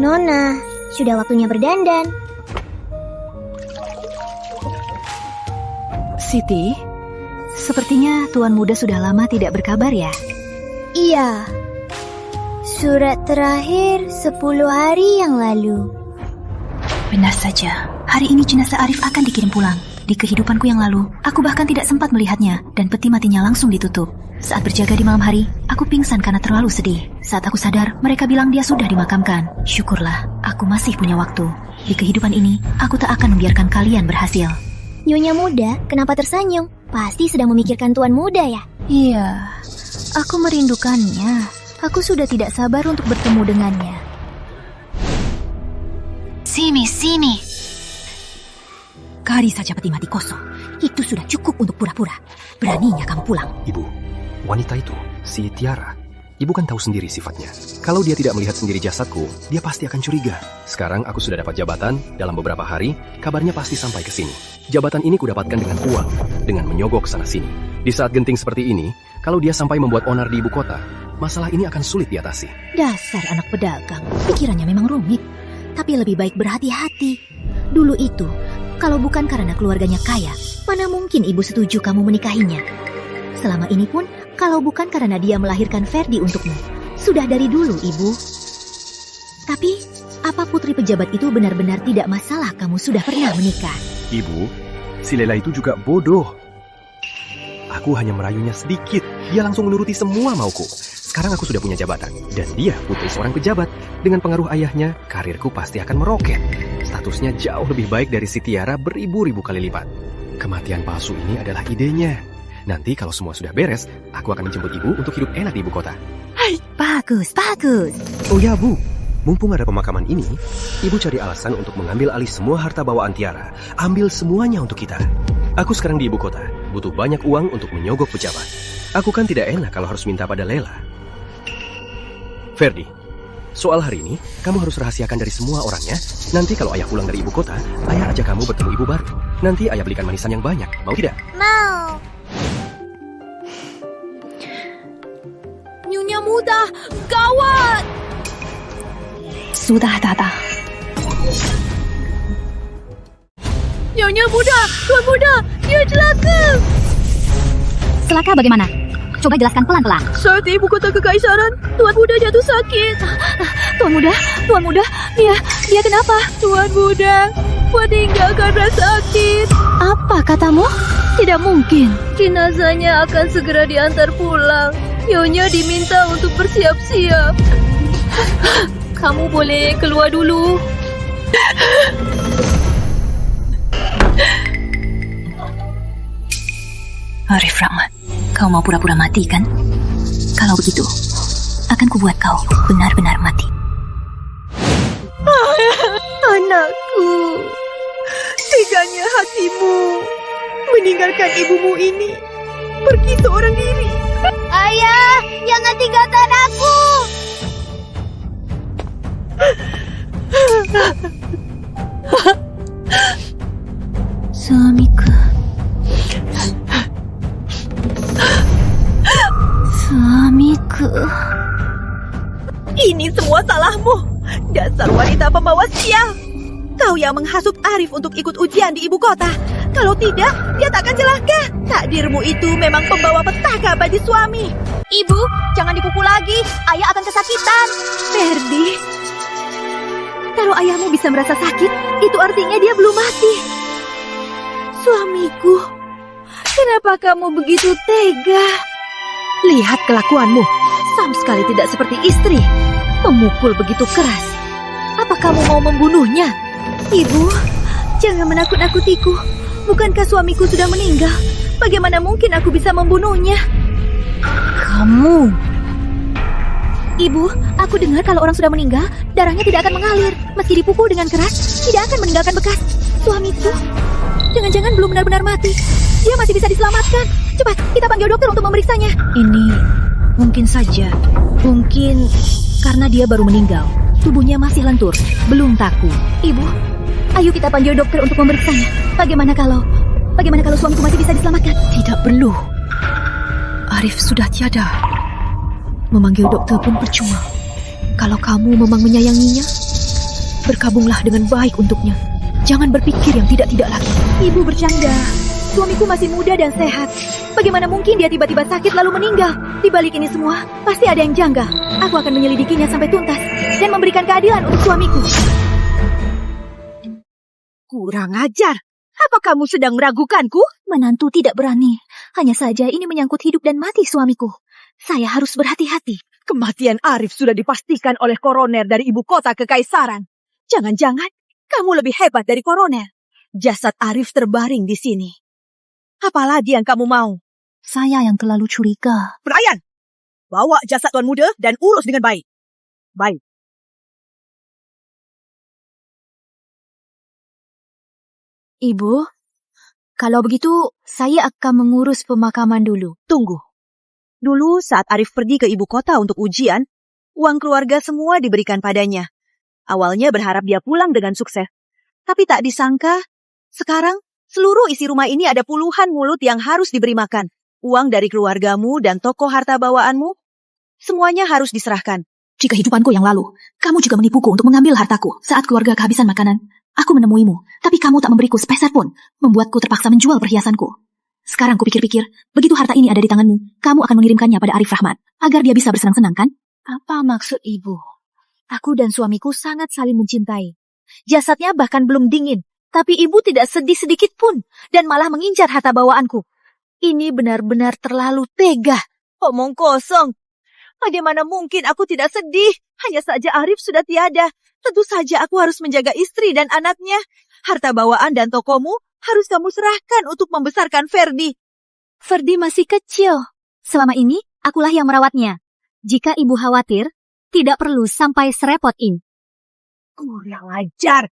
Nona, sudah waktunya berdandan. Siti, sepertinya Tuan Muda sudah lama tidak berkabar ya? Iya. Surat terakhir 10 hari yang lalu. Benar saja, hari ini jenazah Arif akan dikirim pulang. Di kehidupanku yang lalu, aku bahkan tidak sempat melihatnya dan peti matinya langsung ditutup. Saat berjaga di malam hari, aku pingsan karena terlalu sedih. Saat aku sadar, mereka bilang dia sudah dimakamkan. Syukurlah, aku masih punya waktu. Di kehidupan ini, aku tak akan membiarkan kalian berhasil. Nyonya Muda, kenapa tersenyum? Pasti sedang memikirkan Tuan Muda ya? Iya, aku merindukannya. Aku sudah tidak sabar untuk bertemu dengannya. Sini. Kali saja peti mati kosong. Itu sudah cukup untuk pura-pura. Beraninya kamu pulang. Ibu, wanita itu, si Tiara. Ibu kan tahu sendiri sifatnya. Kalau dia tidak melihat sendiri jasadku, dia pasti akan curiga. Sekarang aku sudah dapat jabatan, dalam beberapa hari, kabarnya pasti sampai ke sini. Jabatan ini kudapatkan dengan uang, dengan menyogok sana-sini. Di saat genting seperti ini, kalau dia sampai membuat onar di ibu kota, masalah ini akan sulit diatasi. Dasar anak pedagang, pikirannya memang rumit. Tapi lebih baik berhati-hati. Dulu itu, kalau bukan karena keluarganya kaya, mana mungkin ibu setuju kamu menikahinya? Selama ini pun, kalau bukan karena dia melahirkan Ferdi untukmu, sudah dari dulu ibu. Tapi, apa putri pejabat itu benar-benar tidak masalah kamu sudah pernah menikah? Ibu, si Lela itu juga bodoh. Aku hanya merayunya sedikit, dia langsung menuruti semua mauku. Sekarang aku sudah punya jabatan, dan dia putri seorang pejabat. Dengan pengaruh ayahnya, karirku pasti akan meroket. Statusnya jauh lebih baik dari si Tiara beribu-ribu kali lipat. Kematian palsu ini adalah idenya. Nanti kalau semua sudah beres, aku akan menjemput ibu untuk hidup enak di ibu kota. Hai, bagus. Oh ya bu, mumpung ada pemakaman ini, ibu cari alasan untuk mengambil alih semua harta bawaan Tiara. Ambil semuanya untuk kita. Aku sekarang di ibu kota, butuh banyak uang untuk menyogok pejabat. Aku kan tidak enak kalau harus minta pada Lela. Ferdi, soal hari ini, kamu harus rahasiakan dari semua orangnya. Nanti kalau ayah pulang dari ibu kota, ayah ajak kamu bertemu ibu baru. Nanti ayah belikan manisan yang banyak, mau tidak? Mau. Nyonya Muda, gawat! Sudah, Tata. Nyonya Muda, Tuan Muda, dia celaka! Celaka bagaimana? Coba jelaskan pelan-pelan. Saat di ibu kota kekaisaran, Tuan Muda jatuh sakit. Tuan Muda, dia kenapa? Tuan Muda meninggal karena sakit. Apa katamu? Tidak mungkin. Jenazahnya akan segera diantar pulang. Nyonya diminta untuk bersiap-siap. Kamu boleh keluar dulu. Arif Rahmat, kau mau pura-pura mati kan? Kalau begitu, akan kubuat kau benar-benar mati. Anakku, teganya hatimu meninggalkan ibumu ini pergi seorang diri. Ayah, jangan tinggalkan aku. Suamiku. Ini semua salahmu. Dasar wanita pembawa sial. Kau yang menghasut Arif untuk ikut ujian di ibu kota. Kalau tidak, dia tak akan celaka. Takdirmu itu memang pembawa petaka bagi suami. Ibu, jangan dipukul lagi. Ayah akan kesakitan. Ferdi, kalau ayahmu bisa merasa sakit, itu artinya dia belum mati. Suamiku, kenapa kamu begitu tega? Lihat kelakuanmu, sama sekali tidak seperti istri. Memukul begitu keras. Apa kamu mau membunuhnya? Ibu, jangan menakut-nakutiku. Bukankah suamiku sudah meninggal? Bagaimana mungkin aku bisa membunuhnya? Kamu. Ibu, aku dengar kalau orang sudah meninggal, darahnya tidak akan mengalir. Meski dipukul dengan keras, tidak akan meninggalkan bekas. Suamiku, jangan-jangan belum benar-benar mati. Dia masih bisa diselamatkan. Cepat, kita panggil dokter untuk memeriksanya. Ini mungkin saja. Mungkin karena dia baru meninggal. Tubuhnya masih lentur, belum kaku. Ibu, ayo kita panggil dokter untuk memeriksanya. Bagaimana kalau suamiku masih bisa diselamatkan? Tidak perlu. Arif sudah tiada. Memanggil dokter pun percuma. Kalau kamu memang menyayanginya, berkabunglah dengan baik untuknya. Jangan berpikir yang tidak-tidak lagi. Ibu bercanda. Suamiku masih muda dan sehat. Bagaimana mungkin dia tiba-tiba sakit lalu meninggal? Di balik ini semua, pasti ada yang janggal. Aku akan menyelidikinya sampai tuntas dan memberikan keadilan untuk suamiku. Kurang ajar. Apa kamu sedang meragukanku? Menantu tidak berani. Hanya saja ini menyangkut hidup dan mati suamiku. Saya harus berhati-hati. Kematian Arif sudah dipastikan oleh koroner dari ibu kota kekaisaran. Jangan-jangan kamu lebih hebat dari koroner. Jasad Arif terbaring di sini. Apalagi yang kamu mau? Saya yang terlalu curiga. Brian, bawa jasad tuan muda dan urus dengan baik. Baik. Ibu, kalau begitu saya akan mengurus pemakaman dulu. Tunggu. Dulu saat Arif pergi ke ibu kota untuk ujian, uang keluarga semua diberikan padanya. Awalnya berharap dia pulang dengan sukses. Tapi tak disangka, sekarang seluruh isi rumah ini ada puluhan mulut yang harus diberi makan. Uang dari keluargamu dan toko harta bawaanmu, semuanya harus diserahkan. Jika hidupanku yang lalu, kamu juga menipuku untuk mengambil hartaku saat keluarga kehabisan makanan. Aku menemuimu, tapi kamu tak memberiku sepeser pun, membuatku terpaksa menjual perhiasanku. Sekarang kupikir-pikir, begitu harta ini ada di tanganmu, kamu akan mengirimkannya pada Arif Rahmat, agar dia bisa bersenang-senang, kan? Apa maksud ibu? Aku dan suamiku sangat saling mencintai. Jasadnya bahkan belum dingin, tapi ibu tidak sedih sedikit pun, dan malah mengincar harta bawaanku. Ini benar-benar terlalu tega. Omong kosong. Bagaimana mungkin aku tidak sedih? Hanya saja Arif sudah tiada. Tentu saja aku harus menjaga istri dan anaknya. Harta bawaan dan tokomu harus kamu serahkan untuk membesarkan Ferdi. Ferdi masih kecil. Selama ini, akulah yang merawatnya. Jika ibu khawatir, tidak perlu sampai serepot ini. Kurang ajar.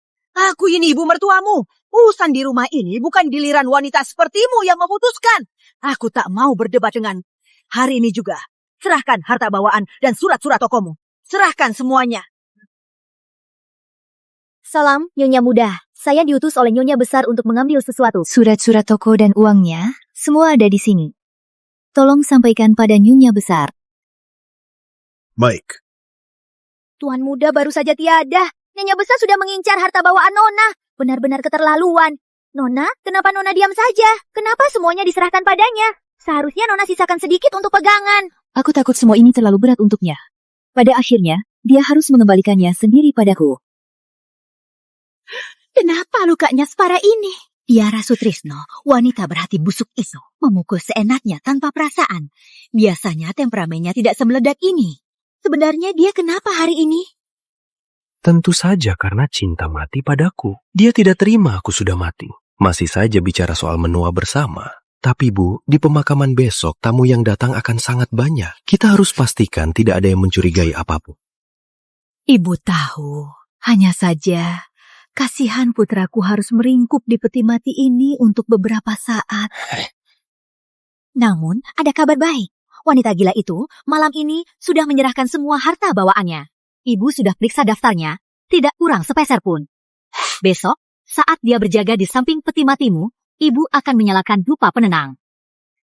Aku ini ibu mertuamu. Urusan di rumah ini bukan giliran wanita sepertimu yang memutuskan. Aku tak mau berdebat dengan. Hari ini juga, serahkan harta bawaan dan surat-surat tokomu. Serahkan semuanya. Salam, Nyonya Muda. Saya diutus oleh Nyonya Besar untuk mengambil sesuatu. Surat-surat toko dan uangnya, semua ada di sini. Tolong sampaikan pada Nyonya Besar. Baik. Tuan Muda baru saja tiada. Nyonya Besar sudah mengincar harta bawaan Nona. Benar-benar keterlaluan. Nona, kenapa Nona diam saja? Kenapa semuanya diserahkan padanya? Seharusnya Nona sisakan sedikit untuk pegangan. Aku takut semua ini terlalu berat untuknya. Pada akhirnya, dia harus mengembalikannya sendiri padaku. Kenapa lukanya separah ini? Tiara Sutrisno, wanita berhati busuk itu, memukul seenaknya tanpa perasaan. Biasanya temperamennya tidak semeledak ini. Sebenarnya dia kenapa hari ini? Tentu saja karena cinta mati padaku. Dia tidak terima aku sudah mati. Masih saja bicara soal menua bersama. Tapi Bu, di pemakaman besok tamu yang datang akan sangat banyak. Kita harus pastikan tidak ada yang mencurigai apapun. Ibu tahu, hanya saja kasihan putraku harus meringkup di peti mati ini untuk beberapa saat. Namun, ada kabar baik. Wanita gila itu malam ini sudah menyerahkan semua harta bawaannya. Ibu sudah periksa daftarnya, tidak kurang sepeser pun. Besok, saat dia berjaga di samping peti matimu, ibu akan menyalakan dupa penenang.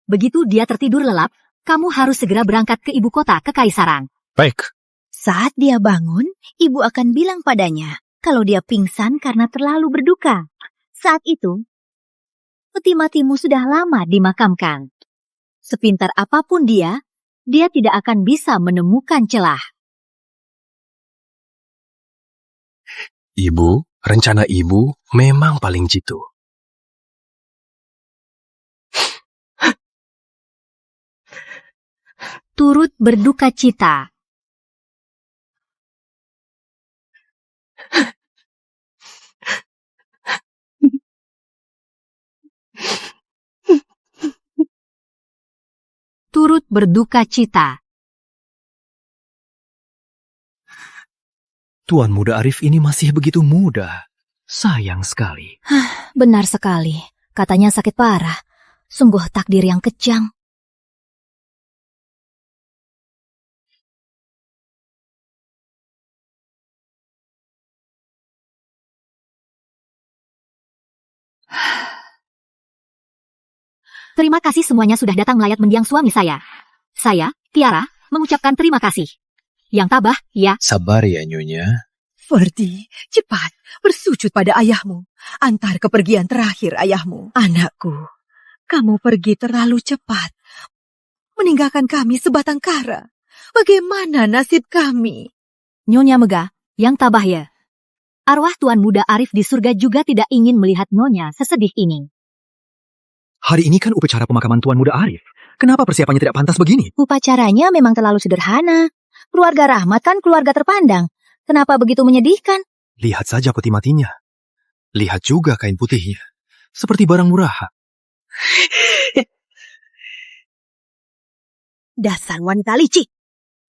Begitu dia tertidur lelap, kamu harus segera berangkat ke ibu kota kekaisaran. Baik. Saat dia bangun, ibu akan bilang padanya kalau dia pingsan karena terlalu berduka. Saat itu, peti matimu sudah lama dimakamkan. Sepintar apapun dia tidak akan bisa menemukan celah. Ibu, rencana ibu memang paling jitu. Turut berduka cita. Turut berduka cita. Tuan Muda Arif ini masih begitu muda. Sayang sekali. Benar sekali. Katanya sakit parah. Sungguh takdir yang kejam. Terima kasih semuanya sudah datang melayat mendiang suami saya. Saya, Tiara, mengucapkan terima kasih. Yang tabah, ya. Sabar ya, Nyonya. Ferdi, cepat bersujud pada ayahmu. Antar kepergian terakhir ayahmu. Anakku, kamu pergi terlalu cepat. Meninggalkan kami sebatang kara. Bagaimana nasib kami? Nyonya Megah, yang tabah ya. Arwah Tuan Muda Arif di surga juga tidak ingin melihat Nyonya sesedih ini. Hari ini kan upacara pemakaman Tuan Muda Arif. Kenapa persiapannya tidak pantas begini? Upacaranya memang terlalu sederhana. Keluarga Rahmat kan keluarga terpandang. Kenapa begitu menyedihkan? Lihat saja peti matinya. Lihat juga kain putihnya. Seperti barang murahan. Dasar wanita licik.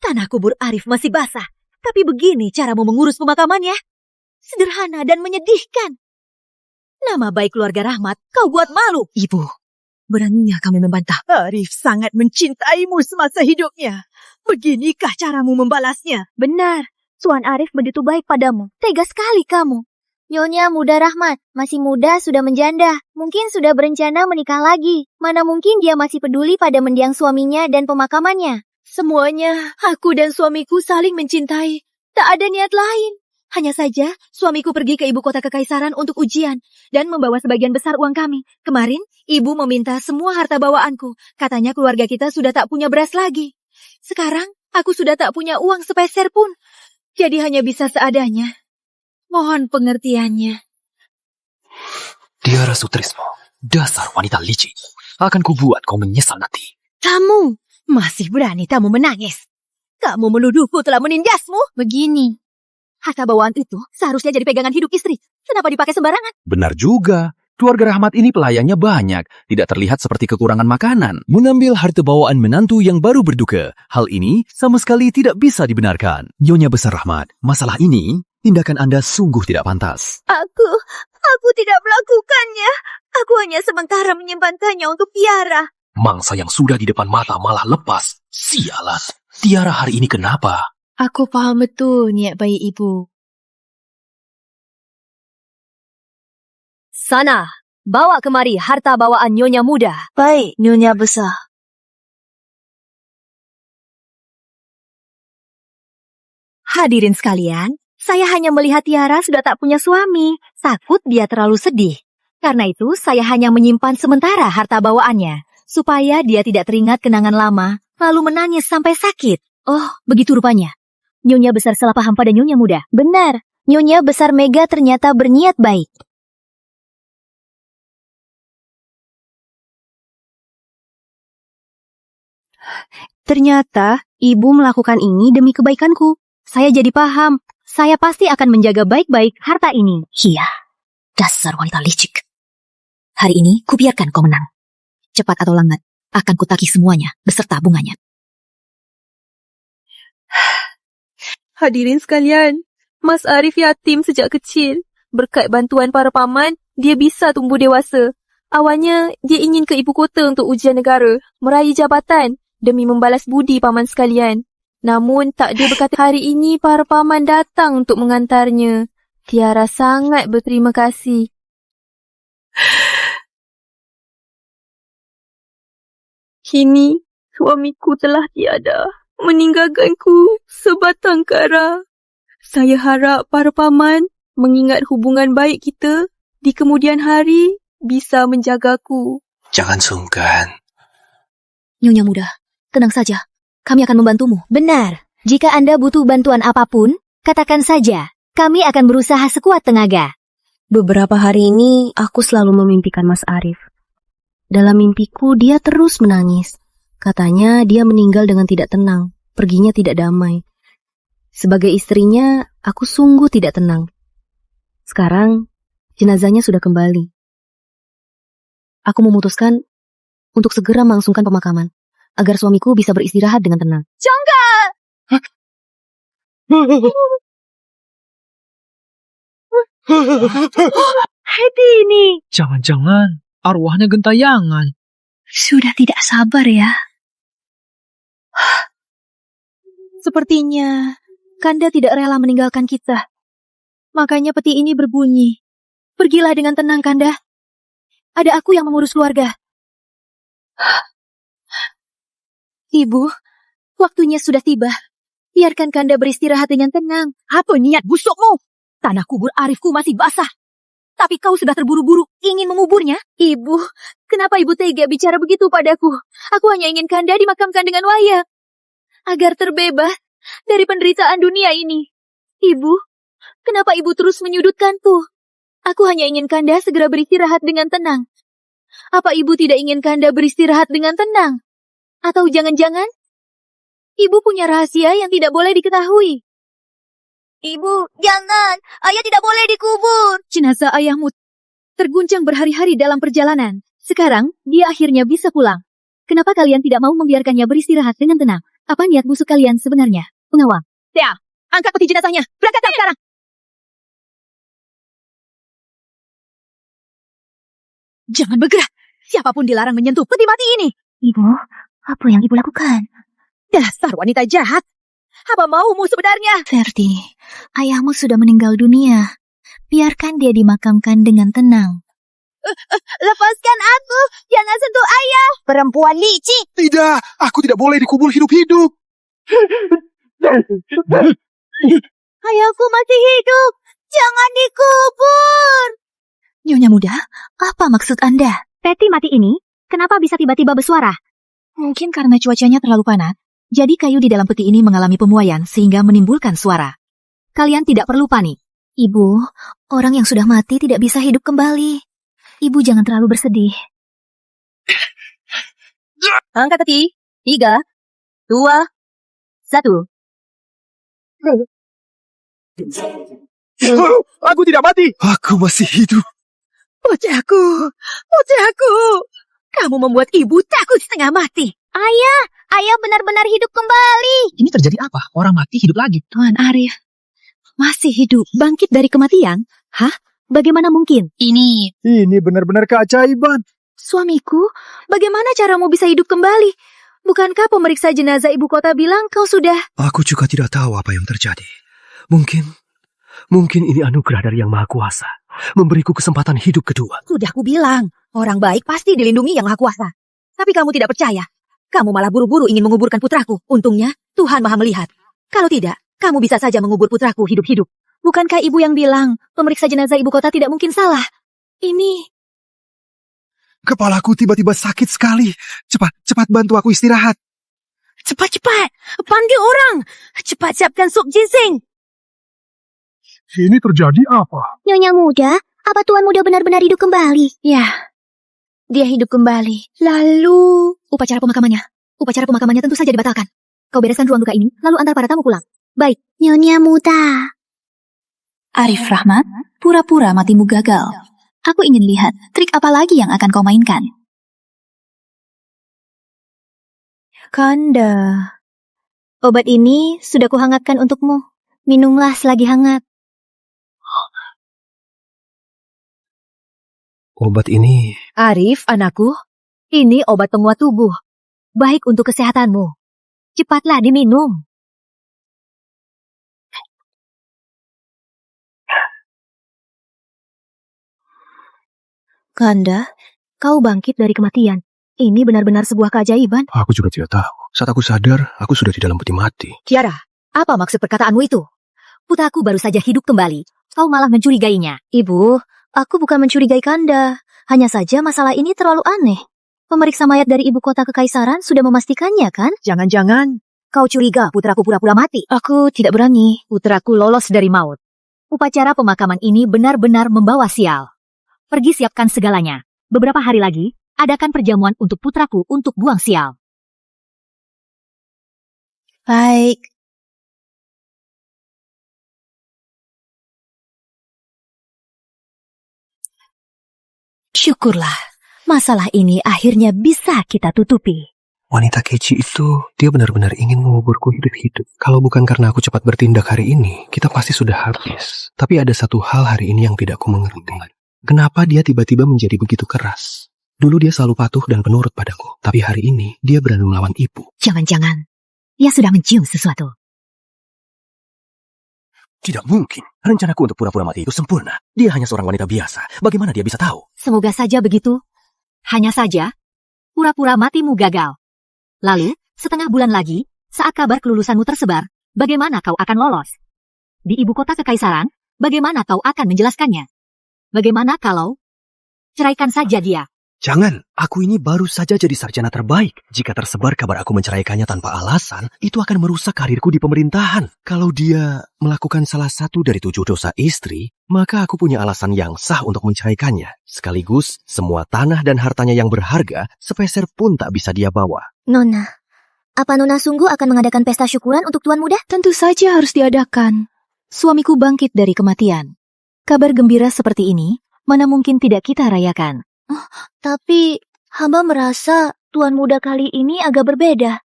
Tanah kubur Arif masih basah. Tapi begini caramu mengurus pemakamannya. Sederhana dan menyedihkan. Nama baik keluarga Rahmat kau buat malu. Ibu, beraninya kami membantah. Arif sangat mencintaimu semasa hidupnya. Beginikah caramu membalasnya? Benar, Tuan Arif begitu baik padamu. Tega sekali kamu. Nyonya Muda Rahmat, masih muda sudah menjanda. Mungkin sudah berencana menikah lagi. Mana mungkin dia masih peduli pada mendiang suaminya dan pemakamannya. Semuanya, aku dan suamiku saling mencintai. Tak ada niat lain. Hanya saja, suamiku pergi ke ibu kota kekaisaran untuk ujian dan membawa sebagian besar uang kami. Kemarin, ibu meminta semua harta bawaanku. Katanya keluarga kita sudah tak punya beras lagi. Sekarang, aku sudah tak punya uang sepeser pun. Jadi hanya bisa seadanya. Mohon pengertiannya. Tiara Sutrisno, dasar wanita licik. Akan kubuat kau menyesal nanti. Kamu masih berani kamu menangis. Kamu menuduhku telah menindasmu. Begini, Harta bawaan itu seharusnya jadi pegangan hidup istri. Kenapa dipakai sembarangan? Benar juga. Keluarga Rahmat ini pelayannya banyak, tidak terlihat seperti kekurangan makanan. Mengambil harta bawaan menantu yang baru berduka, hal ini sama sekali tidak bisa dibenarkan. Nyonya Besar Rahmat, masalah ini, tindakan Anda sungguh tidak pantas. Aku tidak melakukannya. Aku hanya sementara menyimpankannya untuk Tiara. Mangsa yang sudah di depan mata malah lepas. Sialan. Tiara hari ini kenapa? Aku paham betul niat baik ibu. Sana, bawa kemari harta bawaan Nyonya Muda. baik, Nyonya Besar. Hadirin sekalian, saya hanya melihat Tiara sudah tak punya suami. Takut dia terlalu sedih. Karena itu, saya hanya menyimpan sementara harta bawaannya. Supaya dia tidak teringat kenangan lama, lalu menangis sampai sakit. Oh, begitu rupanya. Nyonya Besar salah paham pada Nyonya Muda. Benar, Nyonya Besar Mega ternyata berniat baik. Ternyata, ibu melakukan ini demi kebaikanku. Saya jadi paham. Saya pasti akan menjaga baik-baik harta ini. Iya, dasar wanita licik. Hari ini, kubiarkan kau menang. Cepat atau lambat, akan kutagih semuanya beserta bunganya. Hadirin sekalian, Mas Arif yatim sejak kecil. Berkat bantuan para paman, dia bisa tumbuh dewasa. Awalnya, dia ingin ke ibu kota untuk ujian negara, meraih jabatan demi membalas budi paman sekalian. Namun, takdir berkata hari ini para paman datang untuk mengantarnya. Tiara sangat berterima kasih. Kini, suamiku telah tiada, meninggalkanku sebatang kara. Saya harap para paman mengingat hubungan baik kita di kemudian hari bisa menjagaku. Jangan sungkan. Nyonya Muda, tenang saja. Kami akan membantumu. Benar, jika Anda butuh bantuan apapun, katakan saja. Kami akan berusaha sekuat tenaga. Beberapa hari ini, aku selalu memimpikan Mas Arif. Dalam mimpiku, dia terus menangis. Katanya dia meninggal dengan tidak tenang, perginya tidak damai. Sebagai istrinya, aku sungguh tidak tenang. Sekarang, jenazahnya sudah kembali. Aku memutuskan untuk segera melangsungkan pemakaman, agar suamiku bisa beristirahat dengan tenang. Jongga! Hati ini. Jangan-jangan arwahnya gentayangan. Sudah tidak sabar ya. Sepertinya Kanda tidak rela meninggalkan kita. Makanya peti ini berbunyi. Pergilah dengan tenang, Kanda. Ada aku yang mengurus keluarga. Ibu, waktunya sudah tiba. Biarkan Kanda beristirahat dengan tenang. Apa niat busukmu? Tanah kubur Arifku masih basah. Tapi kau sudah terburu-buru ingin menguburnya? Ibu, kenapa ibu tega bicara begitu padaku? Aku hanya ingin Kanda dimakamkan dengan layak. Agar terbebas dari penderitaan dunia ini. Ibu, kenapa ibu terus menyudutkanku? Aku hanya ingin Kanda segera beristirahat dengan tenang. Apa ibu tidak ingin Kanda beristirahat dengan tenang? Atau jangan-jangan ibu punya rahasia yang tidak boleh diketahui? Ibu, jangan. Ayah tidak boleh dikubur. Jenazah ayahmu terguncang berhari-hari dalam perjalanan. Sekarang, dia akhirnya bisa pulang. Kenapa kalian tidak mau membiarkannya beristirahat dengan tenang? Apa niat busuk kalian sebenarnya? Pengawal. Tia, angkat peti jenazahnya. Berangkat sekarang. Jangan bergerak. Siapapun dilarang menyentuh peti mati ini. Ibu, apa yang ibu lakukan? Dasar wanita jahat. Apa maumu sebenarnya? Verdi, ayahmu sudah meninggal dunia. Biarkan dia dimakamkan dengan tenang. Lepaskan aku. Jangan sentuh ayah. Perempuan licik. Tidak, aku tidak boleh dikubur hidup-hidup. Ayahku masih hidup. Jangan dikubur. Nyonya muda, apa maksud Anda? Peti mati ini, kenapa bisa tiba-tiba bersuara? Mungkin karena cuacanya terlalu panas. Jadi kayu di dalam peti ini mengalami pemuaian sehingga menimbulkan suara. Kalian tidak perlu panik. Ibu, orang yang sudah mati tidak bisa hidup kembali. Ibu jangan terlalu bersedih. Angkat peti. 3, 2, 1. Aku tidak mati. Aku masih hidup. Putraku, putraku. Kamu membuat ibu takut setengah mati. Ayah benar-benar hidup kembali. Ini terjadi apa? Orang mati hidup lagi. Tuan Arif, masih hidup, bangkit dari kematian? Hah? Bagaimana mungkin? Ini benar-benar keajaiban. Suamiku, bagaimana caramu bisa hidup kembali? Bukankah pemeriksa jenazah ibu kota bilang kau sudah... Aku juga tidak tahu apa yang terjadi. Mungkin ini anugerah dari Yang Maha Kuasa. Memberiku kesempatan hidup kedua. Sudah kubilang, orang baik pasti dilindungi Yang Maha Kuasa. Tapi kamu tidak percaya. Kamu malah buru-buru ingin menguburkan putraku. Untungnya, Tuhan Maha melihat. Kalau tidak, kamu bisa saja mengubur putraku hidup-hidup. Bukankah ibu yang bilang, pemeriksa jenazah ibu kota tidak mungkin salah? Ini... Kepalaku tiba-tiba sakit sekali. Cepat bantu aku istirahat. Cepat, panggil orang. Cepat siapkan sup ginseng. Ini terjadi apa? Nyonya muda, apa tuan muda benar-benar hidup kembali? Ya, dia hidup kembali. Lalu... Upacara pemakamannya tentu saja dibatalkan. Kau bereskan ruang duka ini, lalu antar para tamu pulang. Baik. Nyonya muda. Arif Rahmat, pura-pura matimu gagal. Aku ingin lihat trik apa lagi yang akan kau mainkan. Kanda, obat ini sudah kuhangatkan untukmu. Minumlah selagi hangat. Obat ini... Arif, anakku, ini obat penguat tubuh. Baik untuk kesehatanmu. Cepatlah diminum. Kanda, kau bangkit dari kematian. Ini benar-benar sebuah keajaiban. Aku juga tidak tahu. Saat aku sadar, aku sudah di dalam peti mati. Tiara, apa maksud perkataanmu itu? Putraku baru saja hidup kembali. Kau malah mencurigainya. Ibu, aku bukan mencurigai Kanda. Hanya saja masalah ini terlalu aneh. Pemeriksa mayat dari ibu kota kekaisaran sudah memastikannya, kan? Jangan-jangan kau curiga putraku pura-pura mati. Aku tidak berani. Putraku lolos dari maut. Upacara pemakaman ini benar-benar membawa sial. Pergi siapkan segalanya. Beberapa hari lagi, adakan perjamuan untuk putraku untuk buang sial. Baik. Syukurlah, masalah ini akhirnya bisa kita tutupi. Wanita keci itu, dia benar-benar ingin menguburku hidup-hidup. Kalau bukan karena aku cepat bertindak hari ini, kita pasti sudah habis. Tapi ada satu hal hari ini yang tidak aku mengerti. Kenapa dia tiba-tiba menjadi begitu keras? Dulu dia selalu patuh dan penurut padaku. Tapi hari ini, dia berani melawan ibu. Jangan-jangan, dia sudah mencium sesuatu. Tidak mungkin. Rencanaku untuk pura-pura mati itu sempurna. Dia hanya seorang wanita biasa. Bagaimana dia bisa tahu? Semoga saja begitu. Hanya saja, pura-pura matimu gagal. Lalu, setengah bulan lagi, saat kabar kelulusanmu tersebar, bagaimana kau akan lolos? Di ibu kota kekaisaran, Bagaimana kau akan menjelaskannya? Bagaimana kalau ceraikan saja dia? Jangan, aku ini baru saja jadi sarjana terbaik. Jika tersebar kabar aku menceraikannya tanpa alasan, itu akan merusak karirku di pemerintahan. Kalau dia melakukan salah satu dari 7 dosa istri, maka aku punya alasan yang sah untuk menceraikannya. Sekaligus, semua tanah dan hartanya yang berharga, sepeser pun tak bisa dia bawa. Nona, apa Nona sungguh akan mengadakan pesta syukuran untuk Tuan Muda? Tentu saja harus diadakan. Suamiku bangkit dari kematian. Kabar gembira seperti ini, mana mungkin tidak kita rayakan. Tapi hamba merasa Tuan Muda kali ini agak berbeda.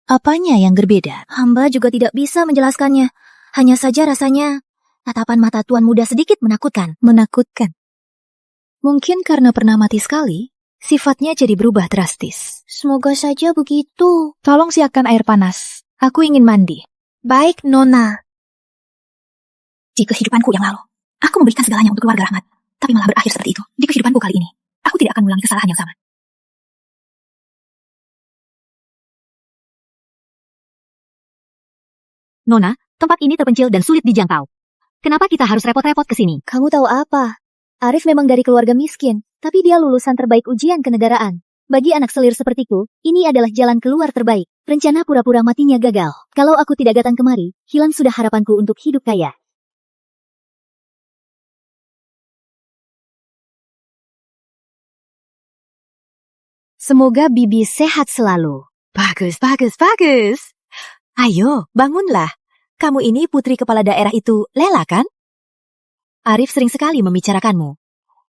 Apanya yang berbeda? Hamba juga tidak bisa menjelaskannya. Hanya saja rasanya tatapan mata Tuan Muda sedikit menakutkan. Menakutkan. Mungkin karena pernah mati sekali, sifatnya jadi berubah drastis. Semoga saja begitu. Tolong siapkan air panas. Aku ingin mandi. Baik, Nona. Di kehidupanku yang lalu, aku memberikan segalanya untuk keluarga Rahmat. Tapi malah berakhir seperti itu. Di kehidupanku kali ini, aku tidak akan mengulangi kesalahan yang sama. Nona, tempat ini terpencil dan sulit dijangkau. Kenapa kita harus repot-repot ke sini? Kamu tahu apa? Arif memang dari keluarga miskin, tapi dia lulusan terbaik ujian kenegaraan. Bagi anak selir sepertiku, ini adalah jalan keluar terbaik. Rencana pura-pura matinya gagal. Kalau aku tidak datang kemari, hilang sudah harapanku untuk hidup kaya. Semoga Bibi sehat selalu. Bagus, bagus, bagus. Ayo, bangunlah. Kamu ini putri kepala daerah itu, Lela kan? Arif sering sekali membicarakanmu.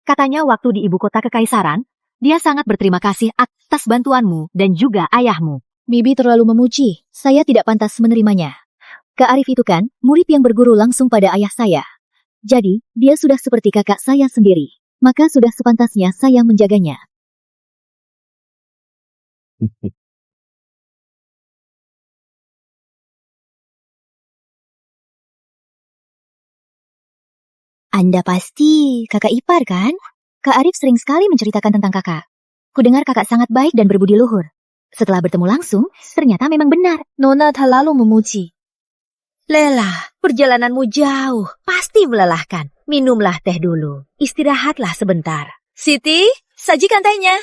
Katanya waktu di ibu kota kekaisaran, dia sangat berterima kasih atas bantuanmu dan juga ayahmu. Bibi terlalu memuji, saya tidak pantas menerimanya. Kak Arif itu kan, murid yang berguru langsung pada ayah saya. Jadi, dia sudah seperti kakak saya sendiri. Maka sudah sepantasnya saya menjaganya. Anda pasti kakak ipar kan? Kak Arif sering sekali menceritakan tentang kakak. Kudengar kakak sangat baik dan berbudi luhur. Setelah bertemu langsung, ternyata memang benar. Nona terlalu memuji. Lela, perjalananmu jauh, pasti melelahkan. Minumlah teh dulu, istirahatlah sebentar. Siti, sajikan tehnya.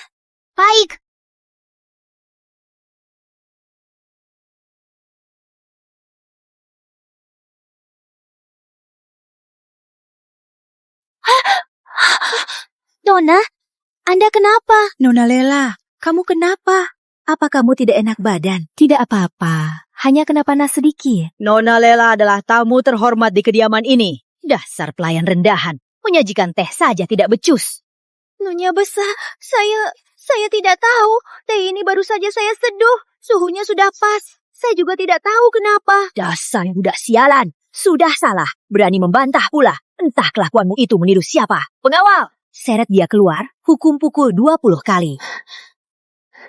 Baik. Nona, Anda kenapa? Nona Lela, kamu kenapa? Apa kamu tidak enak badan? Tidak apa-apa, hanya kena panas sedikit. Nona Lela adalah tamu terhormat di kediaman ini. Dasar pelayan rendahan, menyajikan teh saja tidak becus. Nyonya besar, saya tidak tahu. Teh ini baru saja saya seduh. Suhunya sudah pas. Saya juga tidak tahu kenapa. Dasar budak sialan, sudah salah, berani membantah pula. Entah kelakuanmu itu meniru siapa. Pengawal, seret dia keluar, hukum pukul 20 kali.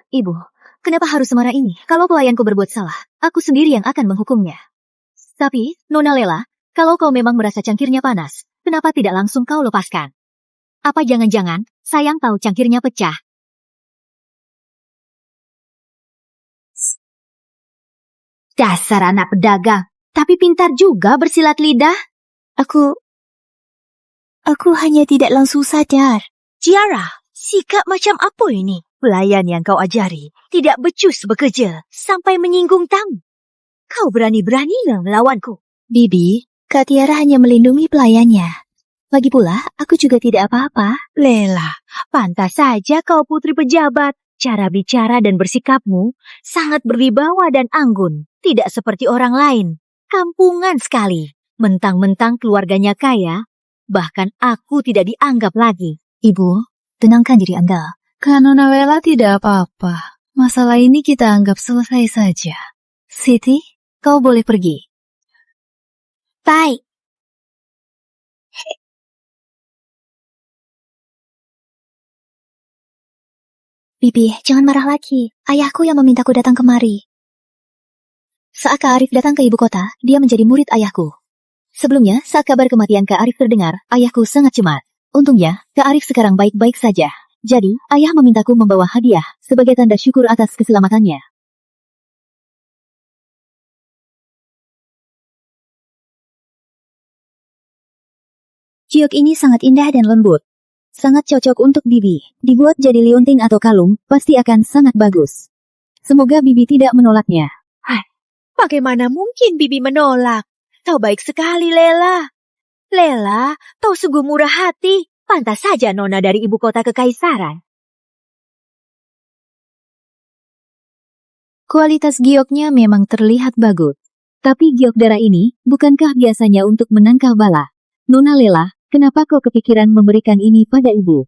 Ibu, kenapa harus semarah ini? Kalau pelayanku berbuat salah, aku sendiri yang akan menghukumnya. Tapi, Nona Lela, kalau kau memang merasa cangkirnya panas, kenapa tidak langsung kau lepaskan? Apa jangan-jangan, sayang tahu cangkirnya pecah? Dasar anak pedagang, tapi pintar juga bersilat lidah. Aku hanya tidak langsung sadar. Ciara, sikap macam apa ini? Pelayan yang kau ajari tidak becus bekerja sampai menyinggung tamu. Kau berani-beraninya melawanku. Bibi, Kak Tiara hanya melindungi pelayannya. Lagi pula, aku juga tidak apa-apa. Lela, pantas saja kau putri pejabat. Cara bicara dan bersikapmu sangat berwibawa dan anggun. Tidak seperti orang lain. Kampungan sekali. Mentang-mentang keluarganya kaya, bahkan aku tidak dianggap lagi. Ibu, tenangkan diri Anda. Kak Nona Lela tidak apa-apa. Masalah ini kita anggap selesai saja. Siti, kau boleh pergi. Baik. Bibi, jangan marah lagi. Ayahku yang memintaku datang kemari. Saat Kak Arif datang ke ibu kota, dia menjadi murid ayahku. Sebelumnya, saat kabar kematian Kak Arif terdengar, ayahku sangat cemas. Untungnya, Kak Arif sekarang baik-baik saja. Jadi, ayah memintaku membawa hadiah sebagai tanda syukur atas keselamatannya. Giok ini sangat indah dan lembut. Sangat cocok untuk Bibi. Dibuat jadi liontin atau kalung, pasti akan sangat bagus. Semoga Bibi tidak menolaknya. Bagaimana mungkin Bibi menolak? Kau baik sekali, Lela. Lela, kau sungguh murah hati. Pantas saja Nona dari ibu kota kekaisaran. Kualitas gioknya memang terlihat bagus. Tapi giok darah ini, bukankah biasanya untuk menangkal bala? Nona Lela, kenapa kau kepikiran memberikan ini pada ibu?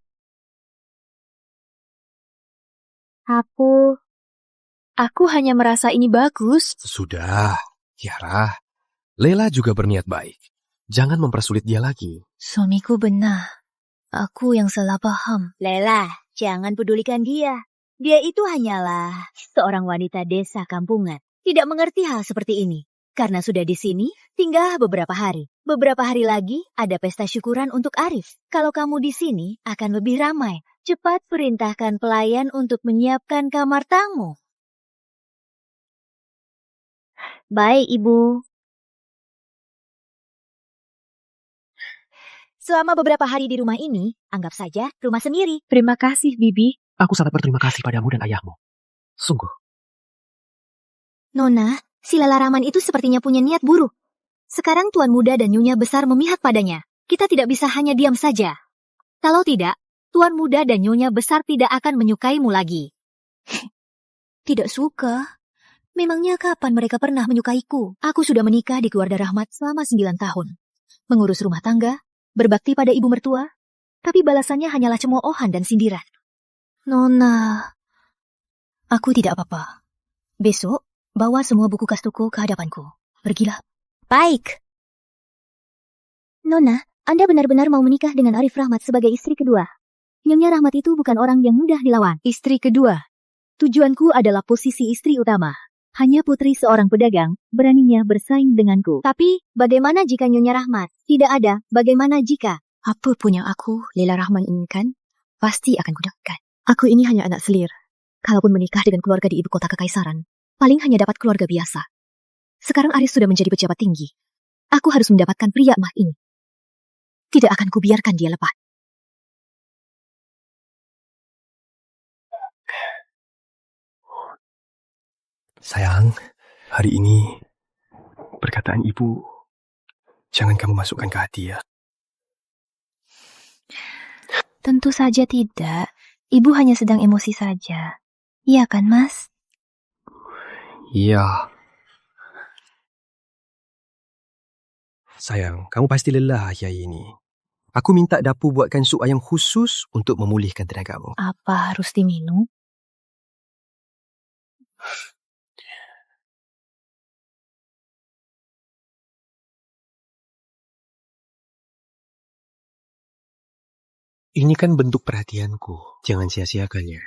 Aku hanya merasa ini bagus. Sudah, Kiara. Lela juga berniat baik. Jangan mempersulit dia lagi. Suamiku benar. Aku yang salah paham. Lela, jangan pedulikan dia. Dia itu hanyalah seorang wanita desa kampungan. Tidak mengerti hal seperti ini. Karena sudah di sini, tinggal beberapa hari. Beberapa hari lagi, ada pesta syukuran untuk Arif. Kalau kamu di sini, akan lebih ramai. Cepat perintahkan pelayan untuk menyiapkan kamar tamu. Baik, Ibu. Selama beberapa hari di rumah ini, anggap saja rumah sendiri. Terima kasih, Bibi. Aku sangat berterima kasih padamu dan ayahmu. Sungguh. Nona, si Lelaraman itu sepertinya punya niat buruk. Sekarang Tuan Muda dan Nyonya Besar memihak padanya. Kita tidak bisa hanya diam saja. Kalau tidak, Tuan Muda dan Nyonya Besar tidak akan menyukaimu lagi. Tidak suka. Memangnya kapan mereka pernah menyukaiku? Aku sudah menikah di keluarga Rahmat selama 9 tahun. Mengurus rumah tangga, berbakti pada ibu mertua, tapi balasannya hanyalah cemoohan dan sindiran. Nona, aku tidak apa-apa. Besok, bawa semua buku kastuku ke hadapanku. Pergilah. Baik. Nona, Anda benar-benar mau menikah dengan Arif Rahmat sebagai istri kedua. Nyonya Rahmat itu bukan orang yang mudah dilawan. Istri kedua. Tujuanku adalah posisi istri utama. Hanya putri seorang pedagang, beraninya bersaing denganku. Tapi, bagaimana jika Nyonya Rahmat? Tidak ada, bagaimana jika? Apapun yang aku, Lela Rahman inginkan, pasti akan kudapatkan. Aku ini hanya anak selir. Kalaupun menikah dengan keluarga di ibu kota kekaisaran, paling hanya dapat keluarga biasa. Sekarang Arif sudah menjadi pejabat tinggi. Aku harus mendapatkan pria emas ini. Tidak akan kubiarkan dia lepas. Sayang, hari ini perkataan ibu jangan kamu masukkan ke hati ya. Tentu saja tidak. Ibu hanya sedang emosi saja. Iya kan, Mas? Iya. Sayang, kamu pasti lelah hari ini. Aku minta Dapu buatkan sup ayam khusus untuk memulihkan tenagamu. Apa harus diminum? Ini kan bentuk perhatianku. Jangan sia-siakannya.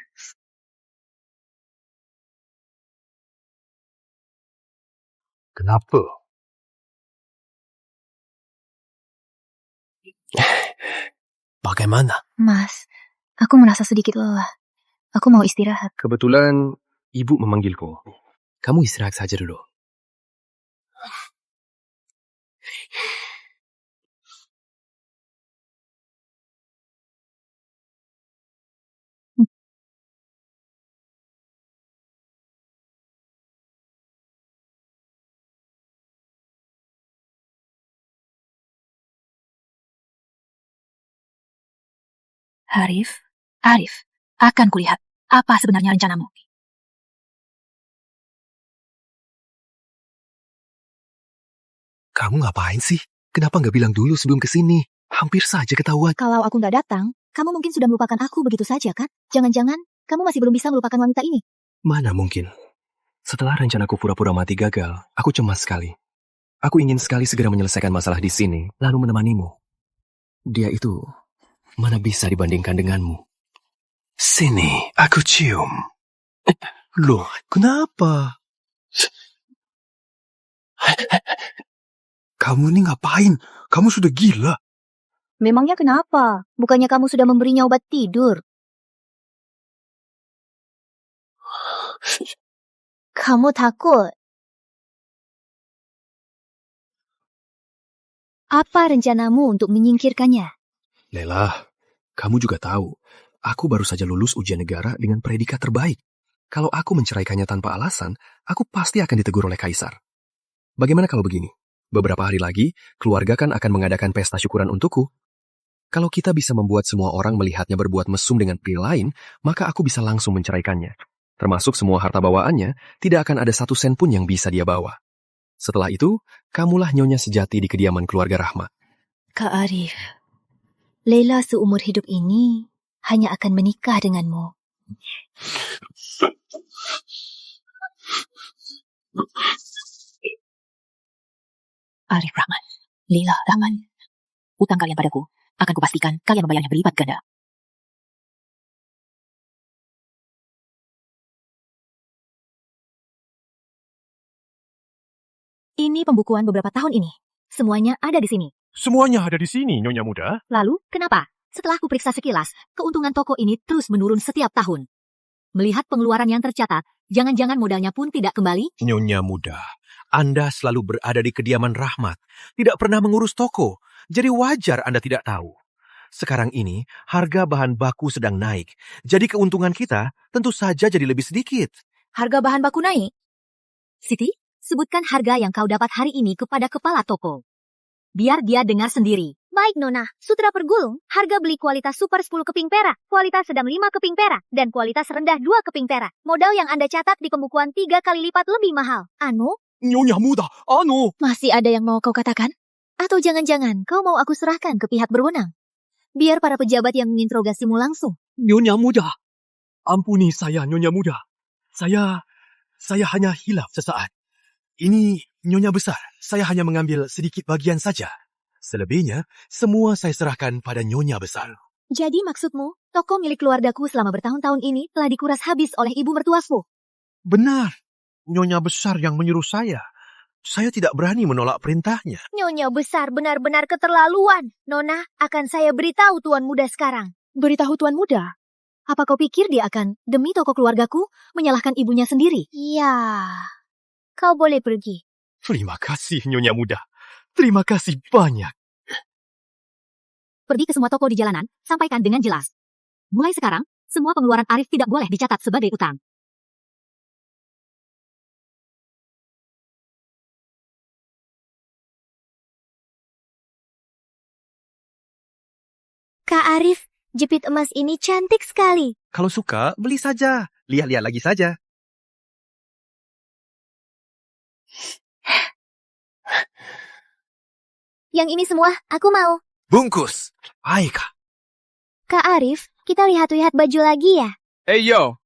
Kenapa? Bagaimana? Mas, aku merasa sedikit lelah. Aku mau istirahat. Kebetulan ibu memanggilku. Kamu istirahat saja dulu. Arif, akan kulihat apa sebenarnya rencanamu. Kamu ngapain sih? Kenapa nggak bilang dulu sebelum kesini? Hampir saja ketahuan. Kalau aku nggak datang, kamu mungkin sudah melupakan aku begitu saja, kan? Jangan-jangan kamu masih belum bisa melupakan wanita ini. Mana mungkin? Setelah rencanaku pura-pura mati gagal, aku cemas sekali. Aku ingin sekali segera menyelesaikan masalah di sini, lalu menemanimu. Dia itu mana bisa dibandingkan denganmu? Sini, aku cium. Loh, kenapa? Kamu ini ngapain? Kamu sudah gila. Memangnya kenapa? Bukannya kamu sudah memberinya obat tidur? Kamu takut? Apa rencanamu untuk menyingkirkannya? Lela, kamu juga tahu, aku baru saja lulus ujian negara dengan predikat terbaik. Kalau aku menceraikannya tanpa alasan, aku pasti akan ditegur oleh Kaisar. Bagaimana kalau begini? Beberapa hari lagi, keluarga kan akan mengadakan pesta syukuran untukku. Kalau kita bisa membuat semua orang melihatnya berbuat mesum dengan pria lain, maka aku bisa langsung menceraikannya. Termasuk semua harta bawaannya, tidak akan ada 1 sen pun yang bisa dia bawa. Setelah itu, kamulah nyonya sejati di kediaman keluarga Rahmat. Kak Arif, Leila seumur hidup ini hanya akan menikah denganmu. Arif Rahman, Leila Rahman. Utang kalian padaku, akan kupastikan kalian membayarnya berlipat ganda. Ini pembukuan beberapa tahun ini. Semuanya ada di sini. Semuanya ada di sini, Nyonya Muda. Lalu, kenapa? Setelah kuperiksa sekilas, keuntungan toko ini terus menurun setiap tahun. Melihat pengeluaran yang tercatat, jangan-jangan modalnya pun tidak kembali? Nyonya Muda, Anda selalu berada di kediaman Rahmat, tidak pernah mengurus toko, jadi wajar Anda tidak tahu. Sekarang ini, harga bahan baku sedang naik, jadi keuntungan kita tentu saja jadi lebih sedikit. Harga bahan baku naik? Siti, sebutkan harga yang kau dapat hari ini kepada kepala toko. Biar dia dengar sendiri. Baik, Nona. Sutra pergulung, harga beli kualitas super 10 keping perak, kualitas sedang 5 keping perak, dan kualitas rendah 2 keping perak. Modal yang Anda catat di pembukuan 3 kali lipat lebih mahal. Anu? Nyonya Muda, Masih ada yang mau kau katakan? Atau jangan-jangan kau mau aku serahkan ke pihak berwenang? Biar para pejabat yang menginterogasimu langsung. Nyonya Muda. Ampuni saya, Nyonya Muda. Saya hanya hilaf sesaat. Ini Nyonya Besar, saya hanya mengambil sedikit bagian saja. Selebihnya, semua saya serahkan pada Nyonya Besar. Jadi maksudmu, toko milik keluargaku selama bertahun-tahun ini telah dikuras habis oleh ibu mertuaku? Benar, Nyonya Besar yang menyuruh saya. Saya tidak berani menolak perintahnya. Nyonya Besar benar-benar keterlaluan. Nona, akan saya beritahu Tuan Muda sekarang. Beritahu Tuan Muda. Apa kau pikir dia akan, demi toko keluargaku, menyalahkan ibunya sendiri? Ya, kau boleh pergi. Terima kasih, Nyonya Muda. Terima kasih banyak. Pergi ke semua toko di jalanan, sampaikan dengan jelas. Mulai sekarang, semua pengeluaran Arif tidak boleh dicatat sebagai utang. Kak Arif, jepit emas ini cantik sekali. Kalau suka, beli saja. Lihat-lihat lagi saja. Yang ini semua, aku mau. Bungkus. Aika. Kak Arif, kita lihat-lihat baju lagi ya? Hey yo,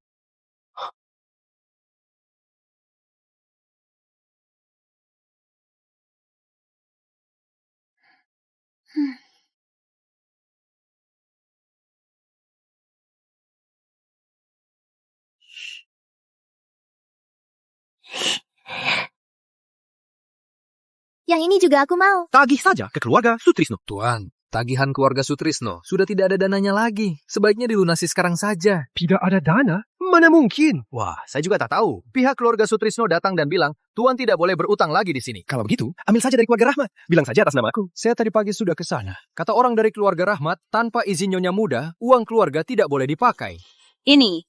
Yang ini juga aku mau. Tagih saja ke keluarga Sutrisno. Tuan, tagihan keluarga Sutrisno sudah tidak ada dananya lagi. Sebaiknya dilunasi sekarang saja. Tidak ada dana? Mana mungkin? Wah, saya juga tak tahu. Pihak keluarga Sutrisno datang dan bilang, Tuan tidak boleh berutang lagi di sini. Kalau begitu, ambil saja dari keluarga Rahmat. Bilang saja atas nama aku. Saya tadi pagi sudah ke sana. Kata orang dari keluarga Rahmat, tanpa izin Nyonya Muda, uang keluarga tidak boleh dipakai. Ini,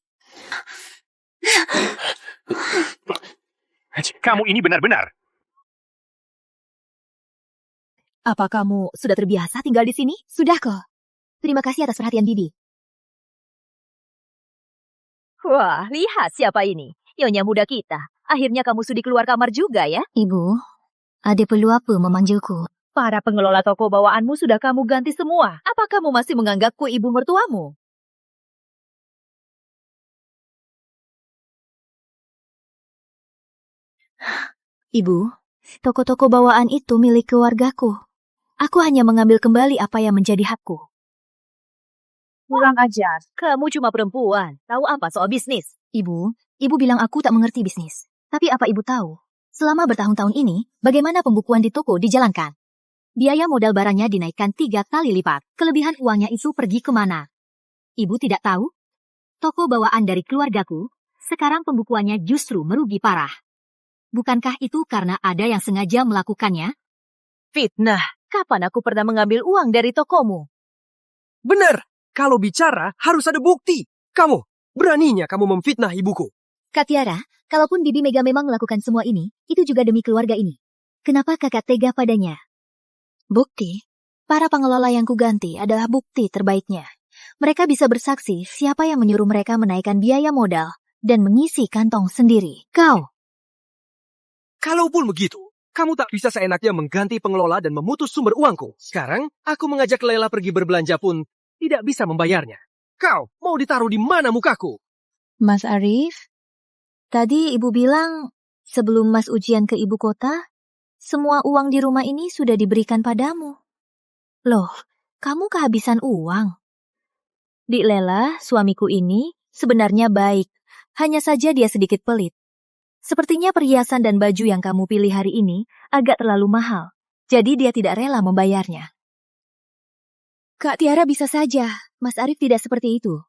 Kamu ini benar-benar. Apa kamu sudah terbiasa tinggal di sini? Sudah kok. Terima kasih atas perhatian Bibi. wah, lihat siapa ini. Nyonya muda kita. Akhirnya kamu sudi keluar kamar juga ya? Ibu, ada perlu apa memanggilku? Para pengelola toko bawaanmu sudah kamu ganti semua. Apa kamu masih menganggapku ibu mertuamu? Ibu, toko-toko bawaan itu milik keluargaku. Aku hanya mengambil kembali apa yang menjadi hakku. Kurang ajar. Kamu cuma perempuan. Tahu apa soal bisnis? Ibu bilang aku tak mengerti bisnis. Tapi apa ibu tahu? Selama bertahun-tahun ini, bagaimana pembukuan di toko dijalankan? Biaya modal barangnya dinaikkan 3 kali lipat. Kelebihan uangnya itu pergi kemana? Ibu tidak tahu? Toko bawaan dari keluargaku, sekarang pembukuannya justru merugi parah. Bukankah itu karena ada yang sengaja melakukannya? Fitnah. Kapan aku pernah mengambil uang dari tokomu? Benar, kalau bicara harus ada bukti. Kamu, beraninya kamu memfitnah ibuku. Kak Tiara, kalaupun Bibi Mega memang melakukan semua ini, itu juga demi keluarga ini. Kenapa kakak tega padanya? Bukti? Para pengelola yang kuganti adalah bukti terbaiknya. Mereka bisa bersaksi siapa yang menyuruh mereka menaikkan biaya modal dan mengisi kantong sendiri. Kau, Kalaupun begitu, kamu tak bisa seenaknya mengganti pengelola dan memutus sumber uangku. Sekarang, aku mengajak Lela pergi berbelanja pun tidak bisa membayarnya. Kau mau ditaruh di mana mukaku? Mas Arif, tadi ibu bilang sebelum Mas ujian ke ibu kota, semua uang di rumah ini sudah diberikan padamu. Loh, kamu kehabisan uang. Dik Lela, suamiku ini sebenarnya baik, hanya saja dia sedikit pelit. Sepertinya perhiasan dan baju yang kamu pilih hari ini agak terlalu mahal, jadi dia tidak rela membayarnya. Kak Tiara bisa saja, Mas Arif tidak seperti itu.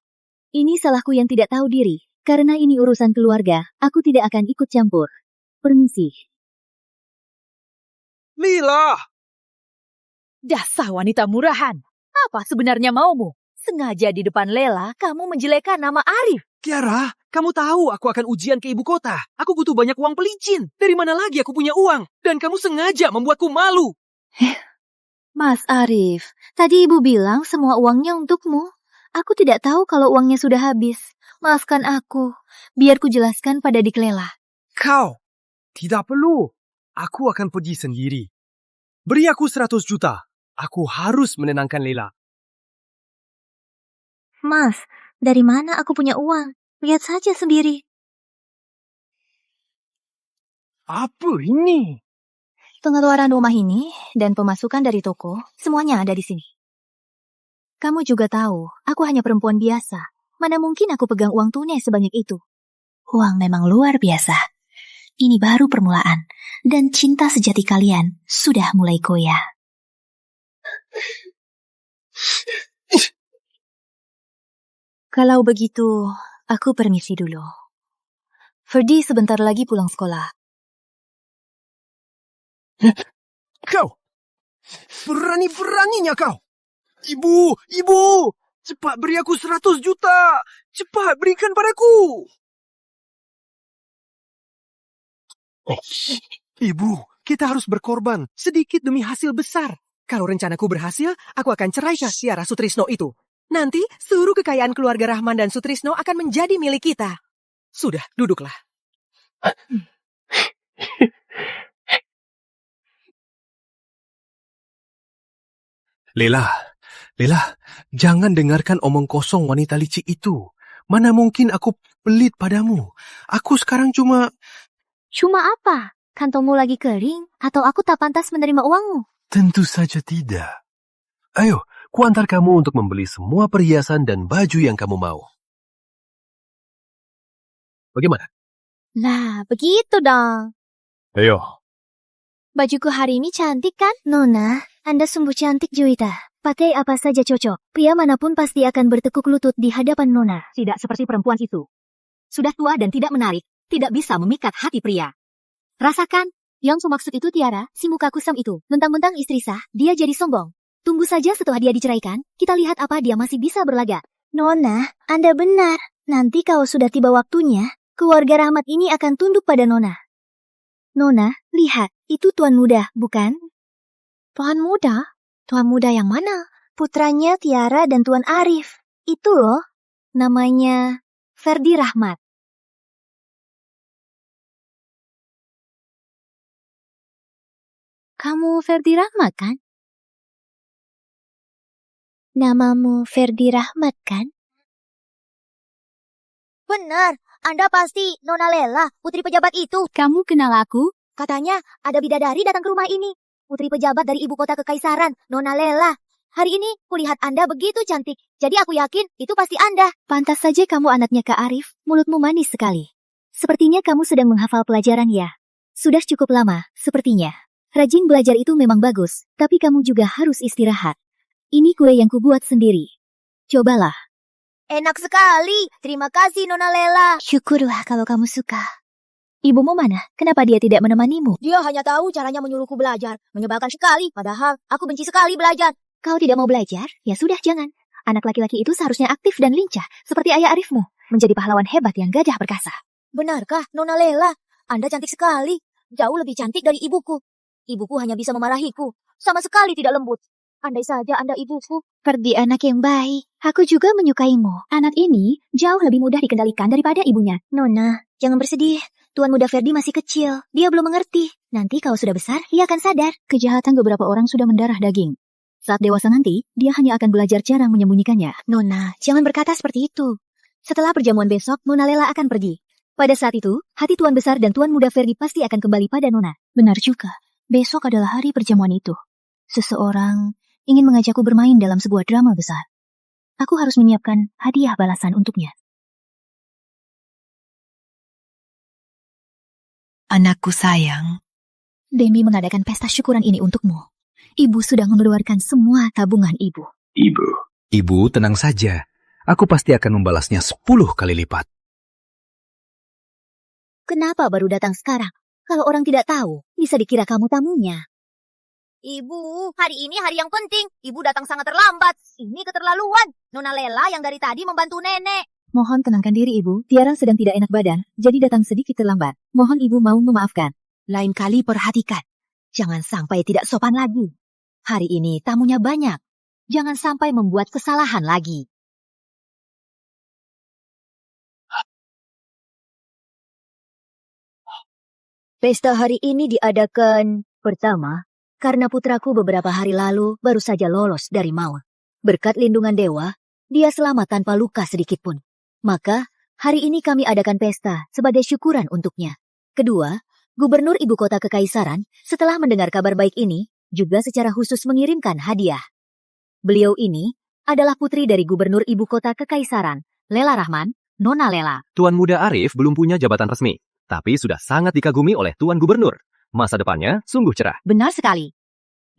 Ini salahku yang tidak tahu diri, karena ini urusan keluarga, aku tidak akan ikut campur. Permisi. Lila! Dasar wanita murahan. Apa sebenarnya maumu? Sengaja di depan Lela, kamu menjelekkan nama Arif. Tiara, kamu tahu aku akan ujian ke ibu kota. Aku butuh banyak uang pelicin. Dari mana lagi aku punya uang? Dan kamu sengaja membuatku malu. Mas Arif, tadi ibu bilang semua uangnya untukmu. Aku tidak tahu kalau uangnya sudah habis. Maafkan aku, biar ku jelaskan pada Dik Lela. Kau, tidak perlu. Aku akan pergi sendiri. Beri aku 100 juta. Aku harus menenangkan Lela. Mas, dari mana aku punya uang? Lihat saja sendiri. Apa ini? Pengeluaran rumah ini dan pemasukan dari toko, semuanya ada di sini. Kamu juga tahu, aku hanya perempuan biasa. Mana mungkin aku pegang uang tunai sebanyak itu? Uang memang luar biasa. Ini baru permulaan, dan cinta sejati kalian sudah mulai goyah. Kalau begitu, aku permisi dulu. Ferdi sebentar lagi pulang sekolah. Kau! Berani-beraninya kau! Ibu! Cepat beri aku 100 juta! Cepat berikan padaku! Ibu, kita harus berkorban sedikit demi hasil besar. Kalau rencanaku berhasil, aku akan ceraikan Tiara Sutrisno itu. Nanti, seluruh kekayaan keluarga Rahman dan Sutrisno akan menjadi milik kita. Sudah, duduklah. Lela, jangan dengarkan omong kosong wanita licik itu. Mana mungkin aku pelit padamu. Aku sekarang cuma... Cuma apa? Kantongmu lagi kering? Atau aku tak pantas menerima uangmu? Tentu saja tidak. Ayo, kuantar kamu untuk membeli semua perhiasan dan baju yang kamu mau. Bagaimana? Nah, begitu dong. Ayo. Bajuku hari ini cantik kan? Nona, Anda sungguh cantik Juwita. Pakai apa saja cocok. Pria manapun pasti akan bertekuk lutut di hadapan Nona. Tidak seperti perempuan itu. Sudah tua dan tidak menarik, tidak bisa memikat hati pria. Rasakan, yang maksud itu Tiara, si muka kusam itu. Mentang-mentang istri sah, dia jadi sombong. Tunggu saja setelah dia diceraikan, kita lihat apa dia masih bisa berlagak. Nona, Anda benar. Nanti kalau sudah tiba waktunya, keluarga Rahmat ini akan tunduk pada Nona. Nona, lihat, itu tuan muda, bukan? Tuan muda? Tuan muda yang mana? Putranya Tiara dan Tuan Arif. Itu loh, namanya Ferdi Rahmat. Kamu Ferdi Rahmat kan? Namamu Ferdi Rahmat kan? Benar, Anda pasti Nona Lela, putri pejabat itu. Kamu kenal aku? Katanya ada bidadari datang ke rumah ini. Putri pejabat dari ibu kota kekaisaran, Nona Lela. Hari ini kulihat Anda begitu cantik, jadi aku yakin itu pasti Anda. Pantas saja kamu anaknya Kak Arif, mulutmu manis sekali. Sepertinya kamu sedang menghafal pelajaran ya. Sudah cukup lama, sepertinya. Rajin belajar itu memang bagus, tapi kamu juga harus istirahat. Ini kue yang kubuat sendiri. Cobalah. Enak sekali, terima kasih Nona Lela. Syukurlah kalau kamu suka. Ibumu mana? Kenapa dia tidak menemanimu? Dia hanya tahu caranya menyuruhku belajar. Menyebalkan sekali, padahal aku benci sekali belajar. Kau tidak mau belajar? Ya sudah, jangan. Anak laki-laki itu seharusnya aktif dan lincah, seperti ayah Arifmu. Menjadi pahlawan hebat yang gagah perkasa. Benarkah, Nona Lela? Anda cantik sekali. Jauh lebih cantik dari ibuku. Ibuku hanya bisa memarahiku. Sama sekali tidak lembut. Andai saja Anda ibuku. Ferdi anak yang baik. Aku juga menyukaimu. Anak ini jauh lebih mudah dikendalikan daripada ibunya. Nona, jangan bersedih. Tuan muda Ferdi masih kecil. Dia belum mengerti. Nanti kalau sudah besar, dia akan sadar. Kejahatan beberapa orang sudah mendarah daging. Saat dewasa nanti, dia hanya akan belajar cara menyembunyikannya. Nona, jangan berkata seperti itu. Setelah perjamuan besok, Nona Lela akan pergi. Pada saat itu, hati Tuan Besar dan Tuan Muda Ferdi pasti akan kembali pada Nona. Benar juga. Besok adalah hari perjamuan itu. Seseorang ingin mengajakku bermain dalam sebuah drama besar. Aku harus menyiapkan hadiah balasan untuknya. Anakku sayang. Demi mengadakan pesta syukuran ini untukmu. Ibu sudah mengeluarkan semua tabungan ibu. Ibu tenang saja. Aku pasti akan membalasnya 10 kali lipat. Kenapa baru datang sekarang? Kalau orang tidak tahu, bisa dikira kamu tamunya. Ibu, hari ini hari yang penting. Ibu datang sangat terlambat. Ini keterlaluan. Nona Lela yang dari tadi membantu nenek. Mohon tenangkan diri ibu, Tiara sedang tidak enak badan, jadi datang sedikit terlambat. Mohon ibu mau memaafkan. Lain kali perhatikan. Jangan sampai tidak sopan lagi. Hari ini tamunya banyak. Jangan sampai membuat kesalahan lagi. Pesta hari ini diadakan pertama karena putraku beberapa hari lalu baru saja lolos dari maut. Berkat lindungan dewa, dia selamat tanpa luka sedikit pun. Maka, hari ini kami adakan pesta sebagai syukuran untuknya. Kedua, Gubernur Ibu Kota Kekaisaran setelah mendengar kabar baik ini juga secara khusus mengirimkan hadiah. Beliau ini adalah putri dari Gubernur Ibu Kota Kekaisaran, Lela Rahman, Nona Lela. Tuan Muda Arif belum punya jabatan resmi, tapi sudah sangat dikagumi oleh Tuan Gubernur. Masa depannya sungguh cerah. Benar sekali.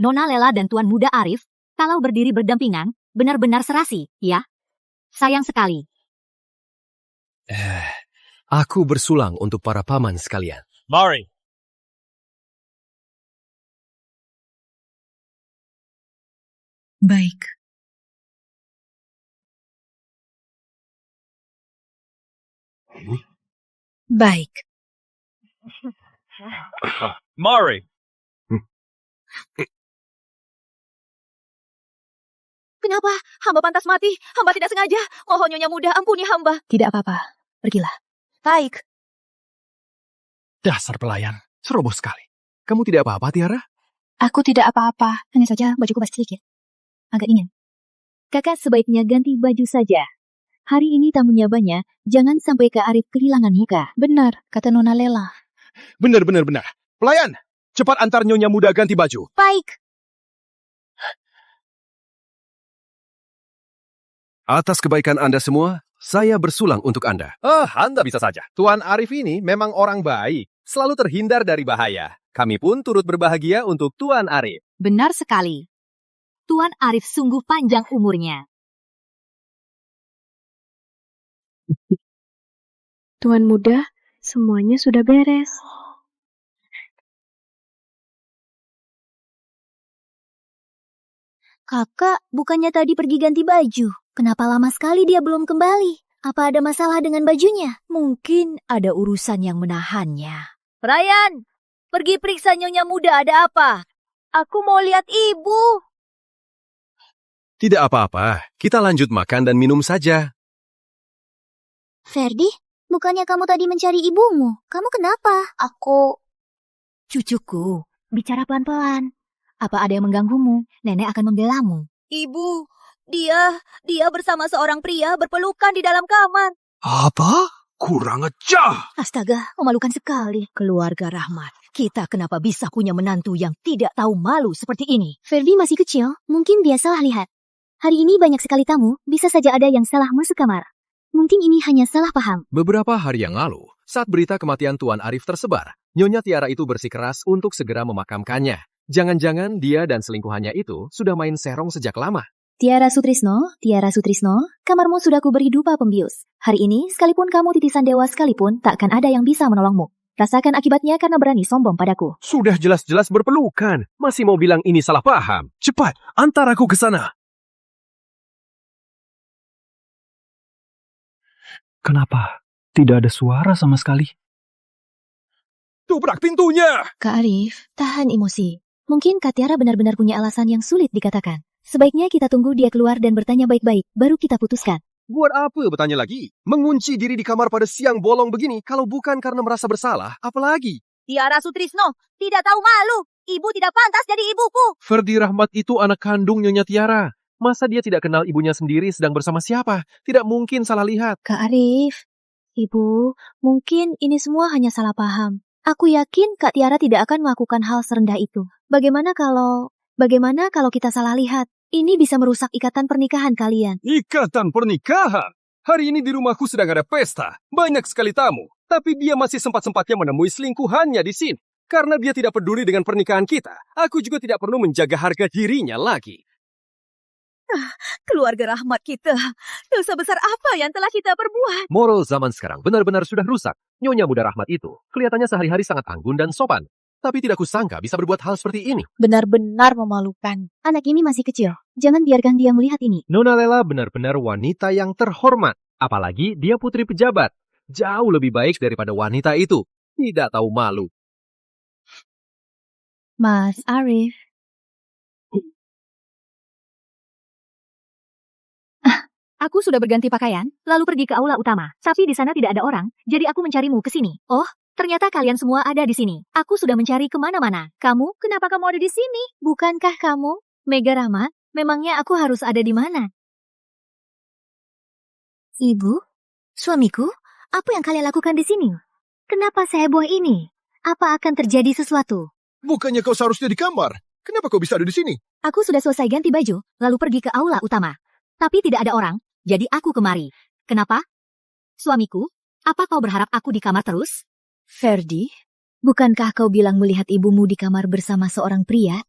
Nona Lela dan Tuan Muda Arif, kalau berdiri berdampingan, benar-benar serasi, ya? Sayang sekali. Aku bersulang untuk para paman sekalian. Mari. Baik. Baik. Mari. Kenapa? Hamba pantas mati. Hamba tidak sengaja. Mohon Nyonya Muda, ampuni hamba. Tidak apa-apa. Pergilah. Baik. Dasar pelayan. Ceroboh sekali. Kamu tidak apa-apa, Tiara? Aku tidak apa-apa. Hanya saja bajuku masih sedikit. Agak dingin. Kakak sebaiknya ganti baju saja. Hari ini tamunya banyak. Jangan sampai Kak Arif kehilangan muka. Benar, kata Nona Lela. Benar. Pelayan, cepat antar Nyonya Muda ganti baju. Baik. Atas kebaikan Anda semua, saya bersulang untuk Anda. Anda bisa saja. Tuan Arif ini memang orang baik. Selalu terhindar dari bahaya. Kami pun turut berbahagia untuk Tuan Arif. Benar sekali. Tuan Arif sungguh panjang umurnya. Tuan muda, semuanya sudah beres. Kakak, bukannya tadi pergi ganti baju? Kenapa lama sekali dia belum kembali? Apa ada masalah dengan bajunya? Mungkin ada urusan yang menahannya. Ryan, pergi periksa Nyonya Muda ada apa. Aku mau lihat ibu. Tidak apa-apa, kita lanjut makan dan minum saja. Ferdi, bukannya kamu tadi mencari ibumu? Kamu kenapa? Aku... Cucuku, bicara pelan-pelan. Apa ada yang mengganggumu? Nenek akan membelamu. Ibu, dia bersama seorang pria berpelukan di dalam kamar. Apa? Kurang ajar. Astaga, memalukan sekali. Keluarga Rahmat, kita kenapa bisa punya menantu yang tidak tahu malu seperti ini? Ferdi masih kecil, mungkin dia salah lihat. Hari ini banyak sekali tamu, bisa saja ada yang salah masuk kamar. Mungkin ini hanya salah paham. Beberapa hari yang lalu, saat berita kematian Tuan Arif tersebar, Nyonya Tiara itu bersikeras untuk segera memakamkannya. Jangan-jangan dia dan selingkuhannya itu sudah main serong sejak lama. Tiara Sutrisno, kamarmu sudah kuberi dupa pembius. Hari ini, sekalipun kamu titisan dewa sekalipun, takkan ada yang bisa menolongmu. Rasakan akibatnya karena berani sombong padaku. Sudah jelas-jelas berpelukan. Masih mau bilang ini salah paham. Cepat, antar aku ke sana. Kenapa? Tidak ada suara sama sekali. Tubrak pintunya! Kak Arif, tahan emosi. Mungkin Kak Tiara benar-benar punya alasan yang sulit dikatakan. Sebaiknya kita tunggu dia keluar dan bertanya baik-baik, baru kita putuskan. Buat apa bertanya lagi? Mengunci diri di kamar pada siang bolong begini, kalau bukan karena merasa bersalah, apalagi? Tiara Sutrisno, tidak tahu malu. Ibu tidak pantas jadi ibuku. Ferdi Rahmat itu anak kandung Nyonya Tiara. Masa dia tidak kenal ibunya sendiri sedang bersama siapa? Tidak mungkin salah lihat. Kak Arif, Ibu, mungkin ini semua hanya salah paham. Aku yakin Kak Tiara tidak akan melakukan hal serendah itu. Bagaimana kalau kita salah lihat? Ini bisa merusak ikatan pernikahan kalian. Ikatan pernikahan? Hari ini di rumahku sedang ada pesta. Banyak sekali tamu. Tapi dia masih sempat-sempatnya menemui selingkuhannya di sini. Karena dia tidak peduli dengan pernikahan kita, aku juga tidak perlu menjaga harga dirinya lagi. Keluarga Rahmat kita, dosa besar apa yang telah kita perbuat? Moral zaman sekarang benar-benar sudah rusak. Nyonya Muda Rahmat itu kelihatannya sehari-hari sangat anggun dan sopan. Tapi tidak kusangka bisa berbuat hal seperti ini. Benar-benar memalukan. Anak ini masih kecil. Jangan biarkan dia melihat ini. Nona Lela benar-benar wanita yang terhormat. Apalagi dia putri pejabat. Jauh lebih baik daripada wanita itu. Tidak tahu malu. Mas Arif. Aku sudah berganti pakaian, lalu pergi ke aula utama. Tapi di sana tidak ada orang, jadi aku mencarimu ke sini. Oh, ternyata kalian semua ada di sini. Aku sudah mencari kemana-mana. Kamu, kenapa kamu ada di sini? Bukankah kamu Mega Rahmat? Memangnya aku harus ada di mana? Ibu? Suamiku? Apa yang kalian lakukan di sini? Kenapa seheboh ini? Apa akan terjadi sesuatu? Bukannya kau seharusnya di kamar? Kenapa kau bisa ada di sini? Aku sudah selesai ganti baju, lalu pergi ke aula utama. Tapi tidak ada orang, jadi aku kemari. Kenapa? Suamiku, apa kau berharap aku di kamar terus? Ferdi, bukankah kau bilang melihat ibumu di kamar bersama seorang pria?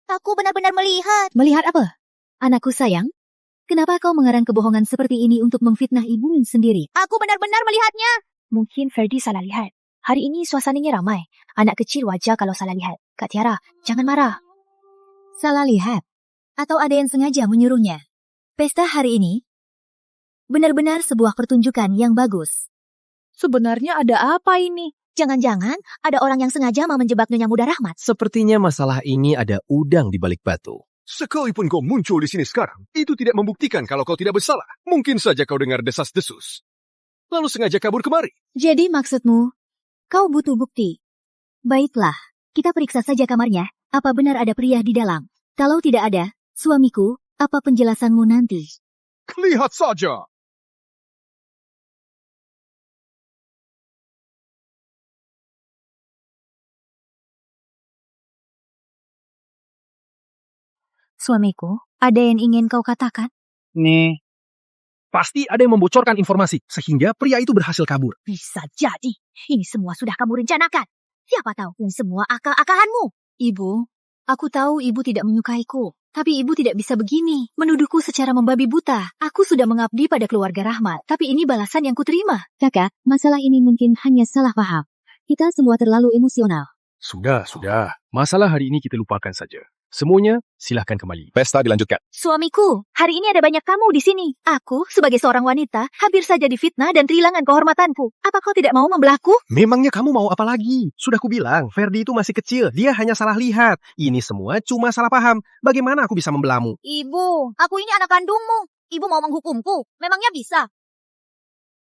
Aku benar-benar melihat. Melihat apa? Anakku sayang, kenapa kau mengarang kebohongan seperti ini untuk memfitnah ibumu sendiri? Aku benar-benar melihatnya. Mungkin Ferdi salah lihat. Hari ini suasananya ramai. Anak kecil wajar kalau salah lihat. Kak Tiara, jangan marah. Salah lihat? Atau ada yang sengaja menyuruhnya? Pesta hari ini benar-benar sebuah pertunjukan yang bagus. Sebenarnya ada apa ini? Jangan-jangan ada orang yang sengaja mau menjebak Nyonya Muda Rahmat. Sepertinya masalah ini ada udang di balik batu. Sekalipun kau muncul di sini sekarang, itu tidak membuktikan kalau kau tidak bersalah. Mungkin saja kau dengar desas-desus. Lalu sengaja kabur kemari. Jadi maksudmu, kau butuh bukti. Baiklah, kita periksa saja kamarnya. Apa benar ada pria di dalam? Kalau tidak ada, suamiku, apa penjelasanmu nanti? Lihat saja. Suamiku, ada yang ingin kau katakan? Nih, pasti ada yang membocorkan informasi sehingga pria itu berhasil kabur. Bisa jadi. Ini semua sudah kamu rencanakan. Siapa tahu ini semua akal-akalanmu. Ibu, aku tahu ibu tidak menyukaiku. Tapi ibu tidak bisa begini, menuduhku secara membabi buta. Aku sudah mengabdi pada keluarga Rahmat, tapi ini balasan yang kuterima. Kakak, masalah ini mungkin hanya salah paham. Kita semua terlalu emosional. Sudah. Masalah hari ini kita lupakan saja. Semuanya silahkan kembali. Pesta dilanjutkan. Suamiku, hari ini ada banyak tamu di sini. Aku, sebagai seorang wanita, hampir saja difitnah dan kehilangan kehormatanku. Apa kau tidak mau membelahku? Memangnya kamu mau apa lagi? Sudah kubilang, Ferdi itu masih kecil. Dia hanya salah lihat. Ini semua cuma salah paham. Bagaimana aku bisa membelamu? Ibu, aku ini anak kandungmu. Ibu mau menghukumku. Memangnya bisa?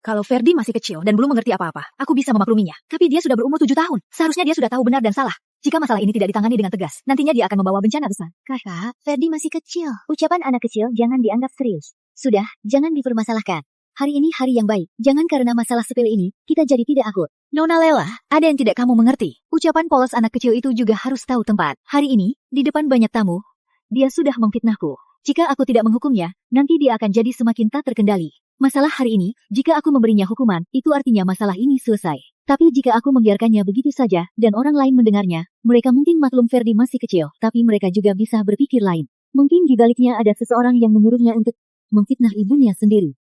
Kalau Ferdi masih kecil dan belum mengerti apa-apa, aku bisa memakluminya. Tapi dia sudah berumur 7 tahun. Seharusnya dia sudah tahu benar dan salah. Jika masalah ini tidak ditangani dengan tegas, nantinya dia akan membawa bencana besar. Kakak, Ferdi masih kecil. Ucapan anak kecil jangan dianggap serius. Sudah, jangan dipermasalahkan. Hari ini hari yang baik. Jangan karena masalah sepele ini, kita jadi tidak akur. Nona Lela, ada yang tidak kamu mengerti. Ucapan polos anak kecil itu juga harus tahu tempat. Hari ini, di depan banyak tamu, dia sudah memfitnahku. Jika aku tidak menghukumnya, nanti dia akan jadi semakin tak terkendali. Masalah hari ini, jika aku memberinya hukuman, itu artinya masalah ini selesai. Tapi jika aku membiarkannya begitu saja, dan orang lain mendengarnya, mereka mungkin maklum Ferdi masih kecil, tapi mereka juga bisa berpikir lain. Mungkin di baliknya ada seseorang yang menyuruhnya untuk memfitnah ibunya sendiri.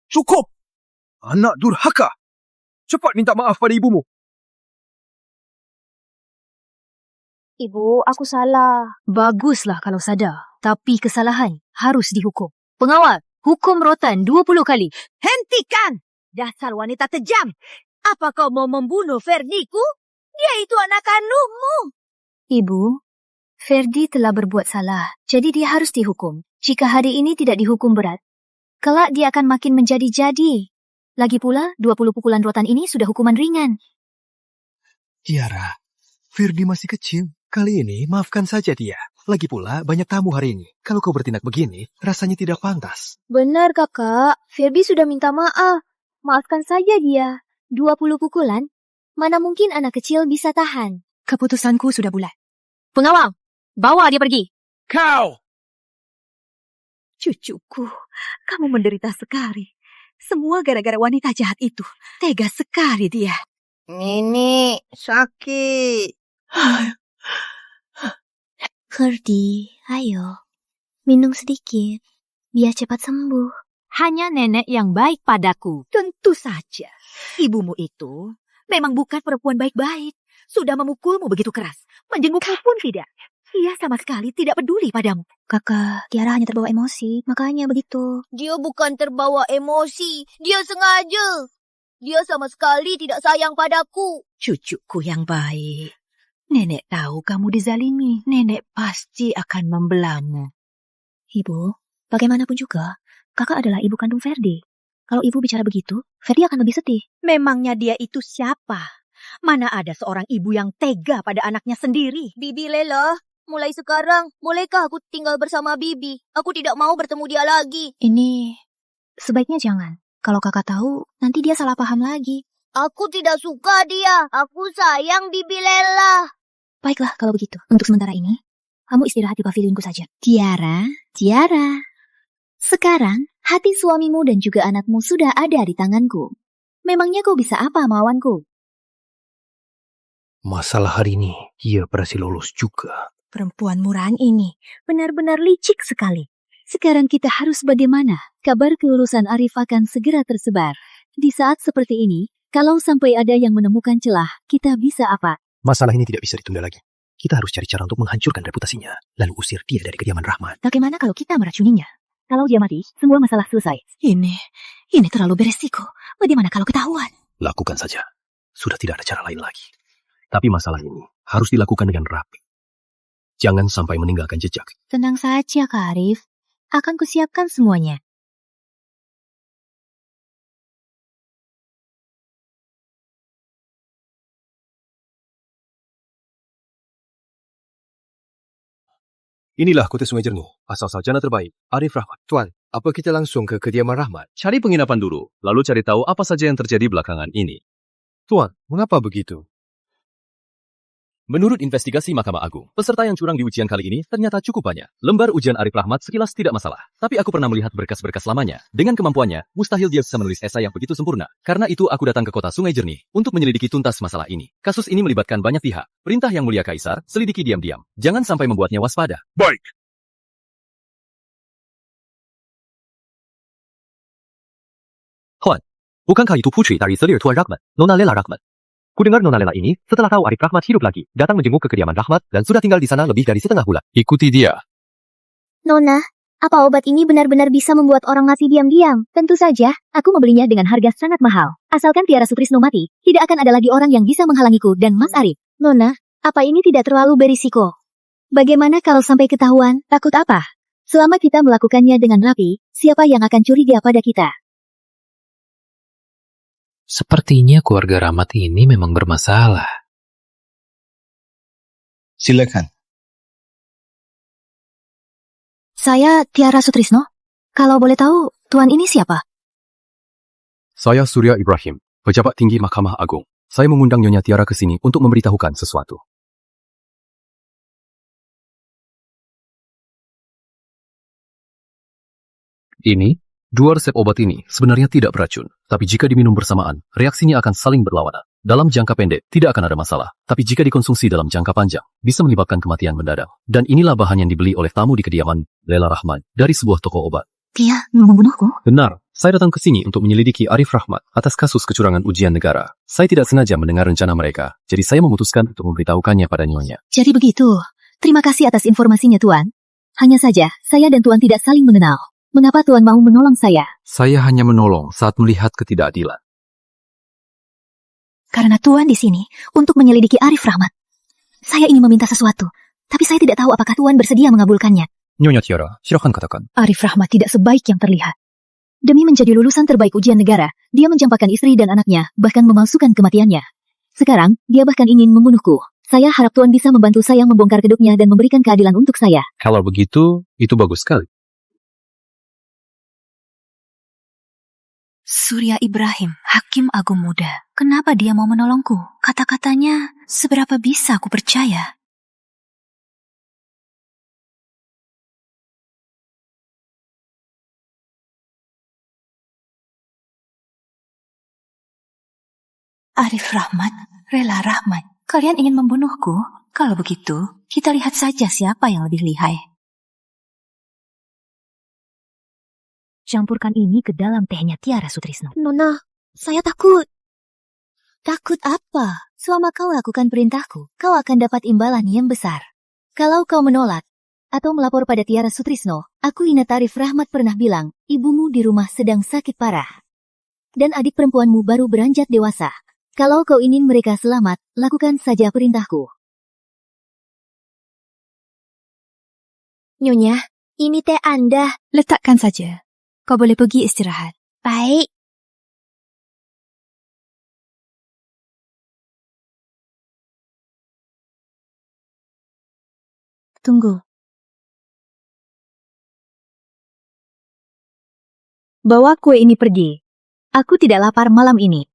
Cukup! Anak durhaka! Cepat minta maaf pada ibumu. Ibu, aku salah. Baguslah kalau sadar. Tapi kesalahan harus dihukum. Pengawal, hukum rotan 20 kali. Hentikan! Dasar wanita kejam! Apa kau mau membunuh Ferdiku? Dia itu anak kandungmu. Ibu, Ferdi telah berbuat salah, jadi dia harus dihukum. Jika hari ini tidak dihukum berat, kelak dia akan makin menjadi-jadi. Lagi pula, 20 pukulan rotan ini sudah hukuman ringan. Tiara, Firdi masih kecil. Kali ini maafkan saja dia. Lagi pula banyak tamu hari ini. Kalau kau bertindak begini, rasanya tidak pantas. Benar, Kakak. Ferdi sudah minta maaf. Maafkan saja dia. 20 pukulan, mana mungkin anak kecil bisa tahan. Keputusanku sudah bulat. Pengawal, bawa dia pergi. Kau! Cucuku, kamu menderita sekali. Semua gara-gara wanita jahat itu. Tega sekali dia. Nenek, sakit. Ferdi, ayo. Minum sedikit. Biar cepat sembuh. Hanya nenek yang baik padaku. Tentu saja. Ibumu itu memang bukan perempuan baik-baik. Sudah memukulmu begitu keras. Menjengukmu pun tidak. Ia sama sekali tidak peduli padamu. Kakak, Tiara hanya terbawa emosi, makanya begitu. Dia bukan terbawa emosi. Dia sengaja. Dia sama sekali tidak sayang padaku. Cucuku yang baik. Nenek tahu kamu dizalimi. Nenek pasti akan membelamu. Ibu, bagaimanapun juga, kakak adalah ibu kandung Ferdi. Kalau ibu bicara begitu, Ferdi akan lebih sedih. Memangnya dia itu siapa? Mana ada seorang ibu yang tega pada anaknya sendiri? Bibi Lela, mulai sekarang, bolehkah aku tinggal bersama Bibi? Aku tidak mau bertemu dia lagi. Ini, sebaiknya jangan. Kalau kakak tahu, nanti dia salah paham lagi. Aku tidak suka dia. Aku sayang Bibi Lela. Baiklah kalau begitu. Untuk sementara ini, kamu istirahat di pavilionku saja. Tiara. Sekarang, hati suamimu dan juga anakmu sudah ada di tanganku. Memangnya kau bisa apa melawanku? Masalah hari ini, ia berhasil lolos juga. Perempuan murahan ini benar-benar licik sekali. Sekarang kita harus bagaimana? Kabar kelulusan Arif akan segera tersebar. Di saat seperti ini, kalau sampai ada yang menemukan celah, kita bisa apa? Masalah ini tidak bisa ditunda lagi. Kita harus cari cara untuk menghancurkan reputasinya, lalu usir dia dari kediaman Rahmat. Bagaimana kalau kita meracuninya? Kalau dia mati, semua masalah selesai. Ini terlalu beresiko. Bagaimana kalau ketahuan? Lakukan saja. Sudah tidak ada cara lain lagi. Tapi masalah ini harus dilakukan dengan rapi. Jangan sampai meninggalkan jejak. Tenang saja, Kak Arif. Akan kusiapkan semuanya. Inilah kota Sungai Jernih, asal sarjana terbaik, Arif Rahmat. Tuan, apa kita langsung ke kediaman Rahmat? Cari penginapan dulu, lalu cari tahu apa saja yang terjadi belakangan ini. Tuan, mengapa begitu? Menurut investigasi Mahkamah Agung, peserta yang curang di ujian kali ini ternyata cukup banyak. Lembar ujian Arif Rahmat sekilas tidak masalah. Tapi aku pernah melihat berkas-berkas lamanya. Dengan kemampuannya, mustahil dia bisa menulis esai yang begitu sempurna. Karena itu aku datang ke kota Sungai Jernih untuk menyelidiki tuntas masalah ini. Kasus ini melibatkan banyak pihak. Perintah Yang Mulia Kaisar, selidiki diam-diam. Jangan sampai membuatnya waspada. Baik. Huan, bukankah itu putri dari Selir Tuan Rahmat, Nona Lela Rahmat? Kudengar Nona Lela ini setelah tahu Arif Rahmat hidup lagi, datang menjenguk ke kediaman Rahmat dan sudah tinggal di sana lebih dari setengah bulan. Ikuti dia. Nona, apa obat ini benar-benar bisa membuat orang mati diam-diam? Tentu saja, aku membelinya dengan harga sangat mahal. Asalkan Tiara Sutrisno mati, tidak akan ada lagi orang yang bisa menghalangiku dan Mas Arif. Nona, apa ini tidak terlalu berisiko? Bagaimana kalau sampai ketahuan? Takut apa? Selama kita melakukannya dengan rapi, siapa yang akan curiga pada kita? Sepertinya keluarga Rahmat ini memang bermasalah. Silakan. Saya Tiara Sutrisno. Kalau boleh tahu, Tuan ini siapa? Saya Surya Ibrahim, pejabat tinggi Mahkamah Agung. Saya mengundang Nyonya Tiara ke sini untuk memberitahukan sesuatu. Ini, dua resep obat ini sebenarnya tidak beracun, tapi jika diminum bersamaan, reaksinya akan saling berlawanan. Dalam jangka pendek, tidak akan ada masalah, tapi jika dikonsumsi dalam jangka panjang, bisa menyebabkan kematian mendadak. Dan inilah bahan yang dibeli oleh tamu di kediaman Lela Rahmat dari sebuah toko obat. Dia membunuhku? Benar, saya datang ke sini untuk menyelidiki Arif Rahmat atas kasus kecurangan ujian negara. Saya tidak sengaja mendengar rencana mereka, jadi saya memutuskan untuk memberitahukannya pada Nyonya. Jadi begitu. Terima kasih atas informasinya, Tuan. Hanya saja, saya dan Tuan tidak saling mengenal. Mengapa Tuan mau menolong saya? Saya hanya menolong saat melihat ketidakadilan. Karena Tuan di sini untuk menyelidiki Arif Rahmat. Saya ingin meminta sesuatu, tapi saya tidak tahu apakah Tuan bersedia mengabulkannya. Nyonya Tiara, silakan katakan. Arif Rahmat tidak sebaik yang terlihat. Demi menjadi lulusan terbaik ujian negara, dia mencampakkan istri dan anaknya, bahkan memalsukan kematiannya. Sekarang, dia bahkan ingin membunuhku. Saya harap Tuan bisa membantu saya membongkar kedoknya dan memberikan keadilan untuk saya. Kalau begitu, itu bagus sekali. Surya Ibrahim, Hakim Agung Muda. Kenapa dia mau menolongku? Kata-katanya, seberapa bisa aku percaya? Arif Rahmat, Rela Rahmat. Kalian ingin membunuhku? Kalau begitu, kita lihat saja siapa yang lebih lihai. Campurkan ini ke dalam tehnya Tiara Sutrisno. Nona, saya takut. Takut apa? Selama kau lakukan perintahku, kau akan dapat imbalan yang besar. Kalau kau menolak atau melapor pada Tiara Sutrisno, aku ingat Arif Rahmat pernah bilang, ibumu di rumah sedang sakit parah. Dan adik perempuanmu baru beranjak dewasa. Kalau kau ingin mereka selamat, lakukan saja perintahku. Nyonya, ini teh Anda. Letakkan saja. Kau boleh pergi istirahat. Baik. Tunggu. Bawa kue ini pergi. Aku tidak lapar malam ini.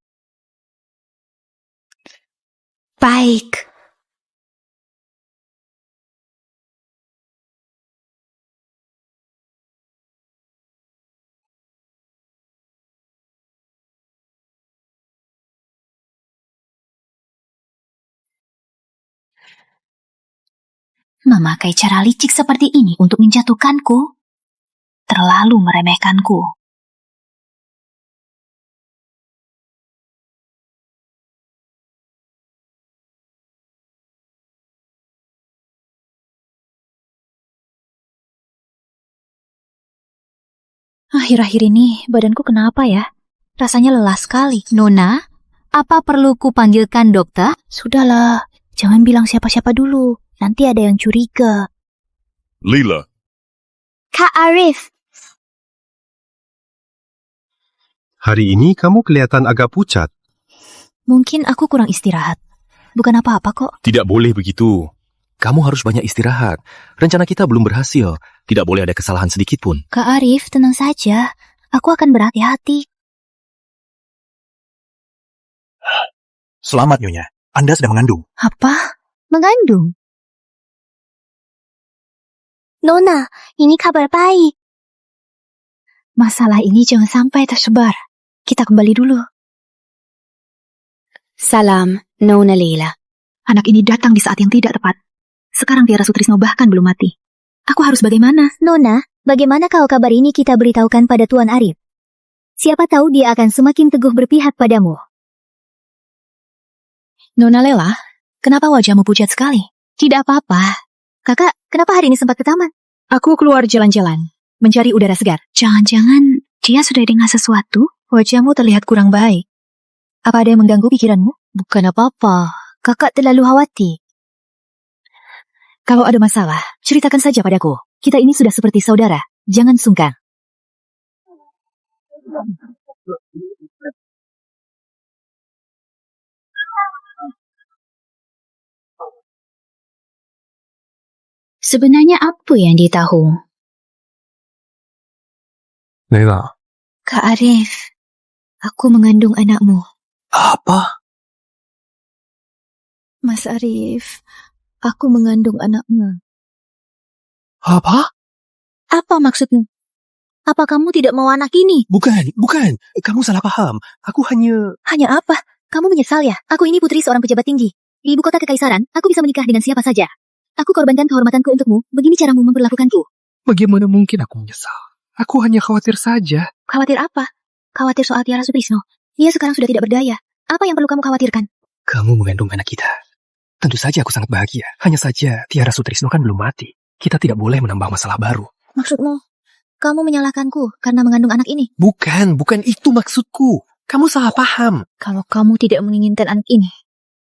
Baik. Memakai cara licik seperti ini untuk menjatuhkanku? Terlalu meremehkanku. Akhir-akhir ini badanku kenapa ya? Rasanya lelah sekali. Nona, apa perlu ku panggilkan dokter? Sudahlah, jangan bilang siapa-siapa dulu. Nanti ada yang curiga. Lila. Kak Arif. Hari ini kamu kelihatan agak pucat. Mungkin aku kurang istirahat. Bukan apa-apa kok. Tidak boleh begitu. Kamu harus banyak istirahat. Rencana kita belum berhasil. Tidak boleh ada kesalahan sedikit pun. Kak Arif, tenang saja. Aku akan berhati-hati. Selamat, Nyonya. Anda sedang mengandung. Apa? Mengandung? Nona, ini kabar baik. Masalah ini jangan sampai tersebar. Kita kembali dulu. Salam, Nona Lila. Anak ini datang di saat yang tidak tepat. Sekarang Tiara Sutrisno bahkan belum mati. Aku harus bagaimana? Nona, bagaimana kalau kabar ini kita beritahukan pada Tuan Arif? Siapa tahu dia akan semakin teguh berpihak padamu. Nona Lela, kenapa wajahmu pucat sekali? Tidak apa-apa. Kakak, kenapa hari ini sempat ke taman? Aku keluar jalan-jalan, mencari udara segar. Jangan-jangan dia sudah dengar sesuatu? Wajahmu terlihat kurang baik. Apa ada yang mengganggu pikiranmu? Bukan apa-apa. Kakak terlalu khawatir. Kalau ada masalah, ceritakan saja padaku. Kita ini sudah seperti saudara. Jangan sungkan. Sebenarnya apa yang dia tahu? Lila. Kak Arif, aku mengandung anakmu. Apa? Mas Arif, aku mengandung anakmu. Apa? Apa maksudmu? Apa kamu tidak mau anak ini? Bukan. Kamu salah paham. Aku hanya... Hanya apa? Kamu menyesal ya? Aku ini putri seorang pejabat tinggi. Di ibu kota kekaisaran, aku bisa menikah dengan siapa saja. Aku korbankan kehormatanku untukmu. Begini caramu memperlakukanku. Bagaimana mungkin aku menyesal? Aku hanya khawatir saja. Khawatir apa? Khawatir soal Tiara Sutrisno. Dia sekarang sudah tidak berdaya. Apa yang perlu kamu khawatirkan? Kamu mengandung anak kita. Tentu saja aku sangat bahagia. Hanya saja Tiara Sutrisno kan belum mati. Kita tidak boleh menambah masalah baru. Maksudmu, kamu menyalahkanku karena mengandung anak ini? Bukan itu maksudku. Kamu salah paham. Kalau kamu tidak menginginkan anak ini,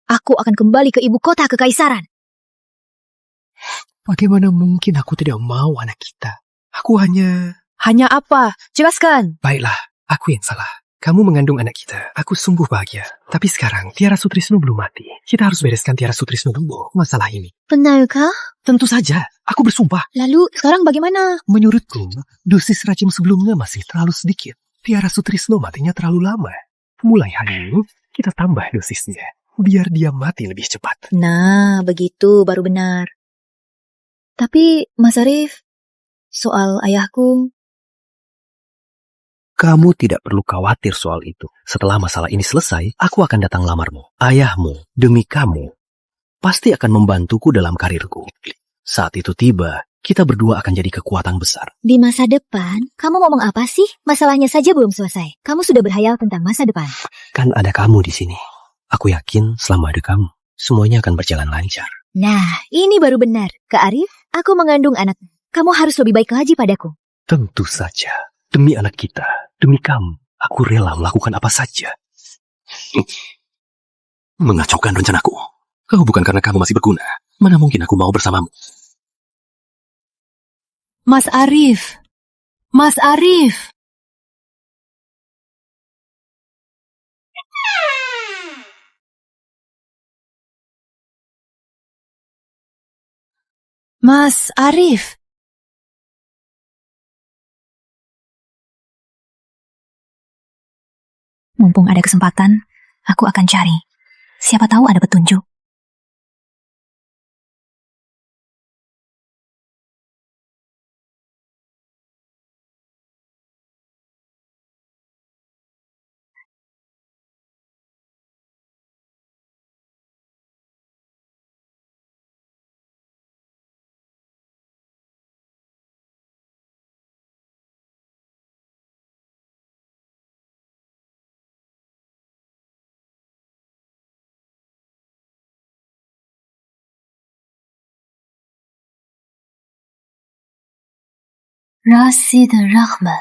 aku akan kembali ke ibu kota kekaisaran. Bagaimana mungkin aku tidak mau anak kita? Aku hanya... Hanya apa? Jelaskan. Baiklah, aku yang salah. Kamu mengandung anak kita. Aku sungguh bahagia. Tapi sekarang Tiara Sutrisno belum mati. Kita harus bereskan Tiara Sutrisno dulu masalah ini. Benarkah? Tentu saja. Aku bersumpah. Lalu sekarang bagaimana? Menurutku, dosis racun sebelumnya masih terlalu sedikit. Tiara Sutrisno matinya terlalu lama. Mulai hari ini, kita tambah dosisnya. Biar dia mati lebih cepat. Nah, begitu baru benar. Tapi, Mas Arif, soal ayahku... Kamu tidak perlu khawatir soal itu. Setelah masalah ini selesai, aku akan datang lamarmu. Ayahmu, demi kamu, pasti akan membantuku dalam karirku. Saat itu tiba, kita berdua akan jadi kekuatan besar. Di masa depan, kamu ngomong apa sih? Masalahnya saja belum selesai. Kamu sudah berhayal tentang masa depan. Kan ada kamu di sini. Aku yakin selama ada kamu, semuanya akan berjalan lancar. Nah, ini baru benar. Kak Arif, aku mengandung anak. Kamu harus lebih baik lagi padaku. Tentu saja. Demi anak kita, demi kamu, aku rela melakukan apa saja. Mengacaukan rencanaku. Kau bukan karena kamu masih berguna. Mana mungkin aku mau bersamamu. Mas Arif. Mas Arif. Mas Arif. Mumpung ada kesempatan, aku akan cari. Siapa tahu ada petunjuk. Rasid Rahman.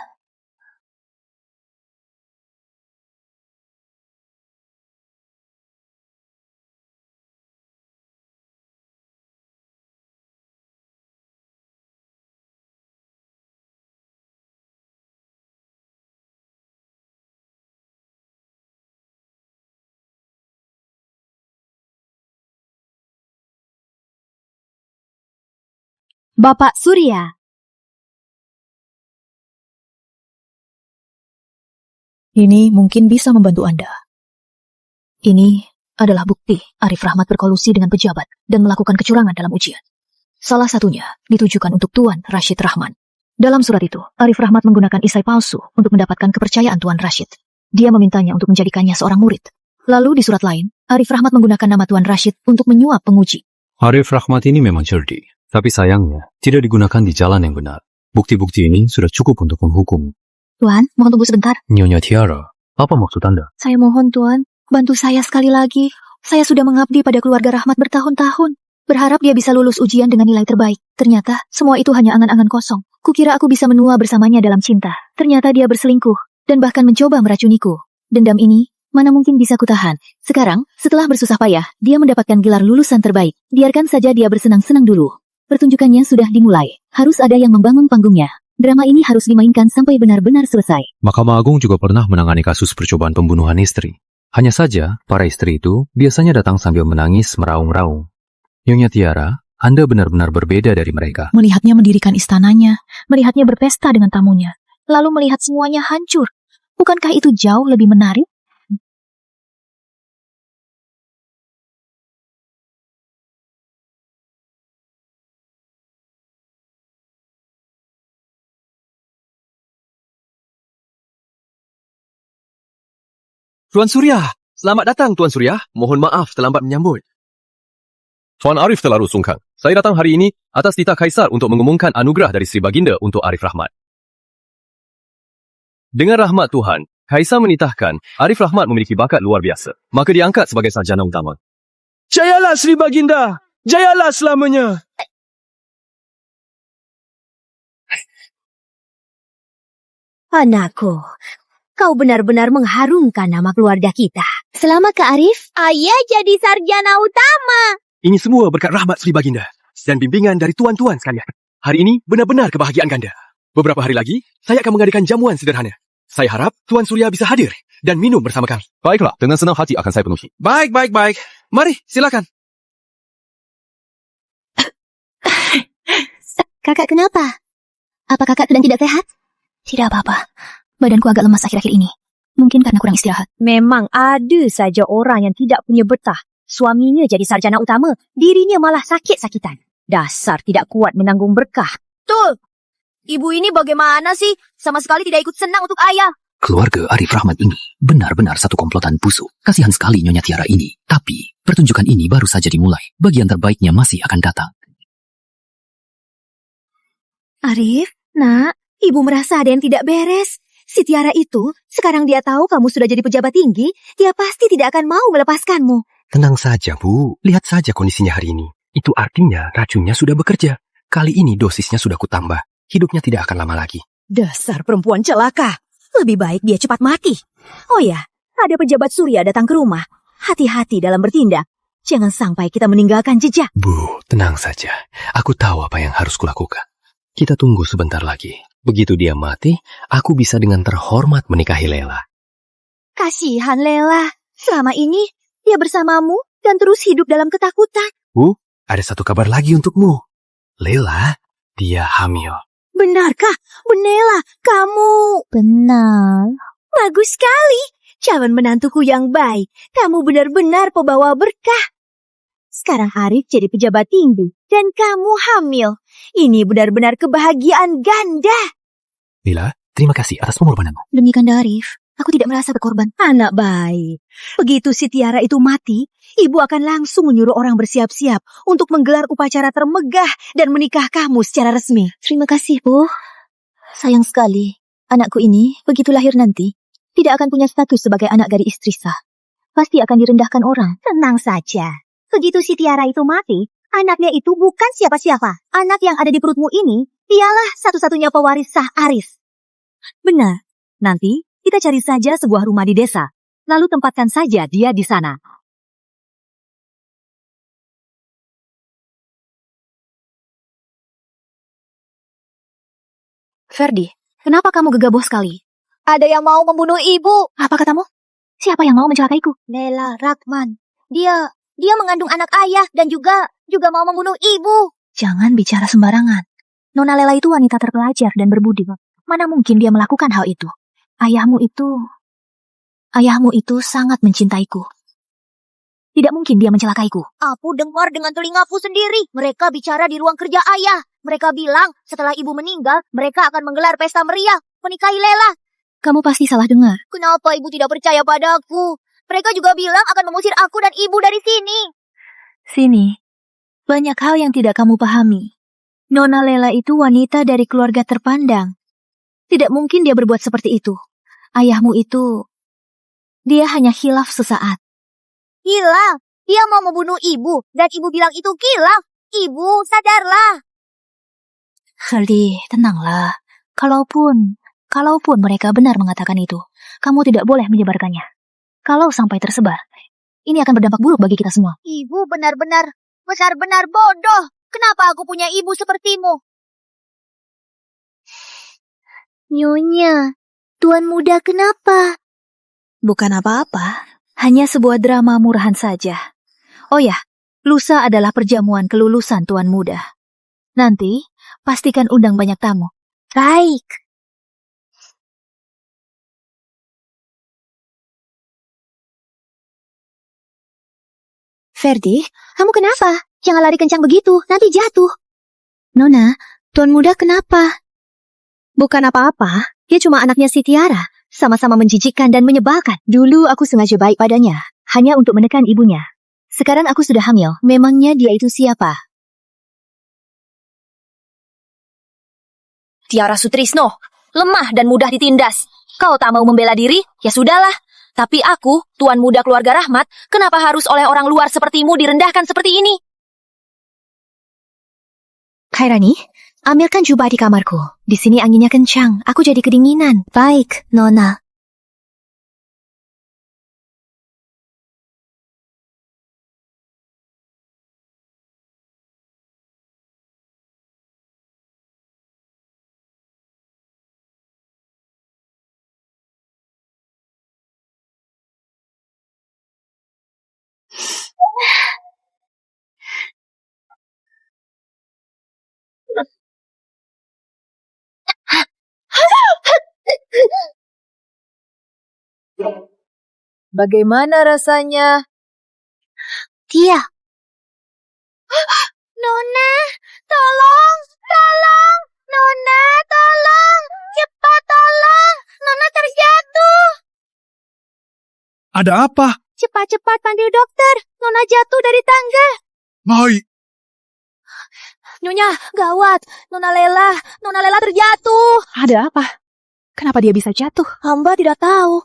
Bapak Surya. Ini mungkin bisa membantu Anda. Ini adalah bukti Arif Rahmat berkolusi dengan pejabat dan melakukan kecurangan dalam ujian. Salah satunya ditujukan untuk Tuan Rashid Rahman. Dalam surat itu, Arif Rahmat menggunakan isai palsu untuk mendapatkan kepercayaan Tuan Rashid. Dia memintanya untuk menjadikannya seorang murid. Lalu di surat lain, Arif Rahmat menggunakan nama Tuan Rashid untuk menyuap penguji. Arif Rahmat ini memang cerdik, tapi sayangnya tidak digunakan di jalan yang benar. Bukti-bukti ini sudah cukup untuk menghukum. Tuan, mohon tunggu sebentar. Nyonya Tiara, apa maksud Anda? Saya mohon, Tuan, bantu saya sekali lagi. Saya sudah mengabdi pada keluarga Rahmat bertahun-tahun. Berharap dia bisa lulus ujian dengan nilai terbaik. Ternyata, semua itu hanya angan-angan kosong. Kukira aku bisa menua bersamanya dalam cinta. Ternyata dia berselingkuh, dan bahkan mencoba meracuniku. Dendam ini, mana mungkin bisa kutahan. Sekarang, setelah bersusah payah, dia mendapatkan gelar lulusan terbaik. Biarkan saja dia bersenang-senang dulu. Pertunjukannya sudah dimulai. Harus ada yang membangun panggungnya. Drama ini harus dimainkan sampai benar-benar selesai. Mahkamah Agung juga pernah menangani kasus percobaan pembunuhan istri. Hanya saja, para istri itu biasanya datang sambil menangis meraung-raung. Nyonya Tiara, Anda benar-benar berbeda dari mereka. Melihatnya mendirikan istananya, melihatnya berpesta dengan tamunya, lalu melihat semuanya hancur. Bukankah itu jauh lebih menarik? Tuan Surya, selamat datang Tuan Surya. Mohon maaf terlambat menyambut. Tuan Arif telah rusungkan. Saya datang hari ini atas titah Kaisar untuk mengumumkan anugerah dari Sri Baginda untuk Arif Rahmat. Dengan rahmat Tuhan, Kaisar menitahkan Arif Rahmat memiliki bakat luar biasa. Maka dia angkat sebagai sarjana utama. Jayalah Sri Baginda! Jayalah selamanya! Anakku, kau benar-benar mengharumkan nama keluarga kita. Selamat Kak Arif. Ayah jadi sarjana utama. Ini semua berkat rahmat Sri Baginda dan bimbingan dari tuan-tuan sekalian. Hari ini benar-benar kebahagiaan ganda. Beberapa hari lagi, saya akan mengadakan jamuan sederhana. Saya harap Tuan Surya bisa hadir dan minum bersama kami. Baiklah, dengan senang hati akan saya penuhi. Baik. Mari, silakan. Kakak kenapa? Apa kakak sedang tidak sehat? Tidak apa-apa. Badanku agak lemas akhir-akhir ini. Mungkin karena kurang istirahat. Memang ada saja orang yang tidak punya betah. Suaminya jadi sarjana utama, dirinya malah sakit-sakitan. Dasar tidak kuat menanggung berkah. Tuh, ibu ini bagaimana sih? Sama sekali tidak ikut senang untuk ayah. Keluarga Arif Rahmat ini benar-benar satu komplotan busuk. Kasihan sekali Nyonya Tiara ini. Tapi, pertunjukan ini baru saja dimulai. Bagian terbaiknya masih akan datang. Arif, nak, ibu merasa ada yang tidak beres. Si Tiara itu, sekarang dia tahu kamu sudah jadi pejabat tinggi, dia pasti tidak akan mau melepaskanmu. Tenang saja, Bu. Lihat saja kondisinya hari ini. Itu artinya racunnya sudah bekerja. Kali ini dosisnya sudah kutambah. Hidupnya tidak akan lama lagi. Dasar perempuan celaka. Lebih baik dia cepat mati. Oh ya, ada pejabat Surya datang ke rumah. Hati-hati dalam bertindak. Jangan sampai kita meninggalkan jejak. Bu, tenang saja. Aku tahu apa yang harus kulakukan. Kita tunggu sebentar lagi. Begitu dia mati, aku bisa dengan terhormat menikahi Lela. Kasihan Lela. Selama ini, dia bersamamu dan terus hidup dalam ketakutan. Bu, ada satu kabar lagi untukmu. Lela, dia hamil. Benarkah? Benela, kamu... Benar. Bagus sekali. Calon menantuku yang baik. Kamu benar-benar pembawa berkah. Sekarang Arif jadi pejabat tinggi. Dan kamu hamil. Ini benar-benar kebahagiaan ganda. Lila, terima kasih atas pengorbananmu. Demi Kanda Arif, aku tidak merasa berkorban. Anak baik. Begitu si Tiara itu mati, ibu akan langsung menyuruh orang bersiap-siap untuk menggelar upacara termegah dan menikah kamu secara resmi. Terima kasih, Bu. Sayang sekali, anakku ini begitu lahir nanti, tidak akan punya status sebagai anak dari istri sah. Pasti akan direndahkan orang. Tenang saja. Begitu si Tiara itu mati, anaknya itu bukan siapa-siapa. Anak yang ada di perutmu ini, dialah satu-satunya pewaris sah Arif. Benar. Nanti kita cari saja sebuah rumah di desa, lalu tempatkan saja dia di sana. Ferdi, kenapa kamu gegabah sekali? Ada yang mau membunuh ibu. Apa katamu? Siapa yang mau mencelakaiku? Lela Rahman. Dia mengandung anak ayah dan juga mau membunuh ibu. Jangan bicara sembarangan. Nona Lela itu wanita terpelajar dan berbudi. Mana mungkin dia melakukan hal itu? Ayahmu itu sangat mencintaiku. Tidak mungkin dia mencelakaiku. Aku dengar dengan telingaku sendiri. Mereka bicara di ruang kerja ayah. Mereka bilang setelah ibu meninggal, mereka akan menggelar pesta meriah menikahi Lela. Kamu pasti salah dengar. Kenapa ibu tidak percaya padaku? Mereka juga bilang akan mengusir aku dan ibu dari sini. Sini, banyak hal yang tidak kamu pahami. Nona Lela itu wanita dari keluarga terpandang. Tidak mungkin dia berbuat seperti itu. Ayahmu itu, dia hanya khilaf sesaat. Hilaf? Dia mau membunuh ibu dan ibu bilang itu khilaf. Ibu, sadarlah. Ferdi, tenanglah. Kalaupun mereka benar mengatakan itu, kamu tidak boleh menyebarkannya. Kalau sampai tersebar, ini akan berdampak buruk bagi kita semua. Ibu benar-benar bodoh. Kenapa aku punya ibu sepertimu? Nyonya, Tuan Muda kenapa? Bukan apa-apa, hanya sebuah drama murahan saja. Oh ya, lusa adalah perjamuan kelulusan Tuan Muda. Nanti, pastikan undang banyak tamu. Baik. Ferdi, kamu kenapa? Jangan lari kencang begitu, nanti jatuh. Nona, Tuan Muda kenapa? Bukan apa-apa, dia cuma anaknya si Tiara. Sama-sama menjijikkan dan menyebalkan. Dulu aku sengaja baik padanya, hanya untuk menekan ibunya. Sekarang aku sudah hamil, memangnya dia itu siapa? Tiara Sutrisno, lemah dan mudah ditindas. Kau tak mau membela diri? Ya sudahlah. Tapi aku, tuan muda keluarga Rahmat, kenapa harus oleh orang luar sepertimu direndahkan seperti ini? Khairani, ambilkan jubah di kamarku. Di sini anginnya kencang, aku jadi kedinginan. Baik, Nona. Bagaimana rasanya? Tia. Nona, tolong, tolong. Nona, tolong. Cepat tolong. Nona terjatuh. Ada apa? Cepat-cepat panggil dokter. Nona jatuh dari tangga. Baik. Nyonya, gawat. Nona Lela terjatuh. Ada apa? Kenapa dia bisa jatuh? Hamba tidak tahu.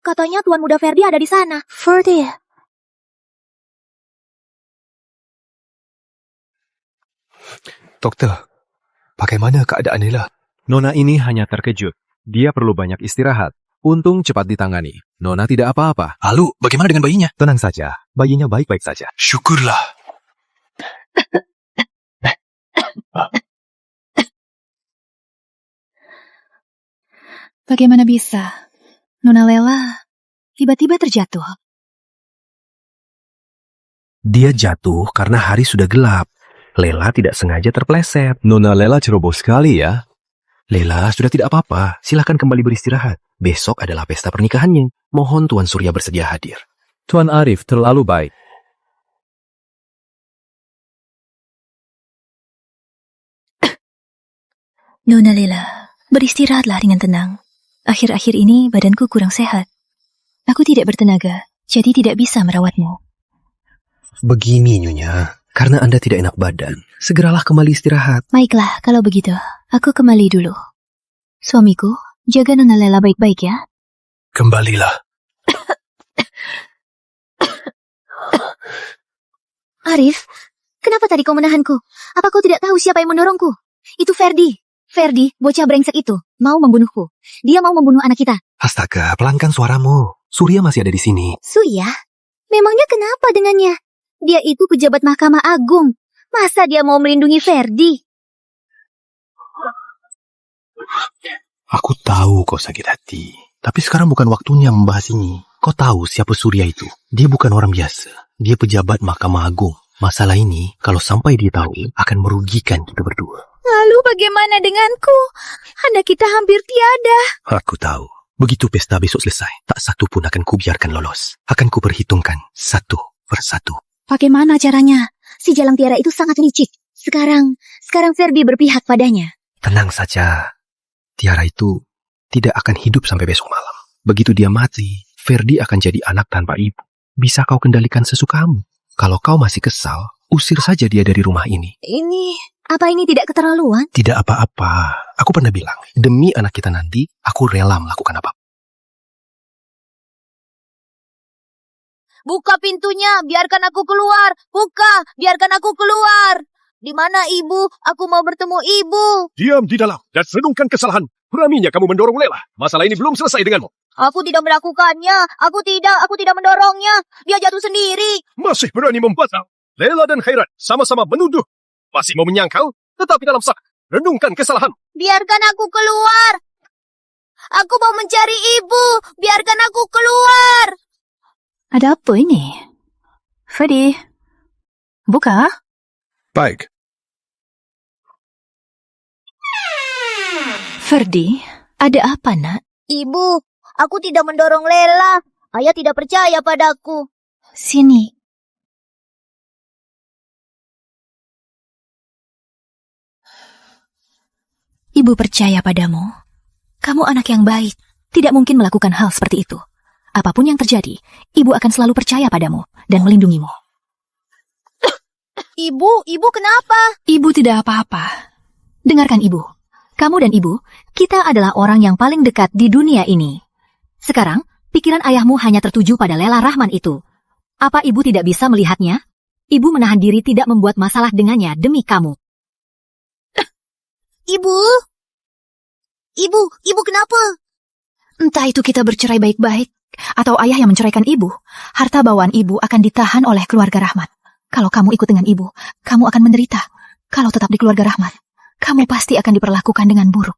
Katanya Tuan Muda Ferdi ada di sana. Ferdi. Dokter, bagaimana keadaan Nila? Nona ini hanya terkejut. Dia perlu banyak istirahat. Untung cepat ditangani. Nona tidak apa-apa. Lalu, bagaimana dengan bayinya? Tenang saja, bayinya baik-baik saja. Syukurlah. Bagaimana bisa? Nona Lela tiba-tiba terjatuh. Dia jatuh karena hari sudah gelap. Lela tidak sengaja terpleset. Nona Lela ceroboh sekali ya. Lela sudah tidak apa-apa. Silakan kembali beristirahat. Besok adalah pesta pernikahannya. Mohon Tuan Surya bersedia hadir. Tuan Arif terlalu baik. Nona Lela, beristirahatlah dengan tenang. Akhir-akhir ini badanku kurang sehat. Aku tidak bertenaga, jadi tidak bisa merawatmu. Begini, Nyonya. Karena Anda tidak enak badan, segeralah kembali istirahat. Baiklah, kalau begitu, aku kembali dulu. Suamiku, jaga Nona Lela baik-baik ya. Kembalilah. Arif, kenapa tadi kau menahanku? Apa kau tidak tahu siapa yang mendorongku? Itu Ferdi. Ferdi, bocah brengsek itu, mau membunuhku. Dia mau membunuh anak kita. Astaga, pelankan suaramu. Surya masih ada di sini. Surya? Memangnya kenapa dengannya? Dia itu pejabat Mahkamah Agung. Masa dia mau melindungi Ferdi? Aku tahu kau sakit hati. Tapi sekarang bukan waktunya membahas ini. Kau tahu siapa Surya itu? Dia bukan orang biasa. Dia pejabat Mahkamah Agung. Masalah ini, kalau sampai dia tahu, akan merugikan kita berdua. Lalu bagaimana denganku? Anak kita hampir tiada. Aku tahu. Begitu pesta besok selesai, tak satu pun akan kubiarkan lolos. Akan kuperhitungkan satu persatu. Bagaimana caranya? Si Jalang Tiara itu sangat licik. Sekarang Ferdi berpihak padanya. Tenang saja. Tiara itu tidak akan hidup sampai besok malam. Begitu dia mati, Ferdi akan jadi anak tanpa ibu. Bisa kau kendalikan sesukamu. Kalau kau masih kesal, usir saja dia dari rumah ini. Apa ini tidak keterlaluan? Tidak apa-apa. Aku pernah bilang, demi anak kita nanti, aku rela melakukan apa. Buka pintunya, biarkan aku keluar. Buka, biarkan aku keluar. Di mana ibu? Aku mau bertemu ibu. Diam di dalam dan renungkan kesalahan. Beraninya kamu mendorong Lela. Masalah ini belum selesai denganmu. Aku tidak melakukannya. Aku tidak mendorongnya. Dia jatuh sendiri. Masih berani membantah. Lela dan Khairat sama-sama menuduh. Masih mau menyangkal, tetapi dalam sah. Renungkan kesalahan. Biarkan aku keluar. Aku mau mencari ibu. Biarkan aku keluar. Ada apa ini? Ferdi, buka. Baik. Ferdi, ada apa nak? Ibu, aku tidak mendorong Lela. Ayah tidak percaya padaku. Sini. Ibu percaya padamu. Kamu anak yang baik. Tidak mungkin melakukan hal seperti itu. Apapun yang terjadi, ibu akan selalu percaya padamu dan melindungimu. Ibu kenapa? Ibu tidak apa-apa. Dengarkan ibu. Kamu dan ibu, kita adalah orang yang paling dekat di dunia ini. Sekarang, pikiran ayahmu hanya tertuju pada Lela Rahman itu. Apa ibu tidak bisa melihatnya? Ibu menahan diri tidak membuat masalah dengannya demi kamu. Ibu? Ibu kenapa? Entah itu kita bercerai baik-baik, atau ayah yang menceraikan ibu, harta bawaan ibu akan ditahan oleh keluarga Rahmat. Kalau kamu ikut dengan ibu, kamu akan menderita. Kalau tetap di keluarga Rahmat, kamu pasti akan diperlakukan dengan buruk.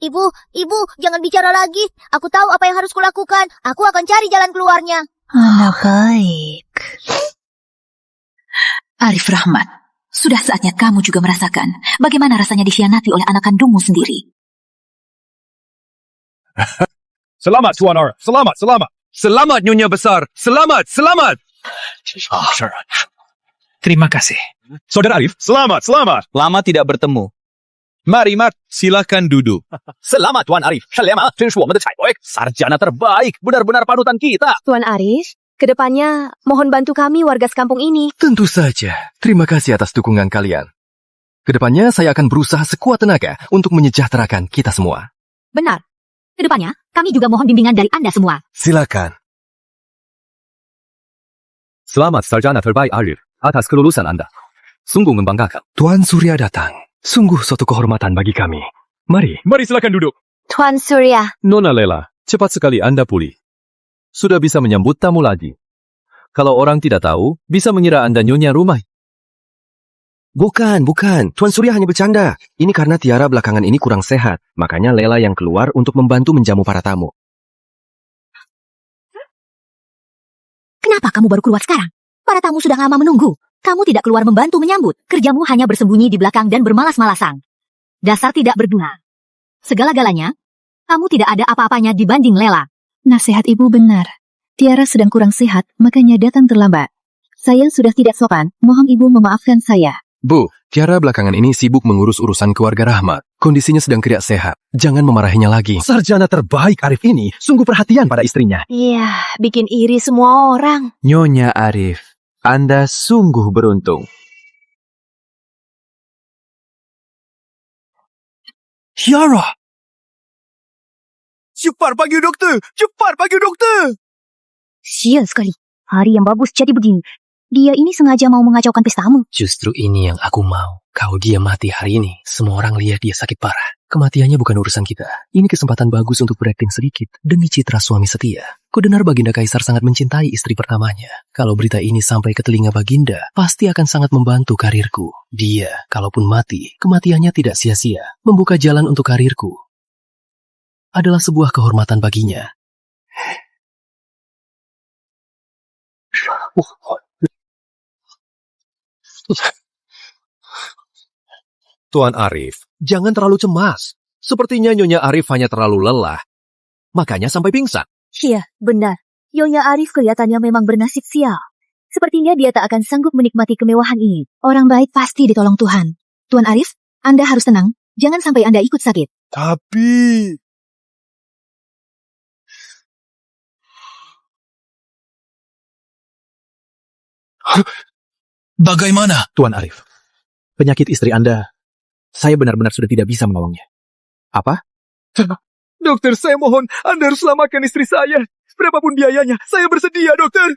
Ibu, jangan bicara lagi. Aku tahu apa yang harus kulakukan. Aku akan cari jalan keluarnya. Baik. Arif Rahmat, sudah saatnya kamu juga merasakan bagaimana rasanya dikhianati oleh anak kandungmu sendiri. Selamat, Tuan Arif. Selamat. Selamat, Nyonya Besar. Selamat. Terima kasih. Saudara Arif, selamat. Lama tidak bertemu. Mari, Mat. Silakan duduk. Selamat, Tuan Arif. Sarjana terbaik. Benar-benar panutan kita. Tuan Arif, kedepannya mohon bantu kami warga sekampung ini. Tentu saja. Terima kasih atas dukungan kalian. Kedepannya saya akan berusaha sekuat tenaga untuk menyejahterakan kita semua. Benar. Kedepannya, kami juga mohon bimbingan dari Anda semua. Silakan. Selamat, Sarjana terbaik Arif. Atas kelulusan Anda. Sungguh membanggakan. Tuan Surya datang. Sungguh suatu kehormatan bagi kami. Mari silakan duduk. Tuan Surya. Nona Lela, cepat sekali Anda pulih. Sudah bisa menyambut tamu lagi. Kalau orang tidak tahu, bisa mengira Anda nyonya rumah. Bukan. Tuan Surya hanya bercanda. Ini karena Tiara belakangan ini kurang sehat. Makanya Lela yang keluar untuk membantu menjamu para tamu. Kenapa kamu baru keluar sekarang? Para tamu sudah lama menunggu. Kamu tidak keluar membantu menyambut. Kerjamu hanya bersembunyi di belakang dan bermalas-malasan. Dasar tidak berguna. Segala-galanya, kamu tidak ada apa-apanya dibanding Lela. Nasihat ibu benar. Tiara sedang kurang sehat, makanya datang terlambat. Saya sudah tidak sopan, mohon ibu memaafkan saya. Bu, Tiara belakangan ini sibuk mengurus urusan keluarga Rahmat. Kondisinya sedang tidak sehat. Jangan memarahinya lagi. Sarjana terbaik Arif ini sungguh perhatian pada istrinya. Iya, bikin iri semua orang. Nyonya Arif, Anda sungguh beruntung. Tiara! Cepat panggil dokter! Sial sekali. Hari yang bagus jadi begini. Dia ini sengaja mau mengacaukan pestamu. Justru ini yang aku mau. Kalau dia mati hari ini, semua orang lihat dia sakit parah. Kematiannya bukan urusan kita. Ini kesempatan bagus untuk berakting sedikit demi citra suami setia. Kudengar Baginda Kaisar sangat mencintai istri pertamanya. Kalau berita ini sampai ke telinga Baginda, pasti akan sangat membantu karirku. Dia, kalaupun mati, kematiannya tidak sia-sia. Membuka jalan untuk karirku adalah sebuah kehormatan baginya. Tuan Arif, jangan terlalu cemas. Sepertinya Nyonya Arif hanya terlalu lelah. Makanya sampai pingsan. Iya, benar. Nyonya Arif kelihatannya memang bernasib sial. Sepertinya dia tak akan sanggup menikmati kemewahan ini. Orang baik pasti ditolong Tuhan. Tuan Arif, Anda harus tenang. Jangan sampai Anda ikut sakit. Tapi... Bagaimana? Tuan Arif, penyakit istri Anda, saya benar-benar sudah tidak bisa menolongnya. Apa? Dokter, saya mohon, Anda harus selamatkan istri saya. Berapapun biayanya, saya bersedia, dokter.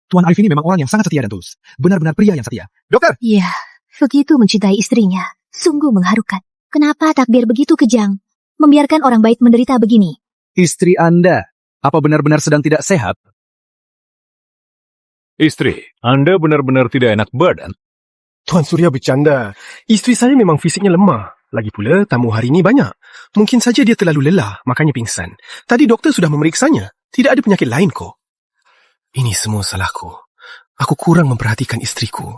Tuan Arif ini memang orang yang sangat setia dan tulus. Benar-benar pria yang setia. Dokter! Iya, begitu mencintai istrinya. Sungguh mengharukan. Kenapa takdir begitu kejam? Membiarkan orang baik menderita begini. Istri Anda, apa benar-benar sedang tidak sehat? Istri, Anda benar-benar tidak enak badan. Tuan Surya bercanda. Istri saya memang fisiknya lemah. Lagi pula, tamu hari ini banyak. Mungkin saja dia terlalu lelah, makanya pingsan. Tadi dokter sudah memeriksanya. Tidak ada penyakit lain kok. Ini semua salahku. Aku kurang memperhatikan istriku.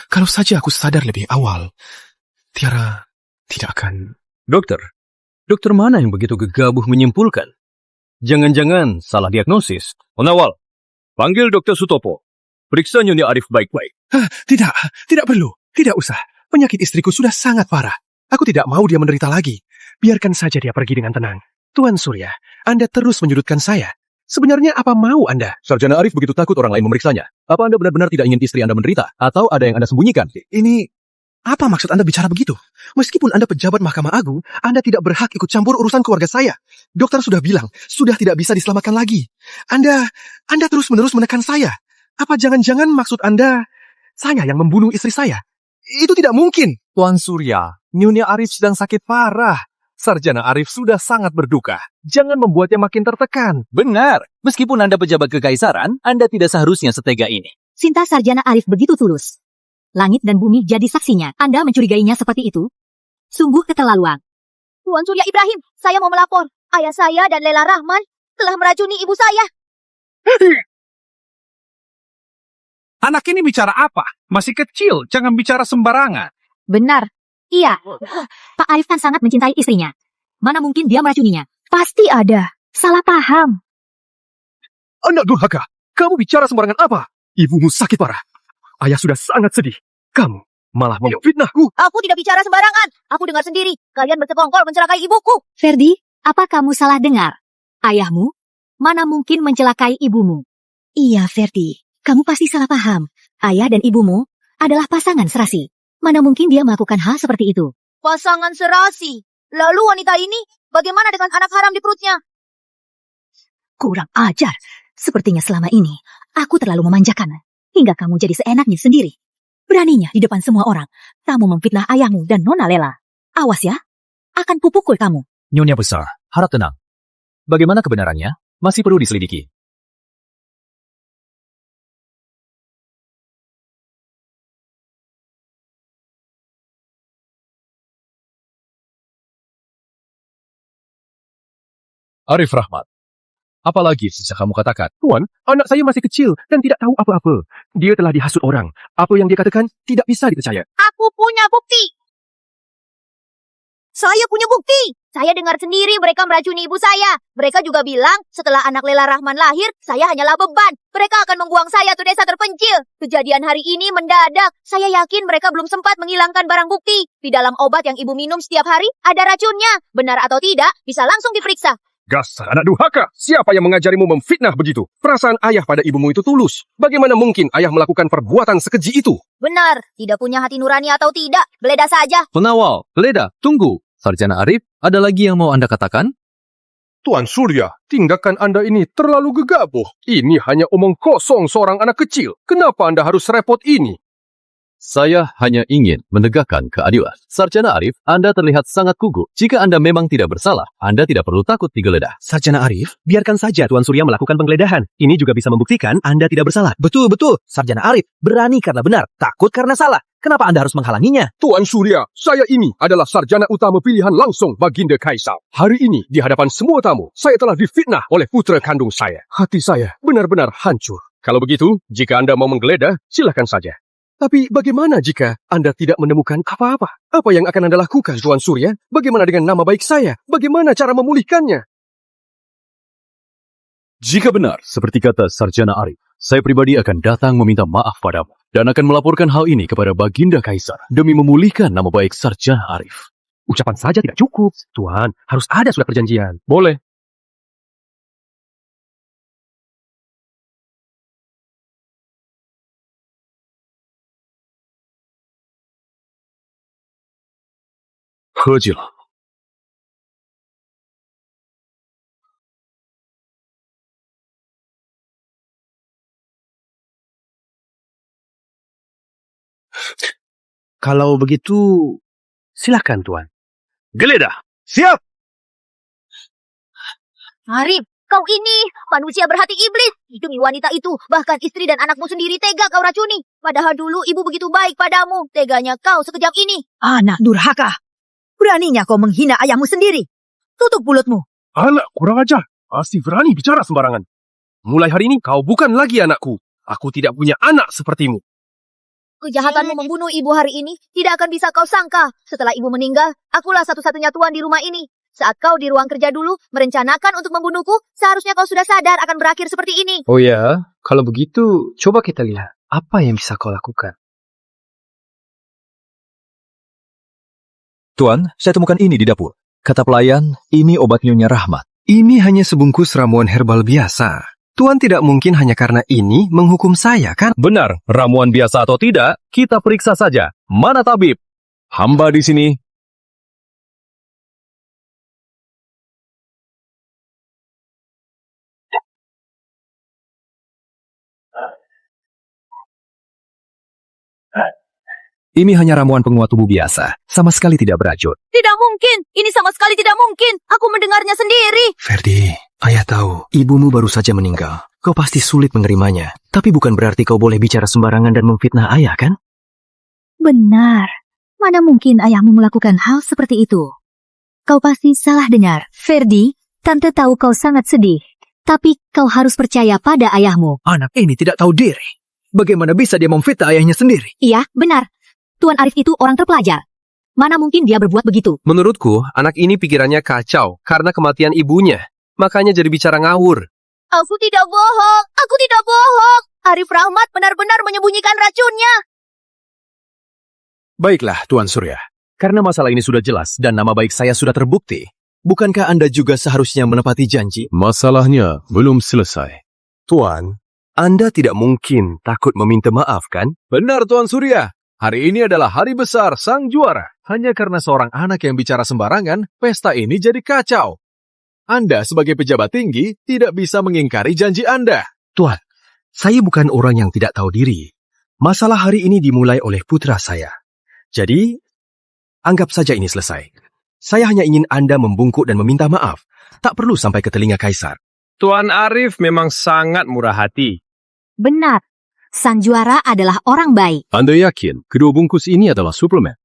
Kalau saja aku sadar lebih awal, Tiara tidak akan... Dokter mana yang begitu gegabah menyimpulkan? Jangan-jangan salah diagnosis. Onawal, panggil Dokter Sutopo. Periksa Nyonya Arif baik-baik. Tidak perlu. Tidak usah. Penyakit istriku sudah sangat parah. Aku tidak mau dia menderita lagi. Biarkan saja dia pergi dengan tenang. Tuan Surya, Anda terus menyudutkan saya. Sebenarnya apa mau Anda? Sarjana Arif begitu takut orang lain memeriksanya. Apa Anda benar-benar tidak ingin istri Anda menderita? Atau ada yang Anda sembunyikan? Ini Apa maksud Anda bicara begitu? Meskipun Anda pejabat Mahkamah Agung, Anda tidak berhak ikut campur urusan keluarga saya. Dokter sudah bilang, sudah tidak bisa diselamatkan lagi. Anda terus-menerus menekan saya. Apa jangan-jangan maksud Anda, saya yang membunuh istri saya? Itu tidak mungkin. Tuan Surya, Nyonya Arif sedang sakit parah. Sarjana Arif sudah sangat berduka. Jangan membuatnya makin tertekan. Benar. Meskipun Anda pejabat kekaisaran, Anda tidak seharusnya setega ini. Cinta Sarjana Arif begitu tulus. Langit dan bumi jadi saksinya. Anda mencurigainya seperti itu? Sungguh keterlaluan. Tuan Surya Ibrahim, saya mau melapor. Ayah saya dan Lela Rahman telah meracuni ibu saya. Anak ini bicara apa? Masih kecil, jangan bicara sembarangan. Benar. Iya. Pak Arif kan sangat mencintai istrinya. Mana mungkin dia meracuninya? Pasti ada. Salah paham. Anak durhaka, kamu bicara sembarangan apa? Ibumu sakit parah. Ayah sudah sangat sedih. Kamu malah memfitnahku. Aku tidak bicara sembarangan. Aku dengar sendiri. Kalian bersekongkol mencelakai ibuku. Ferdi, apa kamu salah dengar? Ayahmu mana mungkin mencelakai ibumu? Iya, Ferdi. Kamu pasti salah paham. Ayah dan ibumu adalah pasangan serasi. Mana mungkin dia melakukan hal seperti itu? Pasangan serasi. Lalu wanita ini bagaimana dengan anak haram di perutnya? Kurang ajar. Sepertinya selama ini aku terlalu memanjakan. Hingga kamu jadi seenaknya sendiri. Beraninya di depan semua orang, kamu memfitnah ayahmu dan Nona Lela. Awas ya, akan kupukul kamu. Nyonya besar, harap tenang. Bagaimana kebenarannya? Masih perlu diselidiki. Arif Rahmat, apalagi sejak kamu katakan? Tuan, anak saya masih kecil dan tidak tahu apa-apa. Dia telah dihasut orang. Apa yang dia katakan tidak bisa dipercaya. Aku punya bukti. Saya punya bukti. Saya dengar sendiri mereka meracuni ibu saya. Mereka juga bilang setelah anak Lela Rahman lahir, saya hanyalah beban. Mereka akan membuang saya ke desa terpencil. Kejadian hari ini mendadak. Saya yakin mereka belum sempat menghilangkan barang bukti. Di dalam obat yang ibu minum setiap hari, ada racunnya. Benar atau tidak, bisa langsung diperiksa. Dasar anak durhaka, siapa yang mengajarimu memfitnah begitu? Perasaan ayah pada ibumu itu tulus. Bagaimana mungkin ayah melakukan perbuatan sekeji itu? Benar, tidak punya hati nurani atau tidak, geledah saja. Pengawal, Leda, tunggu. Sarjana Arif, ada lagi yang mau Anda katakan? Tuan Surya, tindakan Anda ini terlalu gegabah. Ini hanya omong kosong seorang anak kecil. Kenapa Anda harus repot ini? Saya hanya ingin menegakkan keadilan. Sarjana Arif, Anda terlihat sangat gugup. Jika Anda memang tidak bersalah, Anda tidak perlu takut digeledah. Sarjana Arif, biarkan saja Tuan Surya melakukan penggeledahan. Ini juga bisa membuktikan Anda tidak bersalah. Betul-betul, Sarjana Arif. Berani karena benar, takut karena salah. Kenapa Anda harus menghalanginya? Tuan Surya, saya ini adalah sarjana utama pilihan langsung Baginda Kaisar. Hari ini, di hadapan semua tamu, saya telah difitnah oleh putra kandung saya. Hati saya benar-benar hancur. Kalau begitu, jika Anda mau menggeledah, silakan saja. Tapi bagaimana jika Anda tidak menemukan apa-apa? Apa yang akan Anda lakukan, Tuan Surya? Bagaimana dengan nama baik saya? Bagaimana cara memulihkannya? Jika benar, seperti kata Sarjana Arif, saya pribadi akan datang meminta maaf padamu dan akan melaporkan hal ini kepada Baginda Kaisar demi memulihkan nama baik Sarjana Arif. Ucapan saja tidak cukup. Tuan, harus ada surat perjanjian. Boleh. Kerjalah. Kalau begitu, silakan Tuan. Geledah! Siap! Arif, kau ini manusia berhati iblis. Demi wanita itu, bahkan istri dan anakmu sendiri tega kau racuni. Padahal dulu ibu begitu baik padamu. Teganya kau sekejap ini. Anak durhaka. Beraninya kau menghina ayahmu sendiri. Tutup mulutmu. Anak kurang ajar. Pasti berani bicara sembarangan. Mulai hari ini kau bukan lagi anakku. Aku tidak punya anak sepertimu. Kejahatanmu membunuh ibu hari ini tidak akan bisa kau sangka. Setelah ibu meninggal, akulah satu-satunya tuan di rumah ini. Saat kau di ruang kerja dulu merencanakan untuk membunuhku, seharusnya kau sudah sadar akan berakhir seperti ini. Oh ya, kalau begitu coba kita lihat apa yang bisa kau lakukan. Tuan, saya temukan ini di dapur. Kata pelayan, ini obat Nyonya Rahmat. Ini hanya sebungkus ramuan herbal biasa. Tuan tidak mungkin hanya karena ini menghukum saya, kan? Benar, ramuan biasa atau tidak, kita periksa saja. Mana tabib? Hamba di sini. Ini hanya ramuan penguat tubuh biasa, sama sekali tidak beracun. Tidak mungkin. Ini sama sekali tidak mungkin. Aku mendengarnya sendiri. Ferdi, ayah tahu, ibumu baru saja meninggal. Kau pasti sulit menerimanya. Tapi bukan berarti kau boleh bicara sembarangan dan memfitnah ayah, kan? Benar. Mana mungkin ayahmu melakukan hal seperti itu? Kau pasti salah dengar. Ferdi, Tante tahu kau sangat sedih. Tapi kau harus percaya pada ayahmu. Anak ini tidak tahu diri. Bagaimana bisa dia memfitnah ayahnya sendiri? Iya, benar. Tuan Arif itu orang terpelajar. Mana mungkin dia berbuat begitu? Menurutku, anak ini pikirannya kacau karena kematian ibunya. Makanya jadi bicara ngawur. Aku tidak bohong. Aku tidak bohong. Arif Rahmat benar-benar menyembunyikan racunnya. Baiklah, Tuan Surya. Karena masalah ini sudah jelas dan nama baik saya sudah terbukti. Bukankah Anda juga seharusnya menepati janji? Masalahnya belum selesai. Tuan, Anda tidak mungkin takut meminta maaf, kan? Benar, Tuan Surya. Hari ini adalah hari besar sang juara. Hanya karena seorang anak yang bicara sembarangan, pesta ini jadi kacau. Anda sebagai pejabat tinggi tidak bisa mengingkari janji Anda. Tuan, saya bukan orang yang tidak tahu diri. Masalah hari ini dimulai oleh putra saya. Jadi, anggap saja ini selesai. Saya hanya ingin Anda membungkuk dan meminta maaf. Tak perlu sampai ke telinga Kaisar. Tuan Arif memang sangat murah hati. Benar. Sang juara adalah orang baik. Anda yakin kedua bungkus ini adalah suplemen?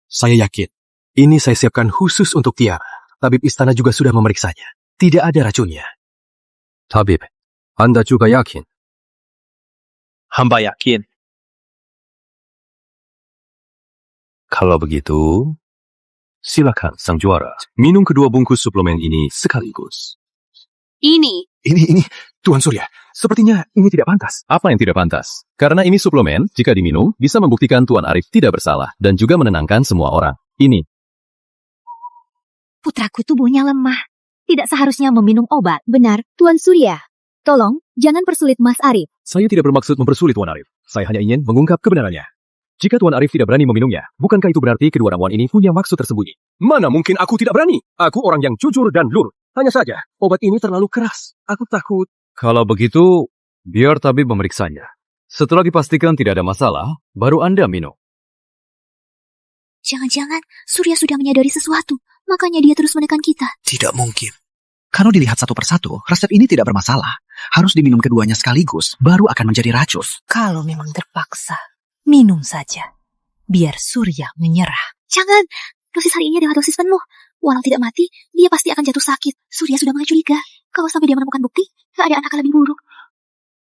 Saya yakin. Ini saya siapkan khusus untuk Tiara. Tabib istana juga sudah memeriksanya. Tidak ada racunnya. Tabib, Anda juga yakin? Hamba yakin. Kalau begitu, silakan sang juara. Minum kedua bungkus suplemen ini sekaligus. Ini, Tuan Surya, sepertinya ini tidak pantas. Apa yang tidak pantas? Karena ini suplemen, jika diminum, bisa membuktikan Tuan Arif tidak bersalah dan juga menenangkan semua orang. Ini. Putraku tubuhnya lemah. Tidak seharusnya meminum obat. Benar, Tuan Surya. Tolong, jangan persulit Mas Arif. Saya tidak bermaksud mempersulit Tuan Arif. Saya hanya ingin mengungkap kebenarannya. Jika Tuan Arif tidak berani meminumnya, bukankah itu berarti kedua ramuan ini punya maksud tersembunyi? Mana mungkin aku tidak berani? Aku orang yang jujur dan lurus. Hanya saja, obat ini terlalu keras. Aku takut. Kalau begitu, biar tabib memeriksanya. Setelah dipastikan tidak ada masalah, baru Anda minum. Jangan-jangan Surya sudah menyadari sesuatu, makanya dia terus menekan kita. Tidak mungkin. Kalau dilihat satu persatu, resep ini tidak bermasalah. Harus diminum keduanya sekaligus, baru akan menjadi racun. Kalau memang terpaksa, minum saja. Biar Surya menyerah. Jangan, dosis hari ini adalah dosis penuh. Walau tidak mati, dia pasti akan jatuh sakit. Surya sudah mulai curiga. Kalau sampai dia menemukan bukti, keadaan akan lebih buruk.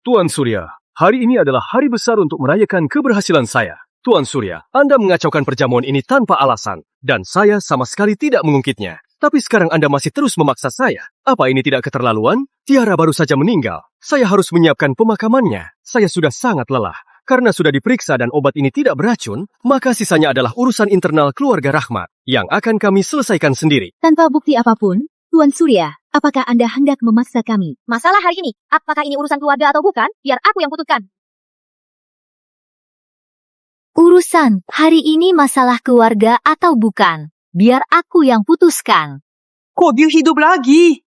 Tuan Surya, hari ini adalah hari besar untuk merayakan keberhasilan saya. Tuan Surya, Anda mengacaukan perjamuan ini tanpa alasan. Dan saya sama sekali tidak mengungkitnya. Tapi sekarang Anda masih terus memaksa saya. Apa ini tidak keterlaluan? Tiara baru saja meninggal. Saya harus menyiapkan pemakamannya. Saya sudah sangat lelah. Karena sudah diperiksa dan obat ini tidak beracun, maka sisanya adalah urusan internal keluarga Rahmat yang akan kami selesaikan sendiri. Tanpa bukti apapun, Tuan Surya, apakah Anda hendak memaksa kami? Masalah hari ini, apakah ini urusan keluarga atau bukan? Biar aku yang putuskan. Urusan hari ini masalah keluarga atau bukan? Biar aku yang putuskan. Kok dia hidup lagi?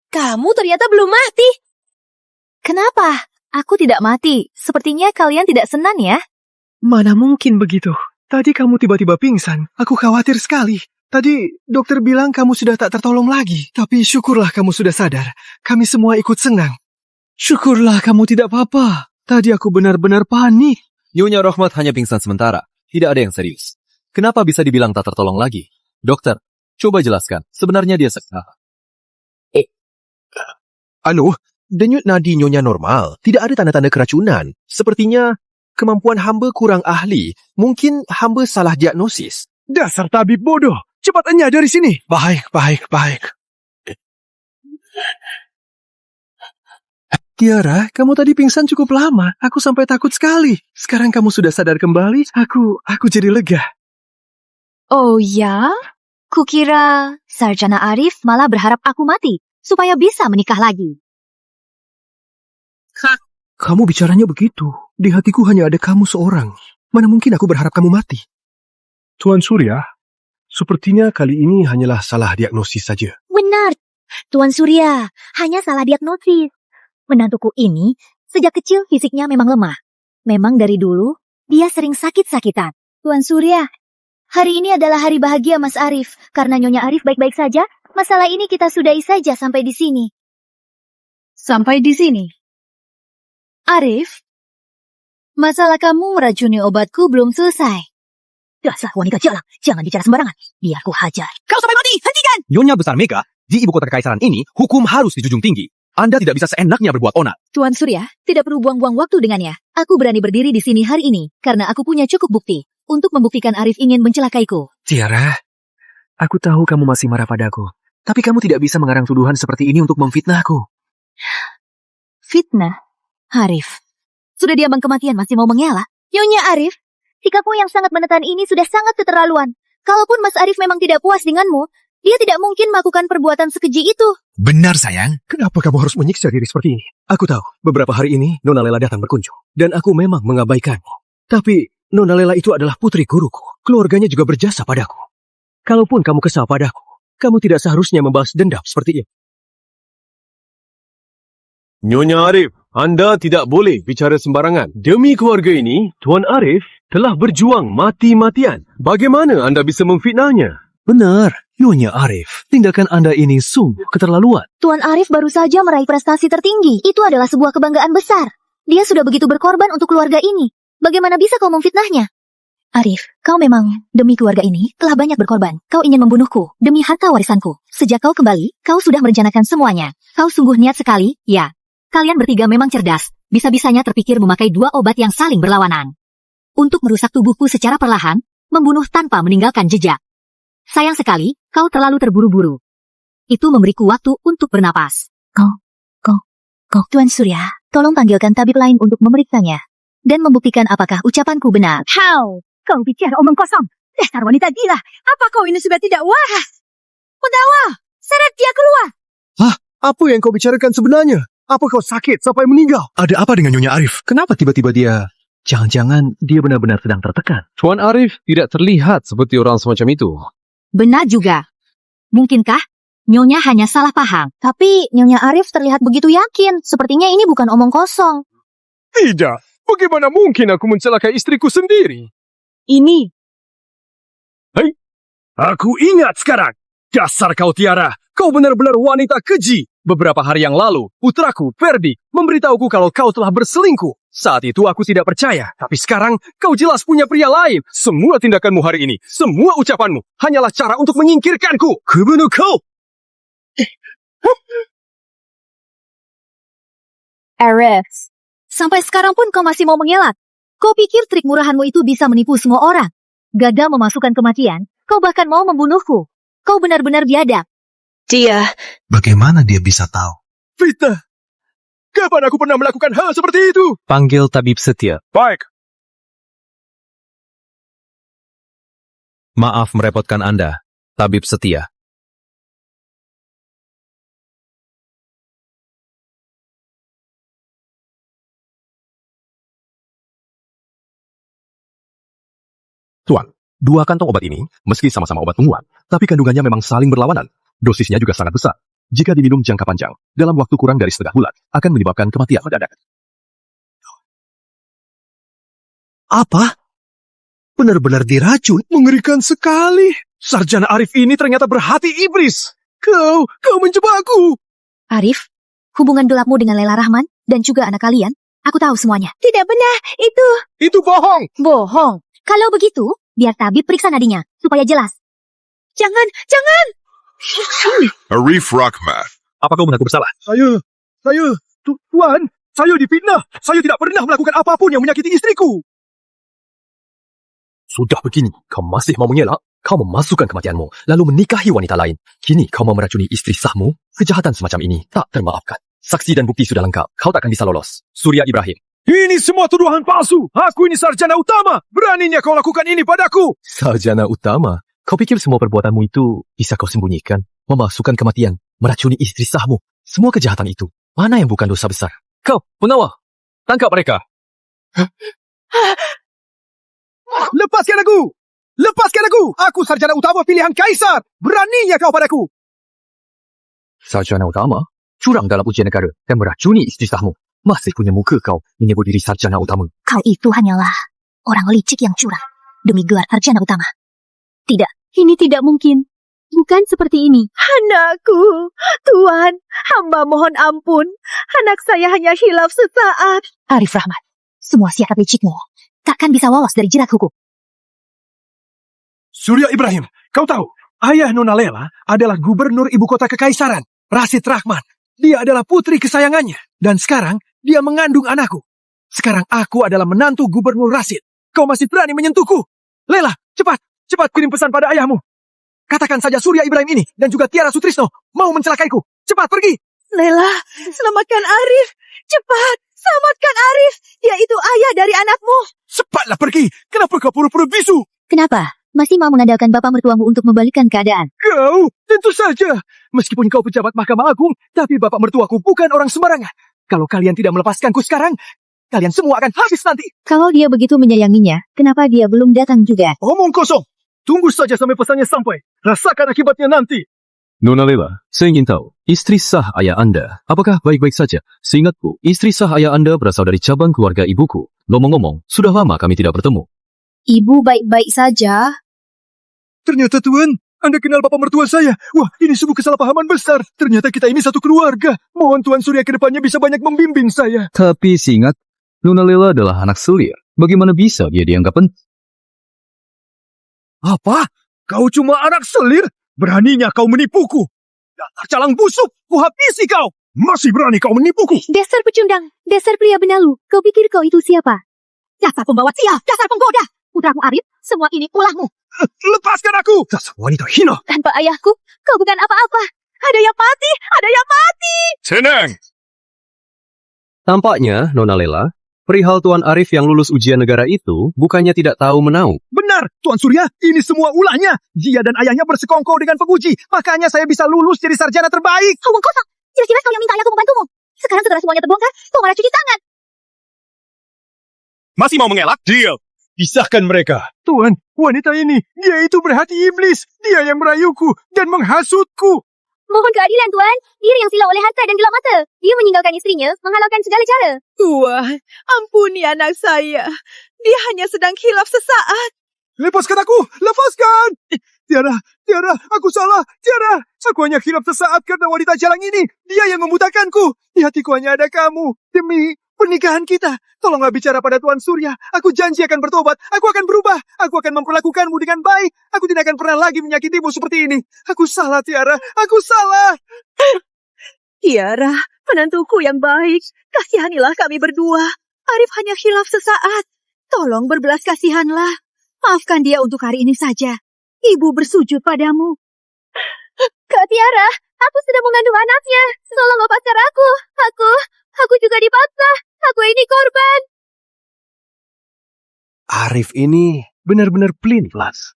Kamu ternyata belum mati. Kenapa? Aku tidak mati. Sepertinya kalian tidak senang ya? Mana mungkin begitu? Tadi kamu tiba-tiba pingsan. Aku khawatir sekali. Tadi dokter bilang kamu sudah tak tertolong lagi. Tapi syukurlah kamu sudah sadar. Kami semua ikut senang. Syukurlah kamu tidak apa-apa. Tadi aku benar-benar panik. Nyonya Rahmat hanya pingsan sementara. Tidak ada yang serius. Kenapa bisa dibilang tak tertolong lagi? Dokter, coba jelaskan. Sebenarnya dia Denyut nadi nyonya normal. Tidak ada tanda-tanda keracunan. Sepertinya kemampuan hamba kurang ahli. Mungkin hamba salah diagnosis. Dasar tabib bodoh. Cepat enyah dari sini. Baik. Tiara, kamu tadi pingsan cukup lama. Aku sampai takut sekali. Sekarang kamu sudah sadar kembali. Aku jadi lega. Oh ya? Kukira Sarjana Arif malah berharap aku mati, supaya bisa menikah lagi. Kamu bicaranya begitu. Di hatiku hanya ada kamu seorang. Mana mungkin aku berharap kamu mati. Tuan Surya, sepertinya kali ini hanyalah salah diagnosis saja. Benar, Tuan Surya, hanya salah diagnosis. Menantuku ini, sejak kecil fisiknya memang lemah. Memang dari dulu, dia sering sakit-sakitan. Tuan Surya, hari ini adalah hari bahagia Mas Arif. Karena Nyonya Arif baik-baik saja, masalah ini kita sudahi saja sampai di sini. Sampai di sini. Arif, masalah kamu meracuni obatku belum selesai. Dasar wanita jalang, jangan bicara sembarangan. Biar ku hajar. Kau sampai mati, hentikan! Nyonya Besar Mega, di ibu kota kekaisaran ini, hukum harus dijunjung tinggi. Anda tidak bisa seenaknya berbuat onar. Tuan Surya, tidak perlu buang-buang waktu dengannya. Aku berani berdiri di sini hari ini, karena aku punya cukup bukti untuk membuktikan Arif ingin mencelakaiku. Tiara, aku tahu kamu masih marah padaku. Tapi kamu tidak bisa mengarang tuduhan seperti ini untuk memfitnahku. Fitnah? Arif, sudah diambang kematian masih mau mengelak? Nyonya Arif, sikapmu yang sangat menekan ini sudah sangat keterlaluan. Kalaupun Mas Arif memang tidak puas denganmu, dia tidak mungkin melakukan perbuatan sekeji itu. Benar, sayang. Kenapa kamu harus menyiksa diri seperti ini? Aku tahu, beberapa hari ini Nona Lela datang berkunjung. Dan aku memang mengabaikanmu. Tapi Nona Lela itu adalah putri guruku. Keluarganya juga berjasa padaku. Kalaupun kamu kesal padaku, kamu tidak seharusnya membalas dendam seperti ini. Nyonya Arif, Anda tidak boleh bicara sembarangan. Demi keluarga ini, Tuan Arif telah berjuang mati-matian. Bagaimana Anda bisa memfitnahnya? Benar, Nyonya Arif. Tindakan Anda ini sungguh keterlaluan. Tuan Arif baru saja meraih prestasi tertinggi. Itu adalah sebuah kebanggaan besar. Dia sudah begitu berkorban untuk keluarga ini. Bagaimana bisa kau memfitnahnya? Arif, kau memang demi keluarga ini telah banyak berkorban. Kau ingin membunuhku demi harta warisanku. Sejak kau kembali, kau sudah merencanakan semuanya. Kau sungguh niat sekali, ya. Kalian bertiga memang cerdas. Bisa-bisanya terpikir memakai dua obat yang saling berlawanan. Untuk merusak tubuhku secara perlahan, membunuh tanpa meninggalkan jejak. Sayang sekali, kau terlalu terburu-buru. Itu memberiku waktu untuk bernapas. Kau, Tuan Surya, tolong panggilkan tabib lain untuk memeriksanya. Dan membuktikan apakah ucapanku benar. How? Kau bicara omong kosong. Dasar wanita gila. Apa kau ini sudah tidak waras? Pendawa, seret dia keluar. Hah? Apa yang kau bicarakan sebenarnya? Apa kau sakit sampai meninggal? Ada apa dengan Nyonya Arif? Kenapa tiba-tiba dia... Jangan-jangan dia benar-benar sedang tertekan. Tuan Arif tidak terlihat seperti orang semacam itu. Benar juga. Mungkinkah Nyonya hanya salah paham? Tapi Nyonya Arif terlihat begitu yakin. Sepertinya ini bukan omong kosong. Tidak. Bagaimana mungkin aku mencelakai istriku sendiri? Ini. Hei, aku ingat sekarang. Dasar kau Tiara, kau benar-benar wanita keji. Beberapa hari yang lalu, putraku, Ferdi, memberitahuku kalau kau telah berselingkuh. Saat itu aku tidak percaya, tapi sekarang kau jelas punya pria lain. Semua tindakanmu hari ini, semua ucapanmu, hanyalah cara untuk menyingkirkanku. Kubunuh kau! Arif. Sampai sekarang pun kau masih mau mengelak. Kau pikir trik murahanmu itu bisa menipu semua orang? Gagal memasukkan kematian, kau bahkan mau membunuhku. Kau benar-benar biadab. Dia. Bagaimana dia bisa tahu? Vita, kapan aku pernah melakukan hal seperti itu? Panggil tabib setia. Baik. Maaf merepotkan Anda, tabib setia. Tuan, 2 kantong obat ini, meski sama-sama obat penguat, tapi kandungannya memang saling berlawanan. Dosisnya juga sangat besar. Jika diminum jangka panjang, dalam waktu kurang dari setengah bulan, akan menyebabkan kematian mendadak. Apa? Benar-benar diracun? Mengerikan sekali. Sarjana Arif ini ternyata berhati iblis. Kau menjebakku. Arif, hubungan gelapmu dengan Lela Rahman dan juga anak kalian, aku tahu semuanya. Tidak benar, Itu bohong. Bohong. Kalau begitu, biar tabib periksa nadinya, supaya jelas. Jangan. Arif Rahmat. Apa kau mengaku bersalah? Tuan, saya difitnah. Saya tidak pernah melakukan apapun yang menyakiti istriku. Sudah begini, kau masih mau mengelak? Kau memasukkan kematianmu, lalu menikahi wanita lain. Kini kau mau meracuni istri sahmu? Kejahatan semacam ini tak termaafkan. Saksi dan bukti sudah lengkap, kau takkan bisa lolos. Surya Ibrahim. Ini semua tuduhan palsu. Aku ini sarjana utama. Beraninya kau lakukan ini padaku. Sarjana utama? Kau pikir semua perbuatanmu itu bisa kau sembunyikan? Memasukkan kematian, meracuni istri sahmu. Semua kejahatan itu, mana yang bukan dosa besar? Kau, pengawal, tangkap mereka. Lepaskan aku! Lepaskan aku! Aku sarjana utama pilihan Kaisar! Beraninya kau padaku! Sarjana utama? Curang dalam ujian negara dan meracuni istri sahmu. Masih punya muka kau menyebut diri sarjana utama. Kau itu hanyalah orang licik yang curang demi gelar sarjana utama. Tidak, Ini tidak mungkin. Bukan seperti ini. Anakku, Tuan, hamba mohon ampun. Anak saya hanya hilaf sesaat. Arif Rahmat, semua siasat licikmu takkan bisa lolos dari jerat hukum. Surya Ibrahim, kau tahu, ayah Nona Lela adalah gubernur ibu kota kekaisaran, Rasid Rahmat. Dia adalah putri kesayangannya. Dan sekarang, dia mengandung anakku. Sekarang aku adalah menantu gubernur Rasid. Kau masih berani menyentuhku? Lela, cepat kirim pesan pada ayahmu. Katakan saja Surya Ibrahim ini dan juga Tiara Sutrisno mau mencelakaiku. Cepat pergi. Lela, selamatkan Arif. Cepat, selamatkan Arif. Dia itu ayah dari anakmu. Cepatlah pergi. Kenapa kau pura-pura bisu? Kenapa? Masih mau mengandalkan bapak mertuamu untuk membalikkan keadaan? Kau, tentu saja. Meskipun kau pejabat Mahkamah Agung, tapi bapak mertuaku bukan orang sembarangan. Kalau kalian tidak melepaskanku sekarang, kalian semua akan habis nanti. Kalau dia begitu menyayanginya, kenapa dia belum datang juga? Omong kosong. Tunggu saja sampai pesannya sampai. Rasakan akibatnya nanti. Nona Lela, saya ingin tahu, istri sah ayah Anda, apakah baik-baik saja? Seingatku, istri sah ayah Anda berasal dari cabang keluarga ibuku. Ngomong-ngomong, sudah lama kami tidak bertemu. Ibu baik-baik saja. Ternyata Tuan, Anda kenal bapak mertua saya. Wah, ini sungguh kesalahpahaman besar. Ternyata kita ini satu keluarga. Mohon Tuan Surya ke depannya bisa banyak membimbing saya. Tapi ingat, Nona Lela adalah anak selir. Bagaimana bisa dia dianggap penting? Apa? Kau cuma anak selir? Beraninya kau menipuku. Dasar calang busuk, kuhabisi kau. Masih berani kau menipuku. Dasar pecundang, dasar pria benalu. Kau pikir kau itu siapa? Dasar pembawa sial, dasar penggoda. Putraku Arif, semua ini ulahmu. Lepaskan aku. Dasar wanita hina. Tanpa ayahku, kau bukan apa-apa. Ada yang mati, ada yang mati. Tenang. Tampaknya, Nona Lela, perihal Tuan Arif yang lulus ujian negara itu bukannya tidak tahu menau. Benar, Tuan Surya, ini semua ulahnya. Dia dan ayahnya bersekongkol dengan penguji. Makanya saya bisa lulus jadi sarjana terbaik. Omong kosong. Jelas-jelas kau yang minta ayahku membantumu. Sekarang setelah semuanya terbongkar, kau malah cuci tangan. Masih mau mengelak? Deal. Pisahkan mereka. Tuan, wanita ini, dia itu berhati iblis. Dia yang merayuku dan menghasutku. Mohon keadilan, Tuan. Dia yang silau oleh harta dan gelap mata. Dia meninggalkan istrinya, menghalalkan segala cara. Tuan, ampuni anak saya. Dia hanya sedang hilaf sesaat. Lepaskan aku! Lepaskan! Tiara, aku salah. Tiara, aku hanya hilaf sesaat karena wanita jalang ini. Dia yang membutakanku. Di hatiku hanya ada kamu. Demi pernikahan kita. Tolonglah bicara pada Tuan Surya. Aku janji akan bertobat. Aku akan berubah. Aku akan memperlakukanmu dengan baik. Aku tidak akan pernah lagi menyakitimu seperti ini. Aku salah, Tiara. Aku salah. Tiara, menantuku yang baik. Kasihanilah kami berdua. Arif hanya hilaf sesaat. Tolong berbelas kasihanlah. Maafkan dia untuk hari ini saja. Ibu bersujud padamu. Kak Tiara, aku sudah mengandung anaknya. Tolong lepaskan aku. Aku juga dipaksa. Aku ini korban. Arif ini benar-benar pelin-pelas.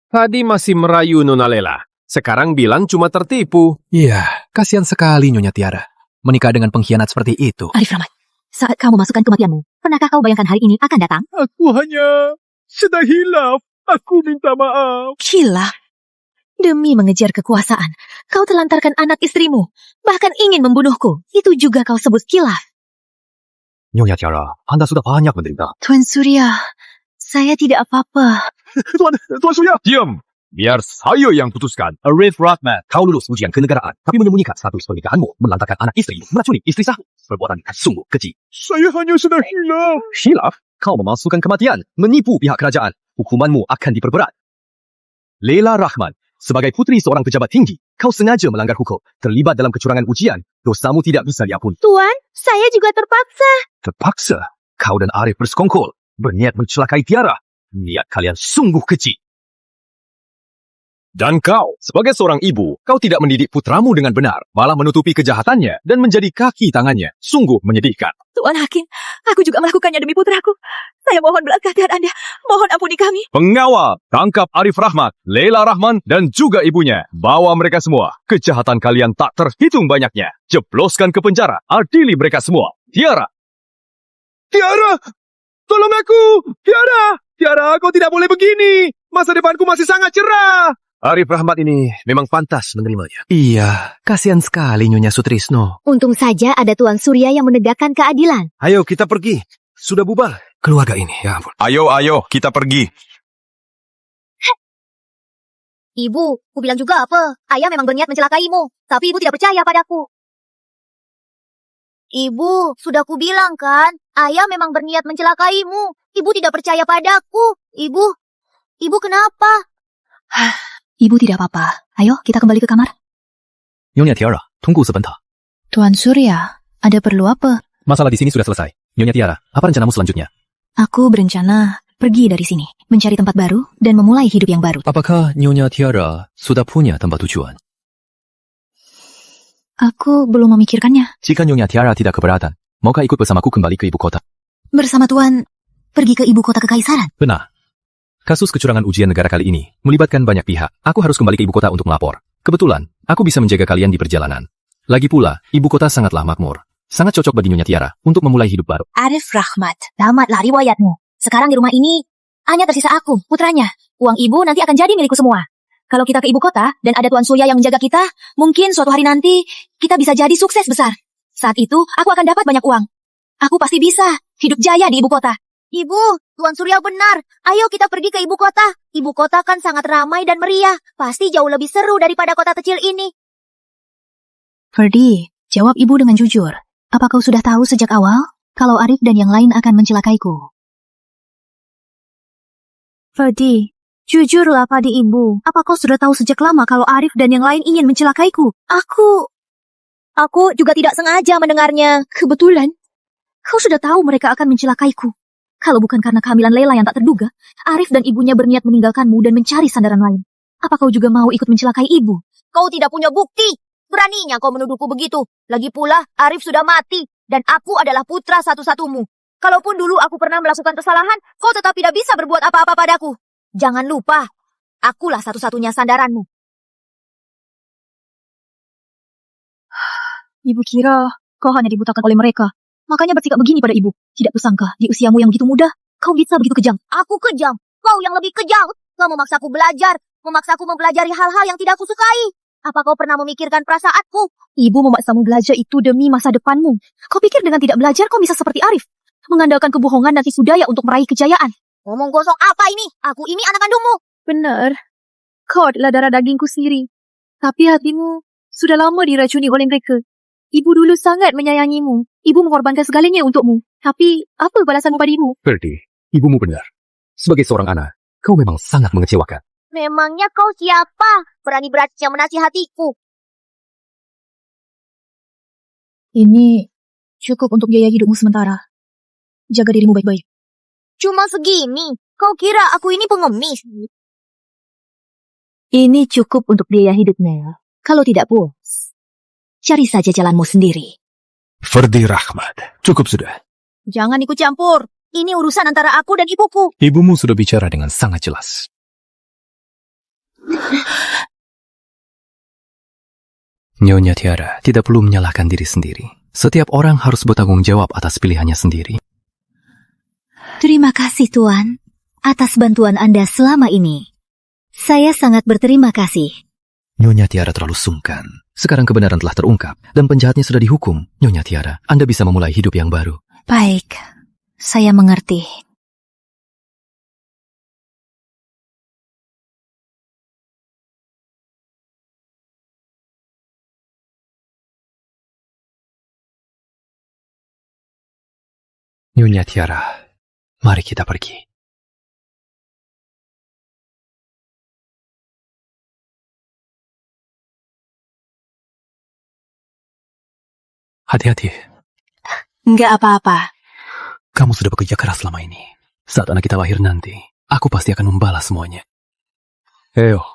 Tadi masih merayu Nona Lela. Sekarang bilang cuma tertipu. Iya, kasihan sekali Nyonya Tiara. Menikah dengan pengkhianat seperti itu. Arif Rahmat, saat kau memasukkan kematianmu, pernahkah kau bayangkan hari ini akan datang? Aku hanya sedang hilaf. Aku minta maaf. Hilaf? Demi mengejar kekuasaan, kau telantarkan anak istrimu, bahkan ingin membunuhku. Itu juga kau sebut khilaf. Nyonya Tiara, Anda sudah banyak menderita. Tuan Surya, saya tidak apa-apa. Tuan Surya. Diam. Biar saya yang putuskan. Arif Rahmat. Kau lulus ujian kenegaraan, tapi menyembunyikan status pernikahanmu, melantarkan anak istri, meracuni istri sahmu. Perbuatan sungguh keji. Saya hanya sedang hilaf. Hilaf? Kau memasukkan kematian, menipu pihak kerajaan. Hukumanmu akan diperberat. Lela Rahman, sebagai putri seorang pejabat tinggi, kau sengaja melanggar hukum, terlibat dalam kecurangan ujian. Dosamu tidak bisa diampuni. Tuan, saya juga terpaksa. Terpaksa? Kau dan Arif bersekongkol, berniat mencelakai Tiara. Niat kalian sungguh keji. Dan kau, sebagai seorang ibu, kau tidak mendidik putramu dengan benar, malah menutupi kejahatannya dan menjadi kaki tangannya. Sungguh menyedihkan. Tuan Hakim, aku juga melakukannya demi putraku. Saya mohon belas kasihan Anda. Mohon ampuni kami. Pengawal, tangkap Arif Rahmat, Lela Rahman, dan juga ibunya. Bawa mereka semua. Kejahatan kalian tak terhitung banyaknya. Jebloskan ke penjara, adili mereka semua. Tiara. Tiara! Tolong aku! Tiara! Tiara, kau tidak boleh begini! Masa depanku masih sangat cerah! Arif Rahmat ini memang pantas menerimanya. Iya, kasihan sekali Nyonya Sutrisno. Untung saja ada Tuan Surya yang menegakkan keadilan. Ayo kita pergi. Sudah bubar. Keluarga ini, ya ampun. Ayo, kita pergi. Ibu, ku bilang juga apa? Ayah memang berniat mencelakaimu, tapi ibu tidak percaya padaku. Ibu, sudah ku bilang kan, ayah memang berniat mencelakaimu. Ibu tidak percaya padaku. Ibu kenapa? Ibu tidak apa-apa. Ayo, kita kembali ke kamar. Nyonya Tiara, tunggu sebentar. Tuan Surya, ada perlu apa? Masalah di sini sudah selesai. Nyonya Tiara, apa rencanamu selanjutnya? Aku berencana pergi dari sini, mencari tempat baru, dan memulai hidup yang baru. Apakah Nyonya Tiara sudah punya tempat tujuan? Aku belum memikirkannya. Jika Nyonya Tiara tidak keberatan, maukah ikut bersamaku kembali ke ibu kota? Bersama Tuan, pergi ke ibu kota kekaisaran. Benar. Kasus kecurangan ujian negara kali ini melibatkan banyak pihak. Aku harus kembali ke ibu kota untuk melapor. Kebetulan, aku bisa menjaga kalian di perjalanan. Lagi pula, ibu kota sangatlah makmur. Sangat cocok bagi Nyonya Tiara untuk memulai hidup baru. Arif Rahmat, tamatlah riwayatmu. Sekarang di rumah ini, hanya tersisa aku, putranya. Uang ibu nanti akan jadi milikku semua. Kalau kita ke ibu kota dan ada Tuan Surya yang menjaga kita, mungkin suatu hari nanti kita bisa jadi sukses besar. Saat itu, aku akan dapat banyak uang. Aku pasti bisa hidup jaya di ibu kota. Ibu, Tuan Surya benar. Ayo kita pergi ke ibu kota. Ibu kota kan sangat ramai dan meriah. Pasti jauh lebih seru daripada kota kecil ini. Ferdi, jawab ibu dengan jujur. Apa kau sudah tahu sejak awal kalau Arif dan yang lain akan mencelakaiku? Ferdi, jujurlah pada ibu. Apa kau sudah tahu sejak lama kalau Arif dan yang lain ingin mencelakaiku? Aku juga tidak sengaja mendengarnya. Kebetulan, kau sudah tahu mereka akan mencelakaiku. Kalau bukan karena kehamilan Lela yang tak terduga, Arif dan ibunya berniat meninggalkanmu dan mencari sandaran lain. Apa kau juga mau ikut mencelakai ibu? Kau tidak punya bukti. Beraninya kau menuduhku begitu. Lagi pula, Arif sudah mati. Dan aku adalah putra satu-satumu. Kalaupun dulu aku pernah melakukan kesalahan, kau tetap tidak bisa berbuat apa-apa padaku. Jangan lupa, akulah satu-satunya sandaranmu. Ibu kira kau hanya dibutakan oleh mereka. Makanya bersikap begini pada ibu. Tidak kusangka, di usiamu yang begitu muda, kau bisa begitu kejam. Aku kejam. Kau yang lebih kejam. Kau memaksaku belajar. Memaksaku mempelajari hal-hal yang tidak aku sukai. Apa kau pernah memikirkan perasaanku? Ibu memaksamu belajar itu demi masa depanmu. Kau pikir dengan tidak belajar kau bisa seperti Arif? Mengandalkan kebohongan dan tisu daya untuk meraih kejayaan. Ngomong gosong apa ini? Aku ini anak kandungmu. Benar. Kau adalah darah dagingku sendiri. Tapi hatimu sudah lama diracuni oleh mereka. Ibu dulu sangat menyayangimu. Ibu mengorbankan segalanya untukmu. Tapi, apa balasanmu pada ibu? Ferdi, ibumu benar. Sebagai seorang anak, kau memang sangat mengecewakan. Memangnya kau siapa? Berani-beraninya menasihatiku. Ini cukup untuk biaya hidupmu sementara. Jaga dirimu baik-baik. Cuma segini? Kau kira aku ini pengemis? Ini cukup untuk biaya hidupnya. Kalau tidak puas, cari saja jalanmu sendiri. Ferdi Rahmat, cukup sudah. Jangan ikut campur. Ini urusan antara aku dan ibuku. Ibumu sudah bicara dengan sangat jelas. Nyonya Tiara tidak perlu menyalahkan diri sendiri. Setiap orang harus bertanggung jawab atas pilihannya sendiri. Terima kasih Tuan, atas bantuan Anda selama ini. Saya sangat berterima kasih. Nyonya Tiara terlalu sungkan. Sekarang kebenaran telah terungkap dan penjahatnya sudah dihukum. Nyonya Tiara, Anda bisa memulai hidup yang baru. Baik, saya mengerti. Nyonya Tiara, mari kita pergi. Hati-hati. Enggak apa-apa. Kamu sudah bekerja keras selama ini. Saat anak kita lahir nanti, aku pasti akan membalas semuanya. Ayo.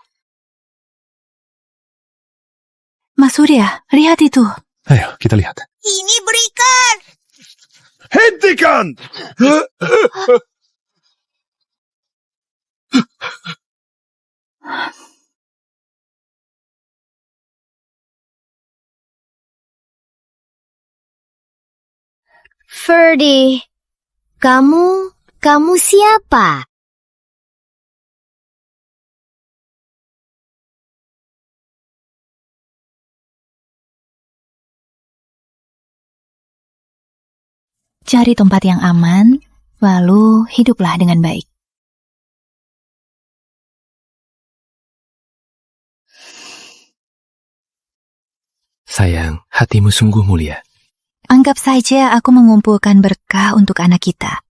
Mas Surya, lihat itu. Ayo, kita lihat. Ini berikan! Hentikan! Ferdi, kamu Kamu siapa? Cari tempat yang aman, lalu hiduplah dengan baik. Sayang, hatimu sungguh mulia. Anggap saja aku mengumpulkan berkah untuk anak kita.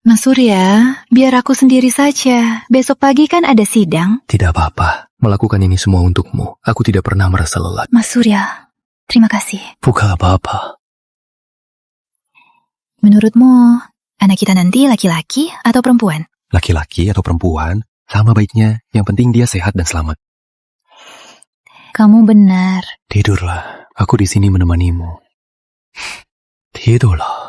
Mas Surya, biar aku sendiri saja. Besok pagi kan ada sidang. Tidak apa-apa, melakukan ini semua untukmu. Aku tidak pernah merasa lelah. Mas Surya, terima kasih. Bukan apa-apa. Menurutmu, anak kita nanti laki-laki atau perempuan? Laki-laki atau perempuan, sama baiknya. Yang penting dia sehat dan selamat. Kamu benar. Tidurlah, aku di sini menemanimu. Tidurlah.